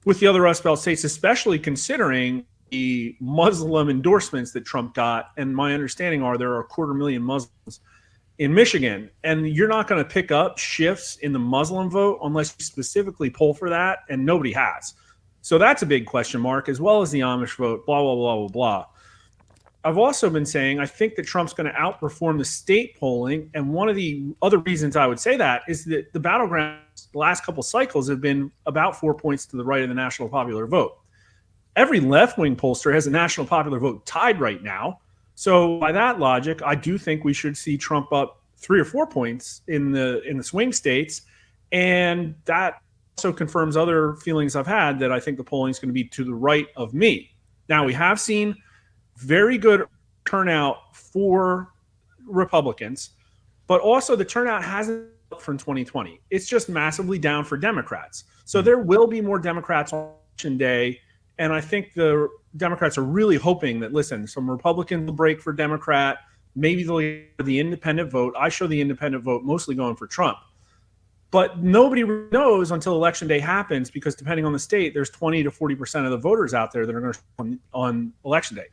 with the other Rust Belt states, especially considering the Muslim endorsements that Trump got. And my understanding there are 250,000 Muslims in Michigan. And you're not going to pick up shifts in the Muslim vote unless you specifically poll for that. And nobody has. So that's a big question mark, as well as the Amish vote, blah, blah, blah, blah, blah. I've also been saying I think that Trump's going to outperform the state polling. And one of the other reasons I would say that is that the battlegrounds the last couple cycles have been about 4 points to the right of the national popular vote. Every left-wing pollster has a national popular vote tied right now. So by that logic, I do think we should see Trump up 3 or 4 points in the swing states. And that also confirms other feelings I've had that I think the polling is going to be to the right of me. Now, we have seen very good turnout for Republicans, but also the turnout hasn't been up from 2020. It's just massively down for Democrats. So there will be more Democrats on election day, and I think the Democrats are really hoping that, listen, some Republicans will break for Democrat, maybe they'll get the independent vote. I show the independent vote mostly going for Trump. But nobody knows until election day happens, because depending on the state, there's 20 to 40% of the voters out there that are going to on election day.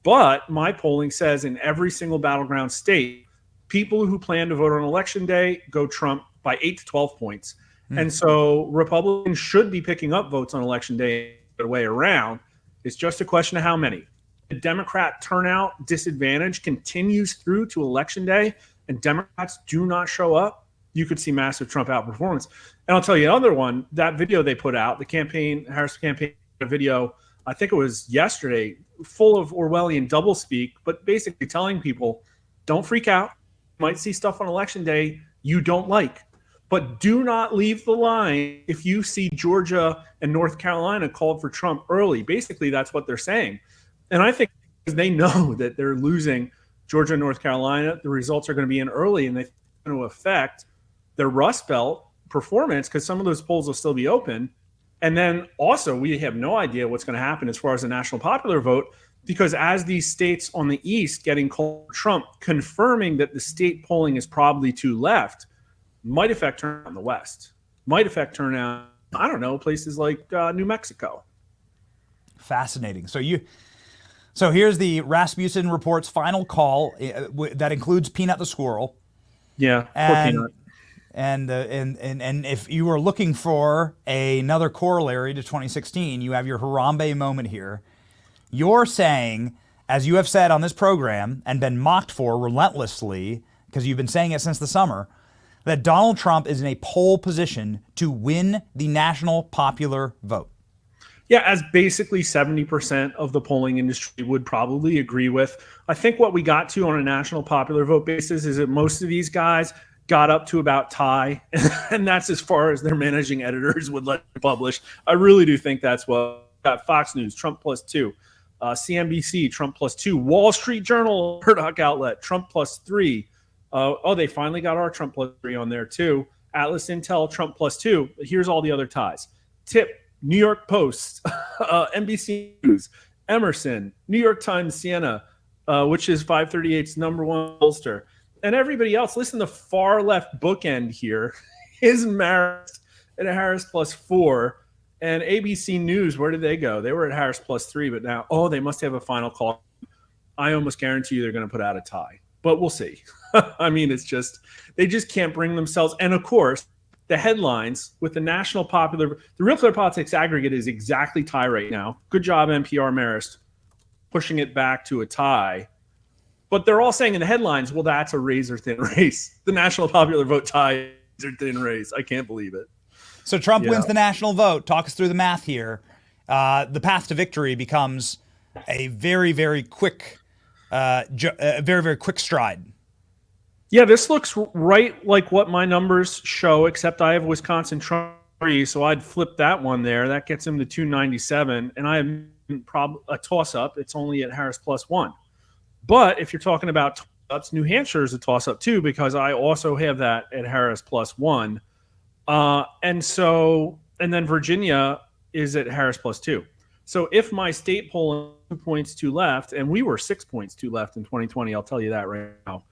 But my polling says in every single battleground state, people who plan to vote on election day go Trump by 8 to 12 points. And so Republicans should be picking up votes on election day the way around. It's just a question of how many. The Democrat turnout disadvantage continues through to election day, and Democrats do not show up, you could see massive Trump outperformance. And I'll tell you another one, that video they put out, the Harris campaign video, I think it was yesterday, full of Orwellian doublespeak, but basically telling people, don't freak out. You might see stuff on election day you don't like, but do not leave the line if you see Georgia and North Carolina called for Trump early. Basically, that's what they're saying. And I think they know that they're losing Georgia and North Carolina. The results are going to be in early, and they're going to affect their Rust Belt performance, because some of those polls will still be open. And then also, we have no idea what's going to happen as far as the national popular vote, because as these states on the East getting called for Trump, confirming that the state polling is probably too left, might affect turnout in the West, might affect turnout, I don't know, places like New Mexico. Fascinating. So here's the Rasmussen Report's final call that includes Peanut the squirrel. Yeah, poor Peanut. And if you are looking for another corollary to 2016, you have your Harambe moment here. You're saying, as you have said on this program and been mocked for relentlessly, because you've been saying it since the summer, that Donald Trump is in a pole position to win the national popular vote. Yeah, as basically 70% of the polling industry would probably agree with. I think what we got to on a national popular vote basis is that most of these guys got up to about tie, and that's as far as their managing editors would let them publish. I really do think that's what got. Fox News, Trump +2, CNBC, Trump +2, Wall Street Journal, Murdoch outlet, Trump +3. They finally got our Trump +3 on there too. Atlas Intel, Trump +2. Here's all the other ties. Tip, New York Post, NBC News, Emerson, New York Times, Siena, which is 538's #1 pollster. And everybody else, listen, the far left bookend here is Marist at a Harris +4. And ABC News, where did they go? They were at Harris +3, but now, they must have a final call. I almost guarantee you they're going to put out a tie, but we'll see. I mean, they just can't bring themselves. And of course, the headlines with the national popular, the Real Clear Politics aggregate is exactly tie right now. Good job, NPR Marist, pushing it back to a tie. But they're all saying in the headlines, well, that's a razor-thin race. The national popular vote tie is a razor-thin race. I can't believe it. So Trump wins the national vote. Talk us through the math here. The path to victory becomes a very, very quick, very, very quick stride. Yeah, this looks right like what my numbers show, except I have Wisconsin Trump 3, so I'd flip that one there. That gets him to 297, and I have a toss-up. It's only at Harris +1. But if you're talking about toss-ups, New Hampshire is a toss-up too, because I also have that at Harris +1. And then Virginia is at Harris +2. So if my state poll 2 points to left, and we were 6 points to left in 2020, I'll tell you that right now.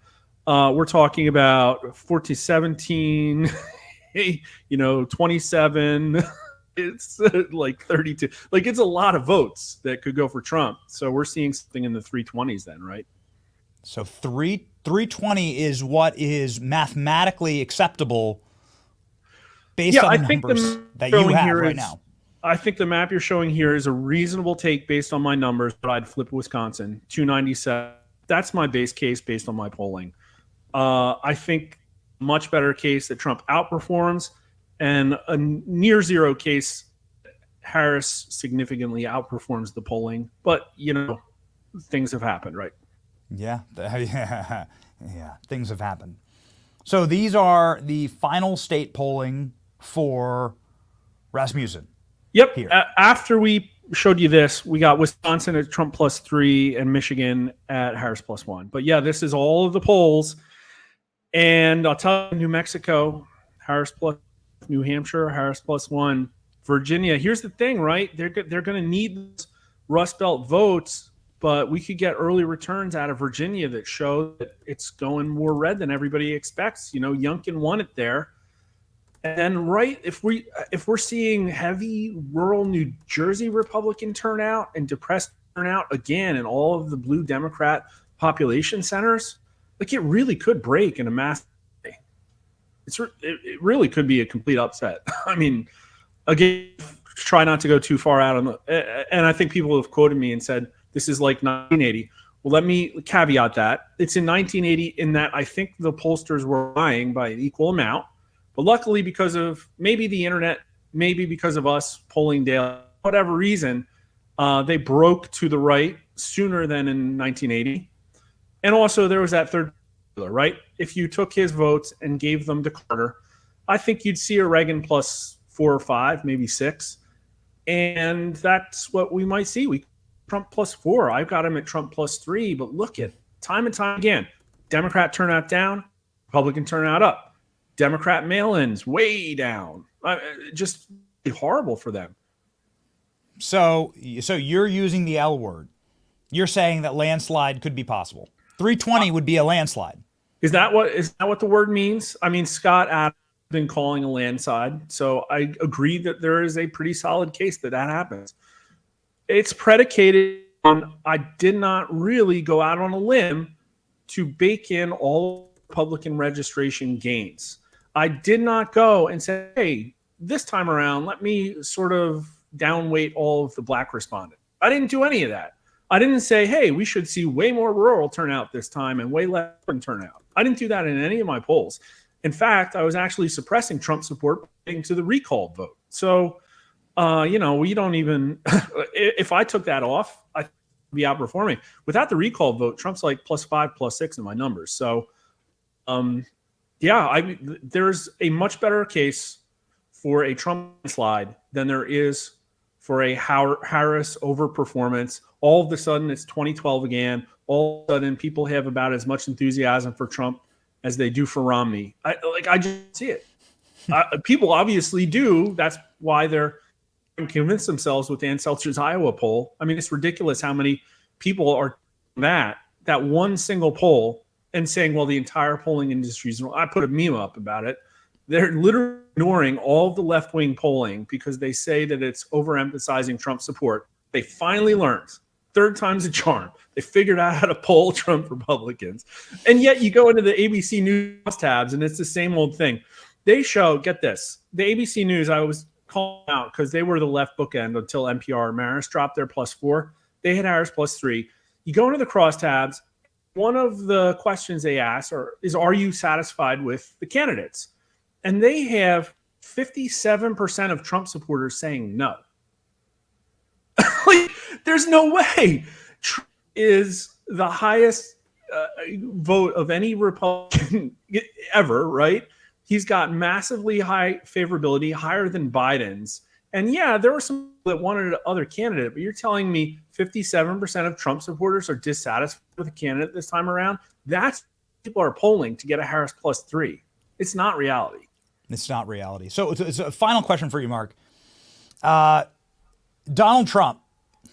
We're talking about 14-17, 27. It's like 32. Like, it's a lot of votes that could go for Trump. So we're seeing something in the 320s then, right? So 320 is what is mathematically acceptable based on the numbers that you have right now. I think the map you're showing here is a reasonable take based on my numbers, but I'd flip Wisconsin 297. That's my base case based on my polling. I think much better case that Trump outperforms, and a near zero case Harris significantly outperforms the polling. But things have happened, right? Yeah, things have happened. So these are the final state polling for Rasmussen. Yep. After we showed you this, we got Wisconsin at Trump +3 and Michigan at Harris +1. But yeah, this is all of the polls. And I'll tell you, New Mexico, Harris +, New Hampshire, Harris +1, Virginia. Here's the thing, right? They're going to need Rust Belt votes, but we could get early returns out of Virginia that show that it's going more red than everybody expects. Youngkin won it there. And right, if we're seeing heavy rural New Jersey Republican turnout and depressed turnout again in all of the blue Democrat population centers, like it really could break in a mass way. It really could be a complete upset. I mean, again, try not to go too far out on the. And I think people have quoted me and said this is like 1980. Well, let me caveat that it's in 1980 in that I think the pollsters were lying by an equal amount. But luckily, because of maybe the internet, maybe because of us polling daily, whatever reason, they broke to the right sooner than in 1980. And also there was that third, right? If you took his votes and gave them to Carter, I think you'd see a Reagan +4 or 5, maybe 6. And that's what we might see. Trump +4. I've got him at Trump +3. But look at time and time again, Democrat turnout down, Republican turnout up. Democrat mail-ins way down. Just horrible for them. So you're using the L word. You're saying that landslide could be possible. 320 would be a landslide. Is that what the word means? I mean, Scott Adams has been calling a landslide, so I agree that there is a pretty solid case that happens. It's predicated on I did not really go out on a limb to bake in all Republican registration gains. I did not go and say, hey, this time around, let me sort of downweight all of the black respondents. I didn't do any of that. I didn't say, hey, we should see way more rural turnout this time and way less urban turnout. I didn't do that in any of my polls. In fact, I was actually suppressing Trump support to the recall vote. So, we don't even, if I took that off, I'd be outperforming. Without the recall vote, Trump's like +5, +6 in my numbers. So, there's a much better case for a Trump slide than there is for a Harris overperformance. All of a sudden, it's 2012 again. All of a sudden, people have about as much enthusiasm for Trump as they do for Romney. I just see it. People obviously do. That's why they're convinced themselves with Dan Seltzer's Iowa poll. I mean, it's ridiculous how many people are that one single poll and saying, well, the entire polling industry is wrong. I put a meme up about it. They're literally ignoring all of the left-wing polling because they say that it's overemphasizing Trump support. They finally learned. Third time's a charm. They figured out how to poll Trump Republicans. And yet you go into the ABC News tabs and it's the same old thing. They show, get this, the ABC News, I was calling out because they were the left bookend until NPR. Maris dropped their +4. They had Harris +3. You go into the crosstabs. One of the questions they ask is, are you satisfied with the candidates? And they have 57% of Trump supporters saying no. There's no way. Trump is the highest vote of any Republican ever, right? He's got massively high favorability, higher than Biden's. And yeah, there were some that wanted other candidate, but you're telling me 57% of Trump supporters are dissatisfied with the candidate this time around? That's what people are polling to get a Harris +3. It's not reality. It's not reality. So it's a final question for you, Mark. Donald Trump,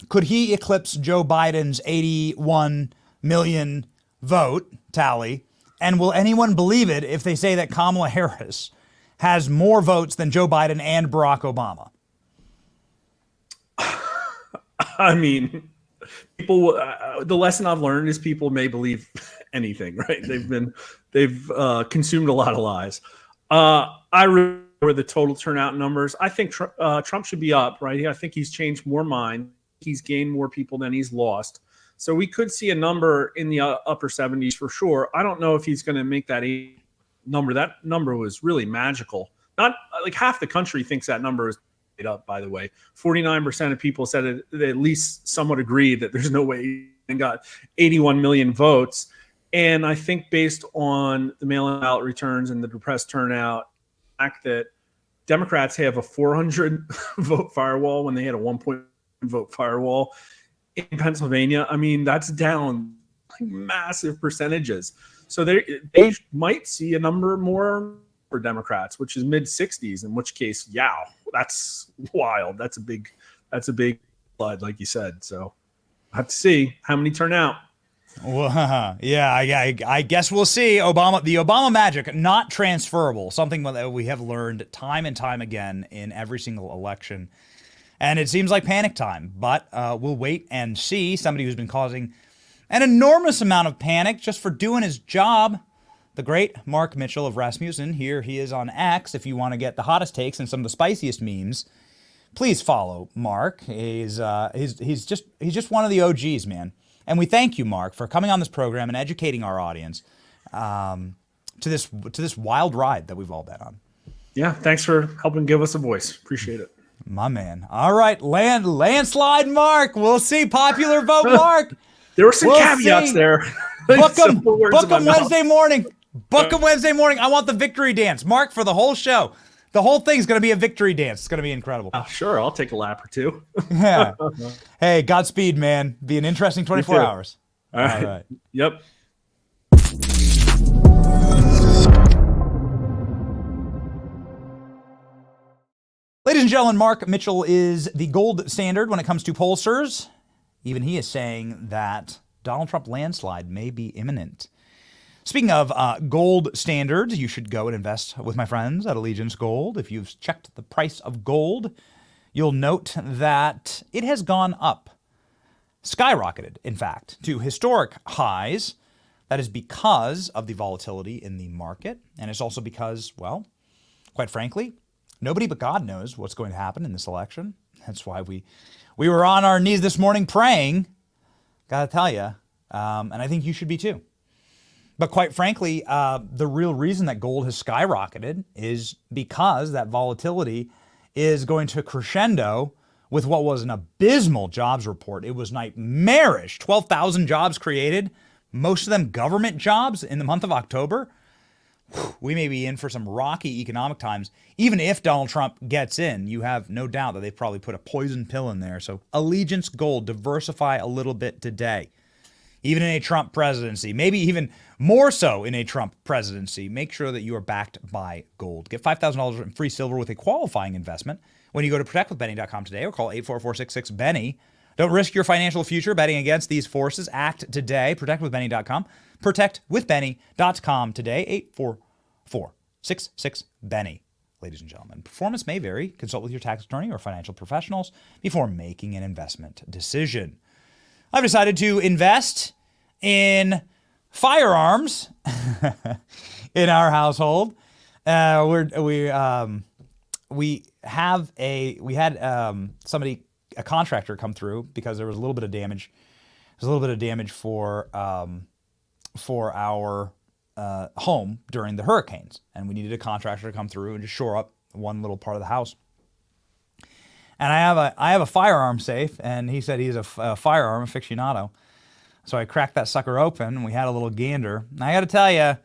could he eclipse Joe Biden's 81 million vote tally? And will anyone believe it if they say that Kamala Harris has more votes than Joe Biden and Barack Obama? I mean, people. The lesson I've learned is people may believe anything, right? They've consumed a lot of lies. I really were the total turnout numbers. I think Trump should be up, right? I think he's changed more mind. He's gained more people than he's lost. So we could see a number in the upper 70s for sure. I don't know if he's going to make that number. That number was really magical. Not like half the country thinks that number is made up, by the way. 49% of people said it, they at least somewhat agreed that there's no way he got 81 million votes. And I think based on the mail-in ballot returns and the depressed turnout, the fact that Democrats have a 400 vote firewall when they had a 1 vote firewall in Pennsylvania. I mean, that's down like massive percentages. So they might see a number more for Democrats, which is mid 60s, in which case, yeah, that's wild. That's a big slide, like you said. So I have to see how many turn out. Well, yeah, I guess we'll see. The Obama magic, not transferable, something that we have learned time and time again in every single election. And it seems like panic time, but we'll wait and see. Somebody who's been causing an enormous amount of panic just for doing his job, the great Mark Mitchell of Rasmussen. Here he is on X. If you want to get the hottest takes and some of the spiciest memes, please follow Mark. He's just one of the OGs, man. And we thank you, Mark, for coming on this program and educating our audience to this wild ride that we've all been on. Yeah, thanks for helping give us a voice. Appreciate it. My man. All right, landslide Mark. We'll see. Popular vote Mark. There were some caveats there. Book him Wednesday morning. Book him Wednesday morning. I want the victory dance. Mark, for the whole show. The whole thing's going to be a victory dance. It's going to be incredible. Oh, sure, I'll take a lap or two. Yeah. Hey, Godspeed, man. Be an interesting 24 hours. All right. Yep. Ladies and gentlemen, Mark Mitchell is the gold standard when it comes to pollsters. Even he is saying that Donald Trump landslide may be imminent. Speaking of gold standards, you should go and invest with my friends at Allegiance Gold. If you've checked the price of gold, you'll note that it has gone up, skyrocketed, in fact, to historic highs. That is because of the volatility in the market. And it's also because, well, quite frankly, nobody but God knows what's going to happen in this election. That's why we were on our knees this morning praying, gotta tell you, and I think you should be too. But quite frankly, the real reason that gold has skyrocketed is because that volatility is going to crescendo with what was an abysmal jobs report. It was nightmarish. 12,000 jobs created, most of them government jobs in the month of October. We may be in for some rocky economic times. Even if Donald Trump gets in, you have no doubt that they've probably put a poison pill in there. So Allegiance Gold, diversify a little bit today. Even in a Trump presidency, maybe even more so in a Trump presidency, make sure that you are backed by gold. Get $5,000 in free silver with a qualifying investment when you go to protectwithbenny.com today or call 844-66-BENNY. Don't risk your financial future betting against these forces. Act today. Protectwithbenny.com. Protectwithbenny.com today. 844-66-BENNY. Ladies and gentlemen, performance may vary. Consult with your tax attorney or financial professionals before making an investment decision. I've decided to invest in firearms in our household. We had a contractor come through because there was a little bit of damage. There's a little bit of damage for our home during the hurricanes, and we needed a contractor to come through and just shore up one little part of the house. And I have a firearm safe, and he said he's a firearm aficionado. So I cracked that sucker open, and we had a little gander. And I got to tell you,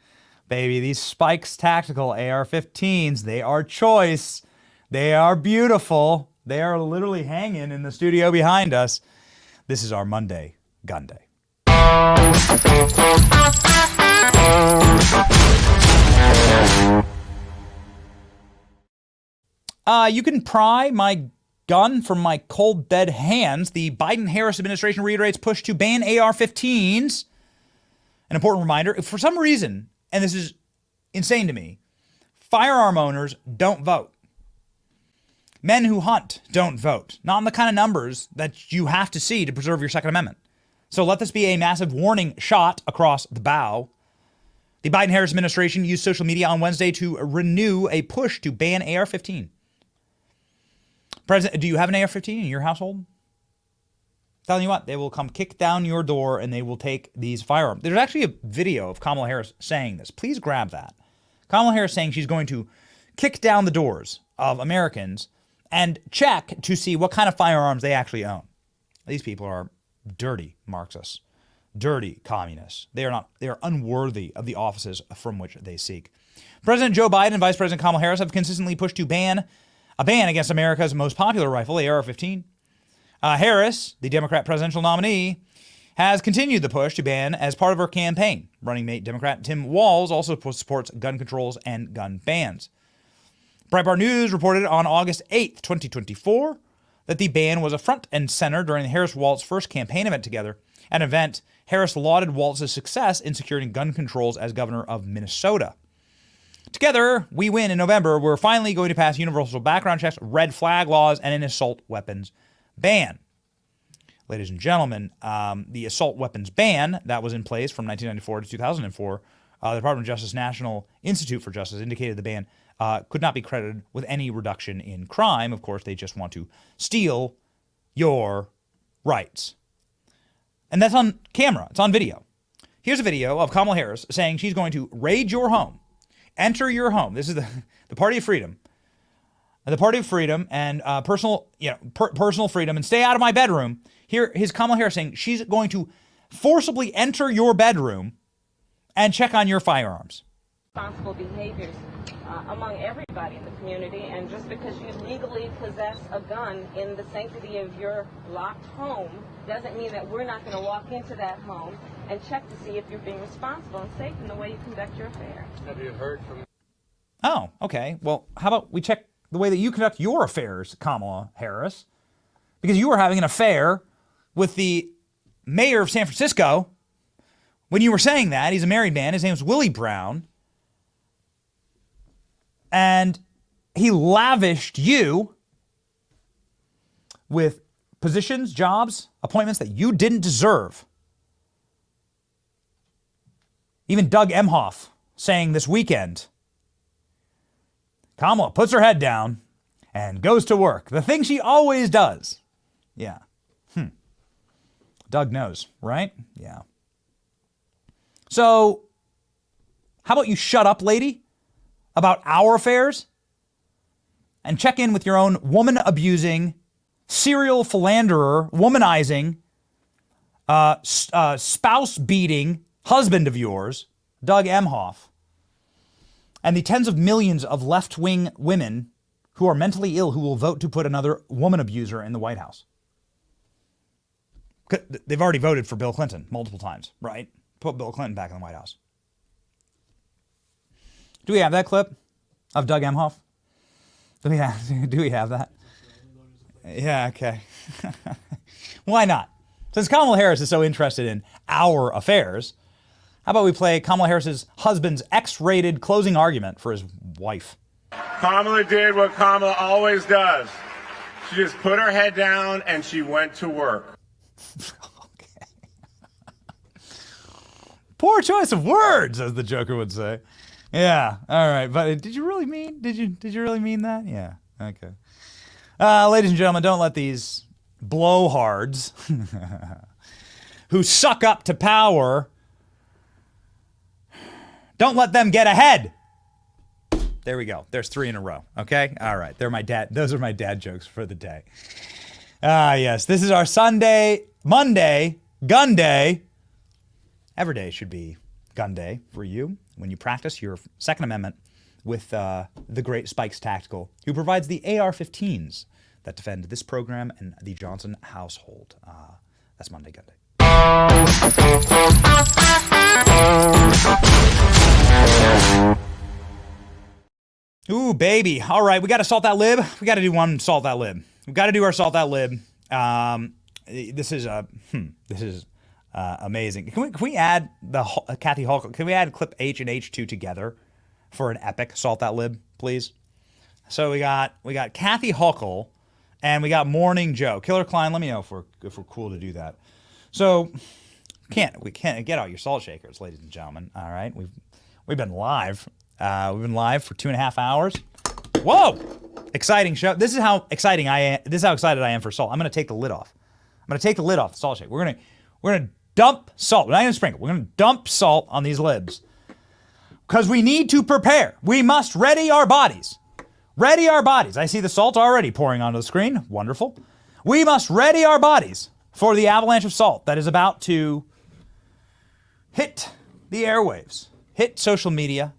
baby, these Spikes Tactical AR-15s, they are choice. They are beautiful. They are literally hanging in the studio behind us. This is our Monday Gun Day. You can pry my gun from my cold, dead hands. The Biden-Harris administration reiterates push to ban AR-15s. An important reminder, if for some reason, and this is insane to me, firearm owners don't vote. Men who hunt don't vote. Not in the kind of numbers that you have to see to preserve your Second Amendment. So let this be a massive warning shot across the bow The Biden-Harris administration used social media on Wednesday to renew a push to ban AR-15. President, do you have an AR-15 in your household? Telling you what, they will come kick down your door and they will take these firearms. There's actually a video of Kamala Harris saying this. Please grab that. Kamala Harris saying she's going to kick down the doors of Americans and check to see what kind of firearms they actually own. These people are dirty Marxists, dirty communists. They are unworthy of the offices from which they seek. President Joe Biden and Vice President Kamala Harris have consistently pushed to ban against America's most popular rifle, the AR-15. Harris, the Democrat presidential nominee, has continued the push to ban as part of her campaign. Running mate Democrat Tim Walz also supports gun controls and gun bans. Breitbart News reported on August 8th, 2024, that the ban was a front and center during the Harris-Walz first campaign event together, an event Harris lauded Walz's success in securing gun controls as governor of Minnesota. Together, we win in November. We're finally going to pass universal background checks, red flag laws, and an assault weapons ban. Ladies and gentlemen, the assault weapons ban that was in place from 1994 to 2004, the Department of Justice National Institute for Justice indicated the ban could not be credited with any reduction in crime. Of course, they just want to steal your rights. And that's on camera. It's on video. Here's a video of Kamala Harris saying she's going to raid your home, enter your home. This is the Party of Freedom. The Party of Freedom and personal freedom, and stay out of my bedroom. Here is Kamala Harris saying she's going to forcibly enter your bedroom and check on your firearms. Responsible behaviors among everybody in the community, and just because you legally possess a gun in the sanctity of your locked home doesn't mean that we're not going to walk into that home and check to see if you're being responsible and safe in the way you conduct your affairs. Have you heard from... Oh, okay. Well, how about we check the way that you conduct your affairs, Kamala Harris, because you were having an affair with the mayor of San Francisco. When you were saying that, he's a married man. His name's Willie Brown. And he lavished you with positions, jobs, appointments that you didn't deserve. Even Doug Emhoff saying this weekend, Kamala puts her head down and goes to work. The thing she always does. Yeah. Doug knows, right? Yeah. So, how about you shut up, lady, about our affairs and check in with your own woman-abusing, serial philanderer, womanizing, spouse-beating husband of yours, Doug Emhoff, and the tens of millions of left-wing women who are mentally ill who will vote to put another woman abuser in the White House. They've already voted for Bill Clinton multiple times, right? Put Bill Clinton back in the White House. Do we have that clip of Doug Emhoff? Do we have that? Yeah, okay. Why not? Since Kamala Harris is so interested in our affairs, how about we play Kamala Harris's husband's X-rated closing argument for his wife? Kamala did what Kamala always does. She just put her head down and she went to work. Okay. Poor choice of words, as the Joker would say. Yeah, all right. But did you really mean that? Yeah, okay. Ladies and gentlemen, don't let these blowhards who suck up to power, don't let them get ahead. There we go. There's 3 in a row. Okay? All right. Those are my dad jokes for the day. Yes. This is our Monday, gun day. Every day should be gun day for you when you practice your Second Amendment with the great Spikes Tactical, who provides the AR-15s that defend this program and the Johnson household. That's Monday, gun day. Ooh, baby. All right, we got to salt that lib. We got to do one salt that lib. We got to do our salt that lib. This is amazing. Can we add the Kathy Hochul? Can we add clip H and H2 together for an epic salt that lib, please? So we got Kathy Hochul and we got Morning Joe. Killer Klein, let me know if we're cool to do that. So we can't get out your salt shakers, ladies and gentlemen. All right, We've been live. We've been live for 2.5 hours. Whoa! Exciting show. This is how exciting I am. This is how excited I am for salt. I'm going to take the lid off. I'm going to take the lid off the salt shake. We're going to dump salt. We're not going to sprinkle. We're going to dump salt on these lids. Because we need to prepare. We must ready our bodies. Ready our bodies. I see the salt already pouring onto the screen. Wonderful. We must ready our bodies for the avalanche of salt that is about to hit the airwaves, hit social media.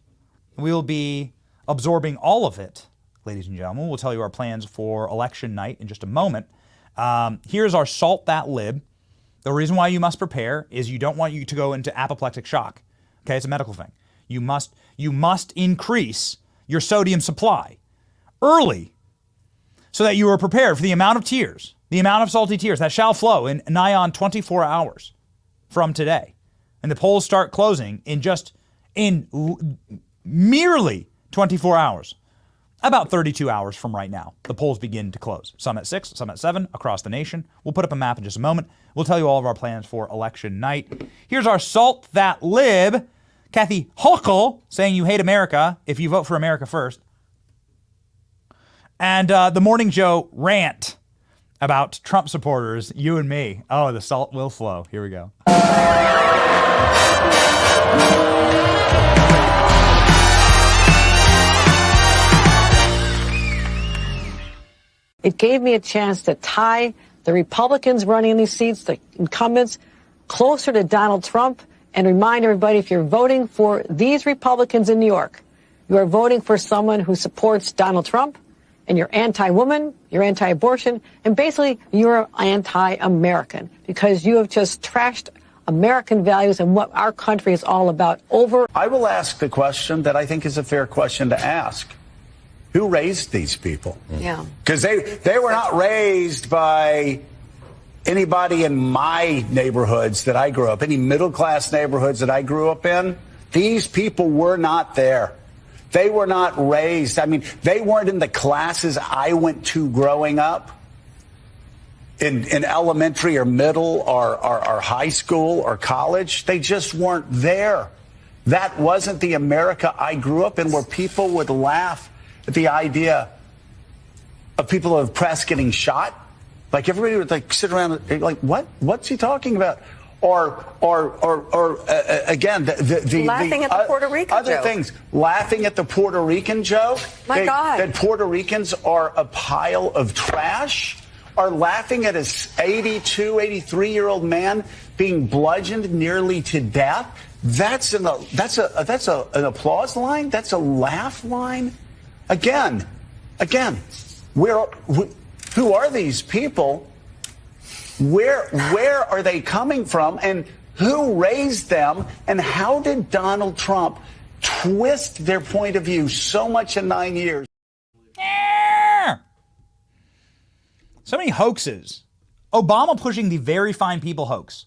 We will be absorbing all of it, ladies and gentlemen. We'll tell you our plans for election night in just a moment. Here's our salt that lib. The reason why you must prepare is you don't want you to go into apoplectic shock. Okay, it's a medical thing. You must increase your sodium supply early so that you are prepared for the amount of tears, the amount of salty tears that shall flow in nigh on 24 hours from today. And the polls start closing in merely 24 hours. About 32 hours from right now, the polls begin to close. Some at 6, some at 7 across the nation. We'll put up a map in just a moment. We'll tell you all of our plans for election night. Here's our salt that lib. Kathy Hochul saying you hate America if you vote for America first. And the Morning Joe rant about Trump supporters, you and me. Oh, the salt will flow. Here we go. It gave me a chance to tie the Republicans running these seats, the incumbents, closer to Donald Trump, and remind everybody, if you're voting for these Republicans in New York, you are voting for someone who supports Donald Trump, and you're anti-woman, you're anti-abortion, and basically you're anti-American because you have just trashed American values and what our country is all about over. I will ask the question that I think is a fair question to ask. Who raised these people? Yeah. Because they were not raised by anybody in my neighborhoods that I grew up, any middle-class neighborhoods that I grew up in. These people were not there. They were not raised. I mean, they weren't in the classes I went to growing up in elementary or middle or high school or college. They just weren't there. That wasn't the America I grew up in, where people would laugh at the idea of people of the press getting shot. Like, everybody would like sit around like, what's he talking about? Or again, the laughing at the Puerto Rican other joke. things, laughing at the Puerto Rican joke. My God. That Puerto Ricans are a pile of trash, are laughing at a 83-year-old man being bludgeoned nearly to death. That's an applause line. That's a laugh line. Again, who are these people? Where are they coming from, and who raised them, and how did Donald Trump twist their point of view so much in 9 years? So many hoaxes. Obama pushing the very fine people hoax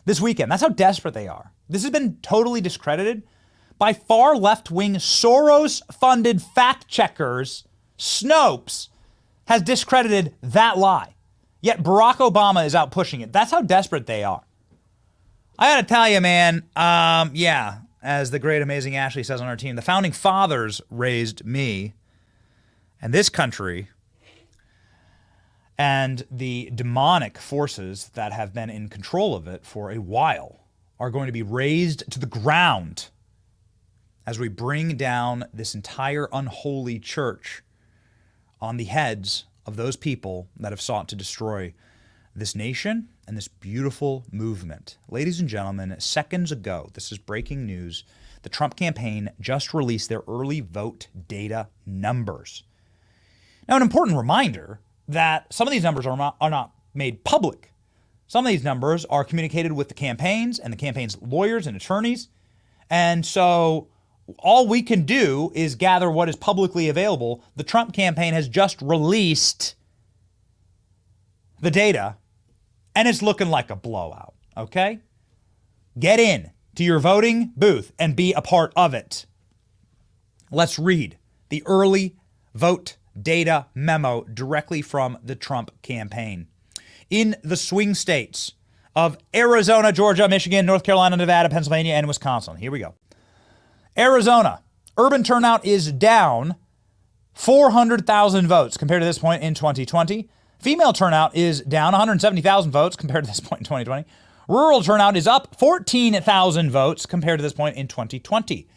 this weekend. That's how desperate they are. This has been totally discredited by far left-wing Soros-funded fact checkers. Snopes has discredited that lie. Yet Barack Obama is out pushing it. That's how desperate they are. I gotta tell you, man, yeah, as the great, amazing Ashley says on our team, the founding fathers raised me and this country, and the demonic forces that have been in control of it for a while are going to be razed to the ground as we bring down this entire unholy church on the heads of those people that have sought to destroy this nation and this beautiful movement. Ladies and gentlemen, seconds ago, this is breaking news, the Trump campaign just released their early vote data numbers. Now, an important reminder that some of these numbers are not made public. Some of these numbers are communicated with the campaigns and the campaign's lawyers and attorneys. And so all we can do is gather what is publicly available. The Trump campaign has just released the data, and it's looking like a blowout, okay? Get in to your voting booth and be a part of it. Let's read the early vote data memo directly from the Trump campaign. In the swing states of Arizona, Georgia, Michigan, North Carolina, Nevada, Pennsylvania, and Wisconsin. Here we go. Arizona, urban turnout is down 400,000 votes compared to this point in 2020. Female turnout is down 170,000 votes compared to this point in 2020. Rural turnout is up 14,000 votes compared to this point in 2020.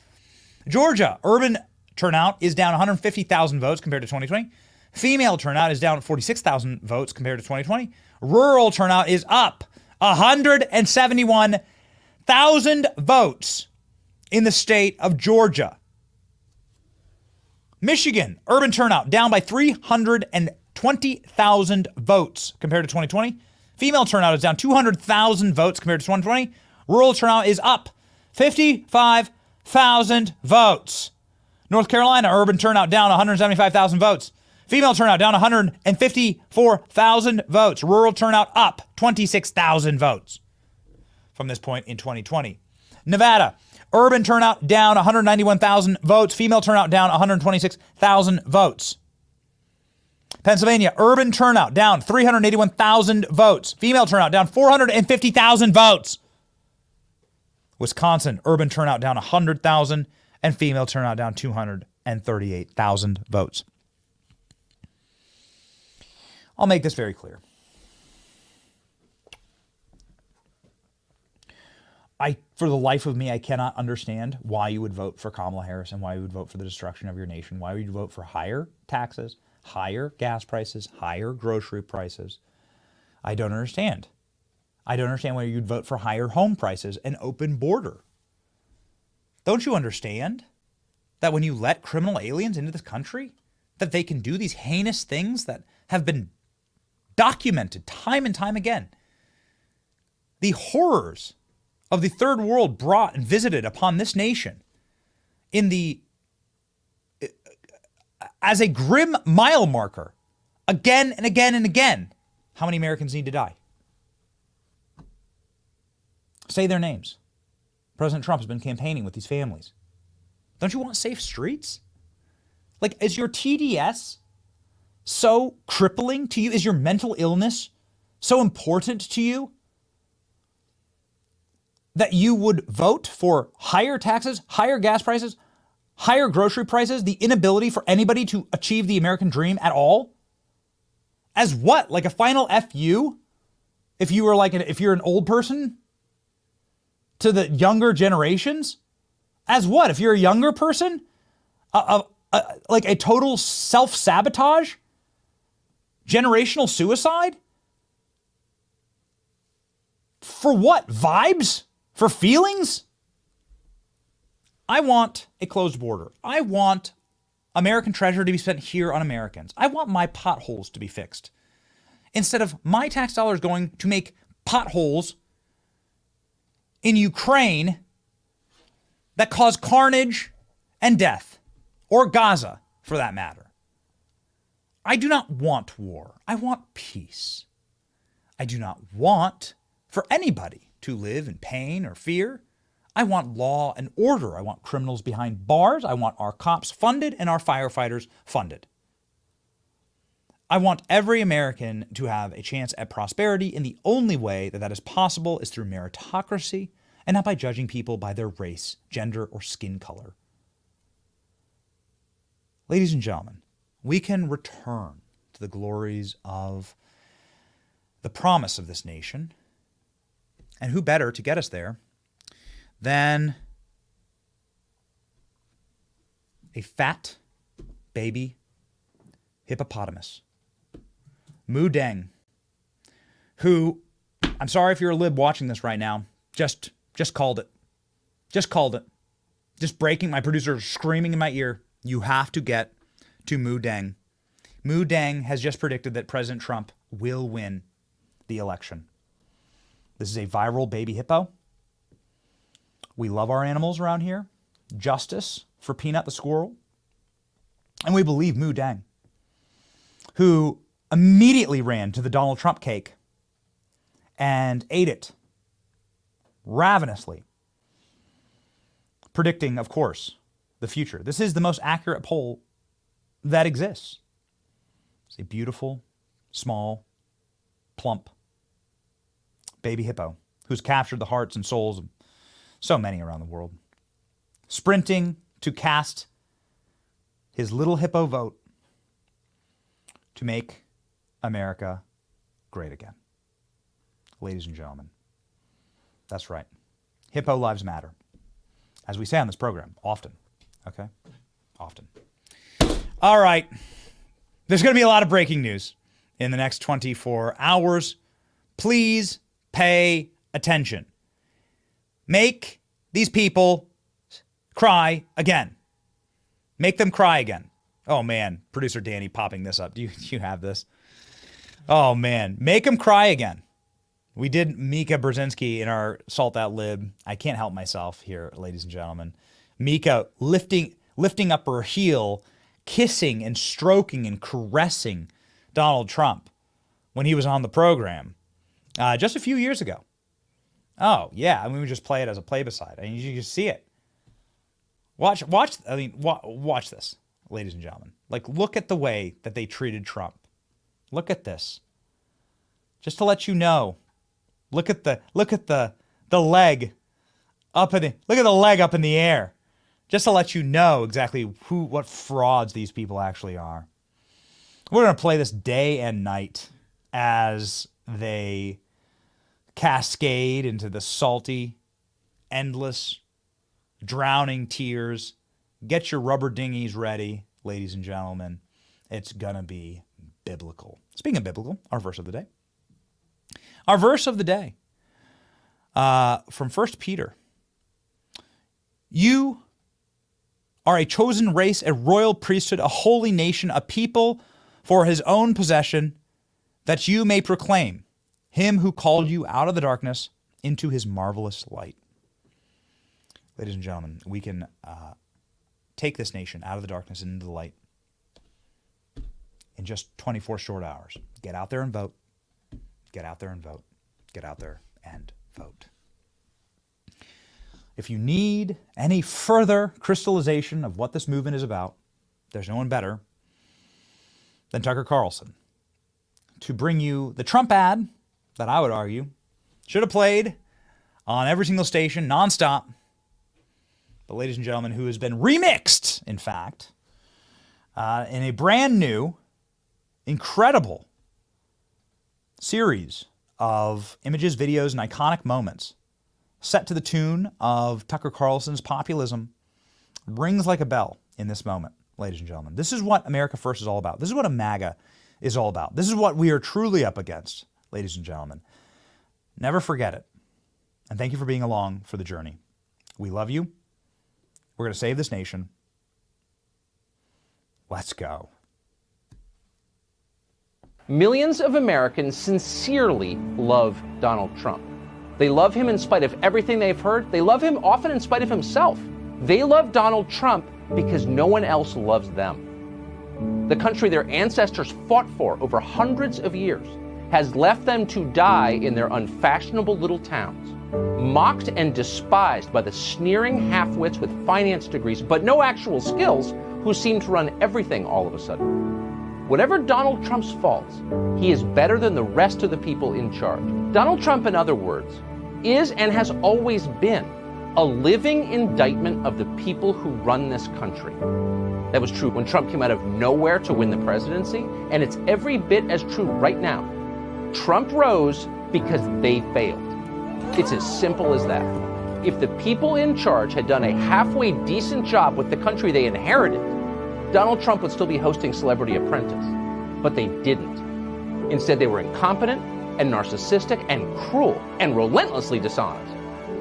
Georgia, urban turnout is down 150,000 votes compared to 2020. Female turnout is down 46,000 votes compared to 2020. Rural turnout is up 171,000 votes in the state of Georgia. Michigan, urban turnout down by 320,000 votes compared to 2020. Female turnout is down 200,000 votes compared to 2020. Rural turnout is up 55,000 votes. North Carolina, urban turnout down 175,000 votes. Female turnout down 154,000 votes. Rural turnout up 26,000 votes from this point in 2020. Nevada, urban turnout down 191,000 votes. Female turnout down 126,000 votes. Pennsylvania, urban turnout down 381,000 votes. Female turnout down 450,000 votes. Wisconsin, urban turnout down 100,000 and female turnout down 238,000 votes. I'll make this very clear. For the life of me, I cannot understand why you would vote for Kamala Harris and why you would vote for the destruction of your nation. Why would you vote for higher taxes, higher gas prices, higher grocery prices? I don't understand. I don't understand why you'd vote for higher home prices and open border. Don't you understand that when you let criminal aliens into this country, that they can do these heinous things that have been documented time and time again? The horrors of the third world brought and visited upon this nation as a grim mile marker again and again and again. How many Americans need to die? Say their names. President Trump has been campaigning with these families. Don't you want safe streets? Like, is your TDS so crippling to you? Is your mental illness so important to you that you would vote for higher taxes, higher gas prices, higher grocery prices, the inability for anybody to achieve the American dream at all? As what? Like a final FU? If you're an old person to the younger generations? As what? If you're a younger person? Like a total self-sabotage? Generational suicide? For what? Vibes? For feelings? I want a closed border. I want American treasure to be spent here on Americans. I want my potholes to be fixed. Instead of my tax dollars going to make potholes in Ukraine that cause carnage and death, or Gaza for that matter. I do not want war. I want peace. I do not want for anybody to live in pain or fear. I want law and order. I want criminals behind bars. I want our cops funded and our firefighters funded. I want every American to have a chance at prosperity, and the only way that is possible is through meritocracy and not by judging people by their race, gender, or skin color. Ladies and gentlemen, we can return to the glories of the promise of this nation. And who better to get us there than a fat baby hippopotamus, Mu Deng, who, I'm sorry if you're a lib watching this right now, just called it. Just called it. Just breaking. My producer screaming in my ear. You have to get to Mu Deng. Mu Deng has just predicted that President Trump will win the election. This is a viral baby hippo. We love our animals around here. Justice for Peanut the squirrel. And we believe Mu Deng, who immediately ran to the Donald Trump cake and ate it ravenously, predicting, of course, the future. This is the most accurate poll that exists. It's a beautiful, small, plump baby hippo who's captured the hearts and souls of so many around the world. sprinting to cast his little hippo vote to make America great again. Ladies and gentlemen, that's right. Hippo lives matter. As we say on this program, often. Okay? Often. All right. There's going to be a lot of breaking news in the next 24 hours. Please pay attention. Make these people cry again. Make them cry again. Oh, man. Producer Danny popping this up. Do you have this? Oh, man. Make them cry again. We did Mika Brzezinski in our Salt That Lib. I can't help myself here, ladies and gentlemen. Mika lifting up her heel, kissing and stroking and caressing Donald Trump when he was on the program just a few years ago. Oh, yeah. I mean, we just play it as a play-beside. I mean, you just see it. Watch this, ladies and gentlemen. Like, look at the way that they treated Trump. Look at this. Just to let you know. Look at the leg up in the leg up in the air. Just to let you know exactly what frauds these people actually are. We're going to play this day and night as they cascade into the salty, endless, drowning tears. Get your rubber dinghies ready, ladies and gentlemen. It's going to be biblical. Speaking of biblical, our verse of the day. Our verse of the day from 1 Peter. You are a chosen race, a royal priesthood, a holy nation, a people for his own possession, that you may proclaim him who called you out of the darkness into his marvelous light. Ladies and gentlemen, we can take this nation out of the darkness and into the light in just 24 short hours. Get out there and vote. Get out there and vote. Get out there and vote. If you need any further crystallization of what this movement is about, there's no one better than Tucker Carlson to bring you the Trump ad that I would argue should have played on every single station nonstop. But ladies and gentlemen, who has been remixed, in fact, in a brand new, incredible series of images, videos, and iconic moments set to the tune of Tucker Carlson's populism rings like a bell in this moment, ladies and gentlemen. This is what America First is all about. This is what a MAGA is all about. This is what we are truly up against, ladies and gentlemen. Never forget it. And thank you for being along for the journey. We love you. We're going to save this nation. Let's go. Millions of Americans sincerely love Donald Trump. They love him in spite of everything they've heard. They love him often in spite of himself. They love Donald Trump because no one else loves them. The country their ancestors fought for over hundreds of years has left them to die in their unfashionable little towns, mocked and despised by the sneering half-wits with finance degrees but no actual skills who seem to run everything all of a sudden. Whatever Donald Trump's faults, he is better than the rest of the people in charge. Donald Trump, in other words, is and has always been a living indictment of the people who run this country. That was true when Trump came out of nowhere to win the presidency, and it's every bit as true right now. Trump rose because they failed. It's as simple as that. If the people in charge had done a halfway decent job with the country they inherited, Donald Trump would still be hosting Celebrity Apprentice. But they didn't. Instead, they were incompetent and narcissistic and cruel and relentlessly dishonest.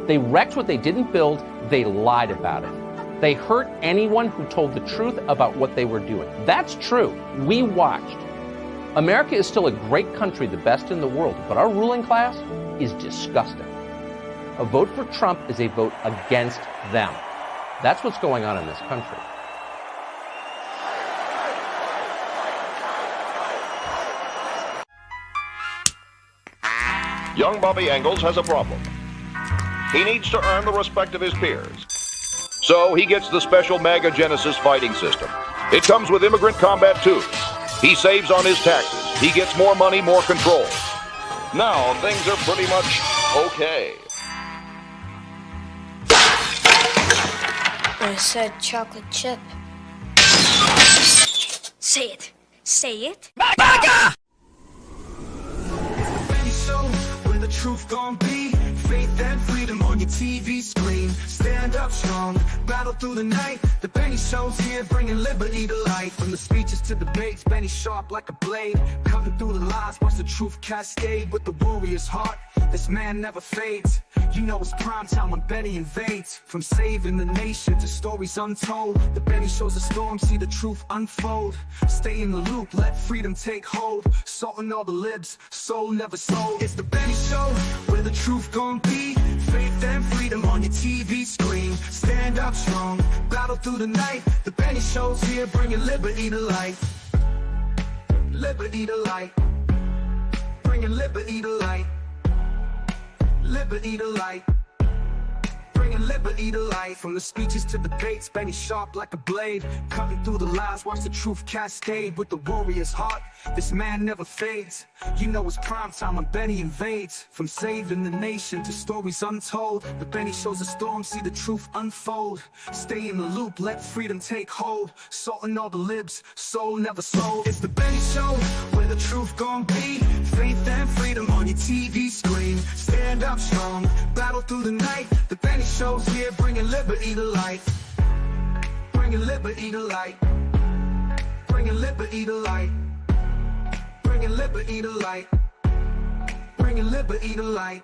They wrecked what they didn't build. They lied about it. They hurt anyone who told the truth about what they were doing. That's true. We watched. America is still a great country, the best in the world, but our ruling class is disgusting. A vote for Trump is a vote against them. That's what's going on in this country. Young Bobby Engels has a problem. He needs to earn the respect of his peers. So he gets the special MAGA Genesis fighting system. It comes with immigrant combat tubes. He saves on his taxes. He gets more money, more control. Now things are pretty much okay. I said chocolate chip. Say it. Say it. Benny Show, where the truth gon' be. Faith and freedom on your TV screen. Stand up strong, battle through the night. The Benny Show's here, bringing liberty to life. From the speeches to debates, Benny sharp like a blade. Cutting through the lies, watch the truth cascade. With the warrior's heart, this man never fades. You know it's prime time when Benny invades. From saving the nation to stories untold, the Benny Show's a storm, see the truth unfold. Stay in the loop, let freedom take hold. Salting all the libs, soul never sold. It's the Benny Show, where the truth gon' be. Faith and freedom on your TV screen. Stand up strong, battle through the night. The Benny Show's here, bringing liberty to light. Liberty to light. Bringing liberty to light. Liberty to light. Bringing liberty to life. From the speeches to debates, Benny sharp like a blade. Cutting through the lies, watch the truth cascade. With the warrior's heart, this man never fades. You know it's prime time when Benny invades. From saving the nation to stories untold, the Benny Show's a storm, see the truth unfold. Stay in the loop, let freedom take hold. Salting all the libs, soul never sold. It's the Benny Show, where the truth gon' be. Faith and freedom on your TV screen. Stand up strong, battle through the night. The Benny Show's here, bringing liberty to light. Bringing liberty to light. Bringing liberty to light. Bringing liberty to light. Bringing liberty to light.